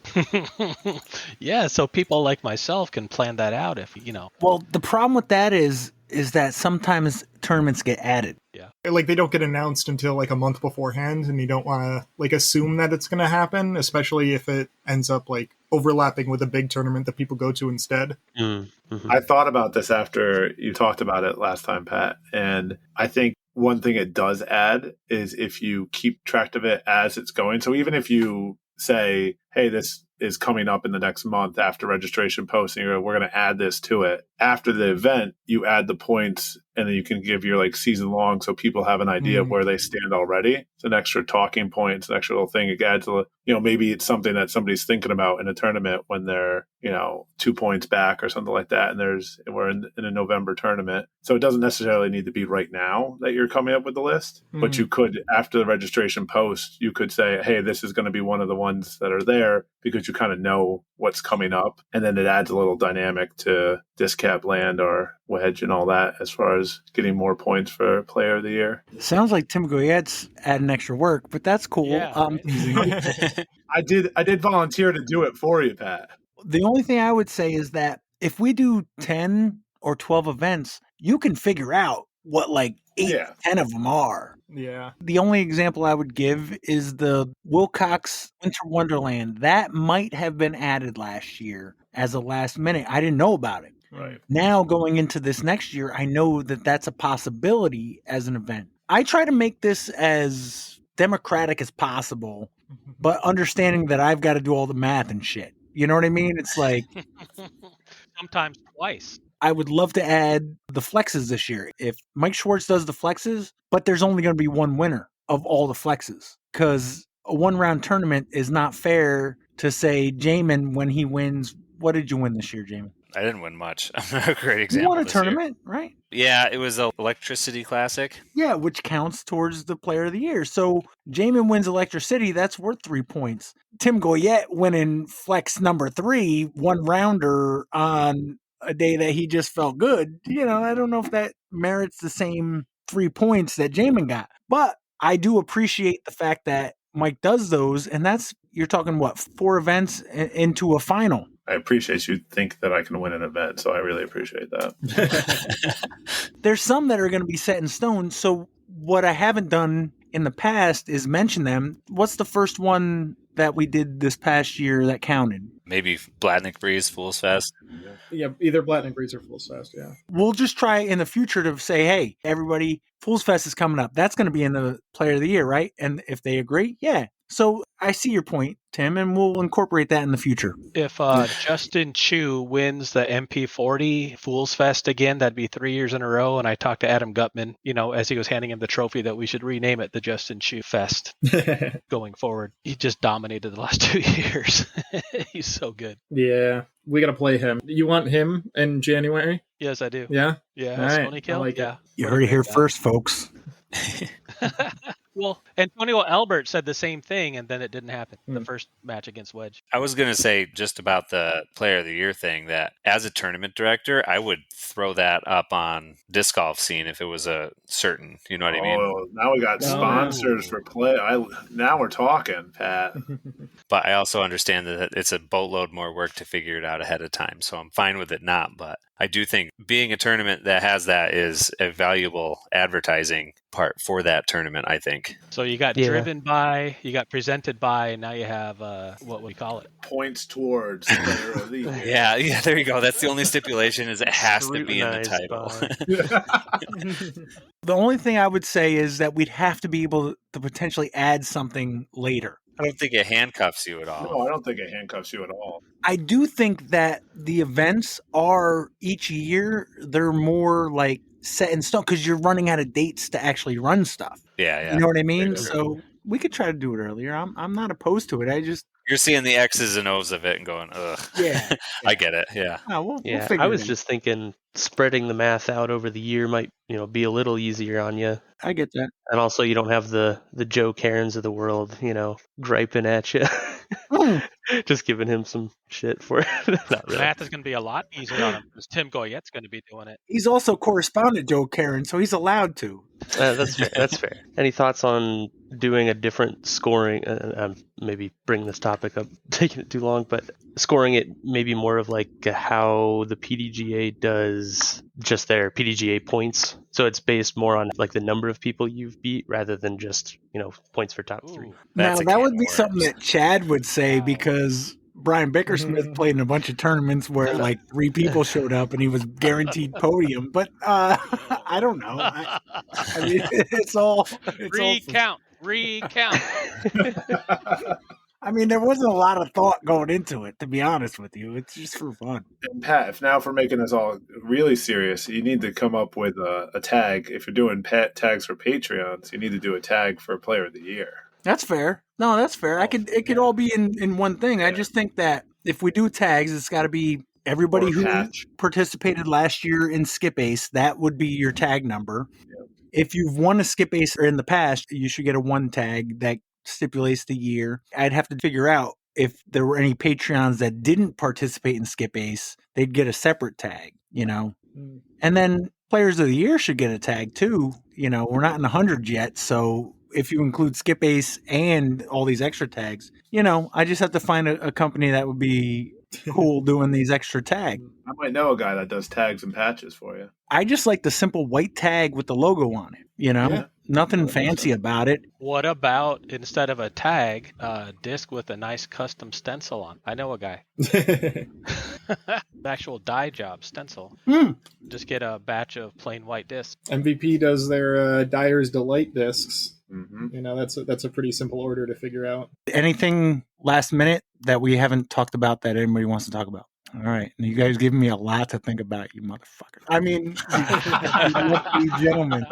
Yeah, so people like myself can plan that out if, Well, the problem with that is that sometimes tournaments get added. They don't get announced until a month beforehand, and you don't want to assume that it's going to happen, especially if it ends up overlapping with a big tournament that people go to instead. Mm-hmm. I thought about this after you talked about it last time, Pat, and I think one thing it does add is if you keep track of it as it's going. So even if you say, hey, this is coming up in the next month after registration posting, or we're going to add this to it. After the event, you add the points, and then you can give your season long so people have an idea of where they stand already. It's an extra talking point. It's an extra little thing. It adds maybe it's something that somebody's thinking about in a tournament when they're 2 points back or something like that, and we're in a November tournament. So it doesn't necessarily need to be right now that you're coming up with the list, but you could, after the registration post, you could say, hey, this is going to be one of the ones that are there, because you kind of know what's coming up, and then it adds a little dynamic to Discap Land or Wedge and all that as far as getting more points for Player of the Year. Sounds like Tim Goyette's adding extra work, but that's cool. Yeah, right? I did volunteer to do it for you, Pat. The only thing I would say is that if we do 10 or 12 events, you can figure out what 8, 10 of them are. Yeah. The only example I would give is the Wilcox Winter Wonderland. That might have been added last year as a last minute. I didn't know about it. Right. Now going into this next year, I know that that's a possibility as an event. I try to make this as democratic as possible, but understanding that I've got to do all the math and shit. You know what I mean? It's Sometimes twice. I would love to add the flexes this year. If Mike Schwartz does the flexes, but there's only going to be one winner of all the flexes, because a one-round tournament is not fair to say Jaimen when he wins. What did you win this year, Jaimen? I didn't win much. I'm not a great You example. won a this year. tournament, right? Yeah, it was a Electricity Classic. Yeah, which counts towards the player of the year. So Jaimen wins Electricity, that's worth 3 points. Tim Goyette winning Flex number 3, one rounder on a day that he just felt good. I don't know if that merits the same 3 points that Jaimen got. But I do appreciate the fact that Mike does those, and you're talking, 4 events into a final. I appreciate you think that I can win an event, so I really appreciate that. There's some that are going to be set in stone. So what I haven't done in the past is mention them. What's the first one that we did this past year that counted? Maybe Blatnick Breeze, Fools Fest. Yeah, either Blatnick Breeze or Fools Fest, yeah. We'll just try in the future to say, hey, everybody, Fools Fest is coming up. That's going to be in the player of the year, right? And if they agree, yeah. So I see your point, Tim, and we'll incorporate that in the future. If Justin Chu wins the MP40 Fools Fest again, that'd be 3 years in a row. And I talked to Adam Gutman, as he was handing him the trophy, that we should rename it the Justin Chu Fest going forward. He just dominated the last 2 years. He's so good. Yeah, we got to play him. You want him in January? Yes, I do. Yeah? Yeah, All right. Sony Kill? I like it. Yeah. You heard it here first, folks. Well, Antonio Albert said the same thing, and then it didn't happen. The first match against Wedge. I was going to say just about the Player of the Year thing that as a tournament director, I would throw that up on disc golf scene if it was a certain, you know what I mean? Oh, now we got sponsors for play. Now we're talking, Pat. But I also understand that it's a boatload more work to figure it out ahead of time. So I'm fine with it not. But I do think being a tournament that has that is a valuable advertising part for that tournament, I think. So you got driven by, you got presented by, and now you have, what would we call it? Points towards Player of the Year. Yeah, there you go. That's the only stipulation is it has to be in the title. The only thing I would say is that we'd have to be able to potentially add something later. I don't think it handcuffs you at all. No, I don't think it handcuffs you at all. I do think that the events are each year, they're more like set in stone because you're running out of dates to actually run stuff. Yeah. You know what I mean? So we could try to do it earlier. I'm not opposed to it. You're seeing the X's and O's of it and going, ugh. Yeah. I get it. Yeah. We'll I was just thinking spreading the math out over the year might, be a little easier on you. I get that. And also you don't have the Joe Cairns of the world, griping at you. Just giving him some shit for it. Not really. Math is going to be a lot easier on him because Tim Goyette's going to be doing it. He's also correspondent Joe Karen, so he's allowed to. That's fair. That's fair. Any thoughts on doing a different scoring? Maybe bring this topic up, taking it too long, but scoring it maybe more of like how the PDGA does just their PDGA points. So it's based more on like the number of people you've beat rather than just, points for top 3. Now, that would be something that Chad would say because Brian Bickersmith played in a bunch of tournaments where like 3 people showed up and he was guaranteed podium. But I don't know. I mean, it's all recount. I mean, there wasn't a lot of thought going into it, to be honest with you. It's just for fun. And Pat, if we're making this all really serious, you need to come up with a tag. If you're doing tags for Patreons, you need to do a tag for Player of the Year. That's fair. No, that's fair. It could all be in one thing. I just think that if we do tags, it's got to be everybody who participated last year in Skip Ace. That would be your tag number. Yep. If you've won a Skip Ace in the past, you should get a 1 tag that stipulates the year. I'd have to figure out if there were any Patreons that didn't participate in Skip Ace, they'd get a separate tag, And then Players of the Year should get a tag too. We're not in the 100 yet, so if you include Skip Ace and all these extra tags, I just have to find a company that would be cool doing these extra tags. I might know a guy that does tags and patches for you. I just like the simple white tag with the logo on it, Yeah. Nothing fancy about it. What about, instead of a tag, a disc with a nice custom stencil on? I know a guy. Actual dye job stencil. Just get a batch of plain white discs. MVP does their Dyer's Delight discs. Mm-hmm. That's a pretty simple order to figure out. Anything last minute that we haven't talked about that anybody wants to talk about? All right. You guys giving me a lot to think about, you motherfucker. I mean, you gentlemen.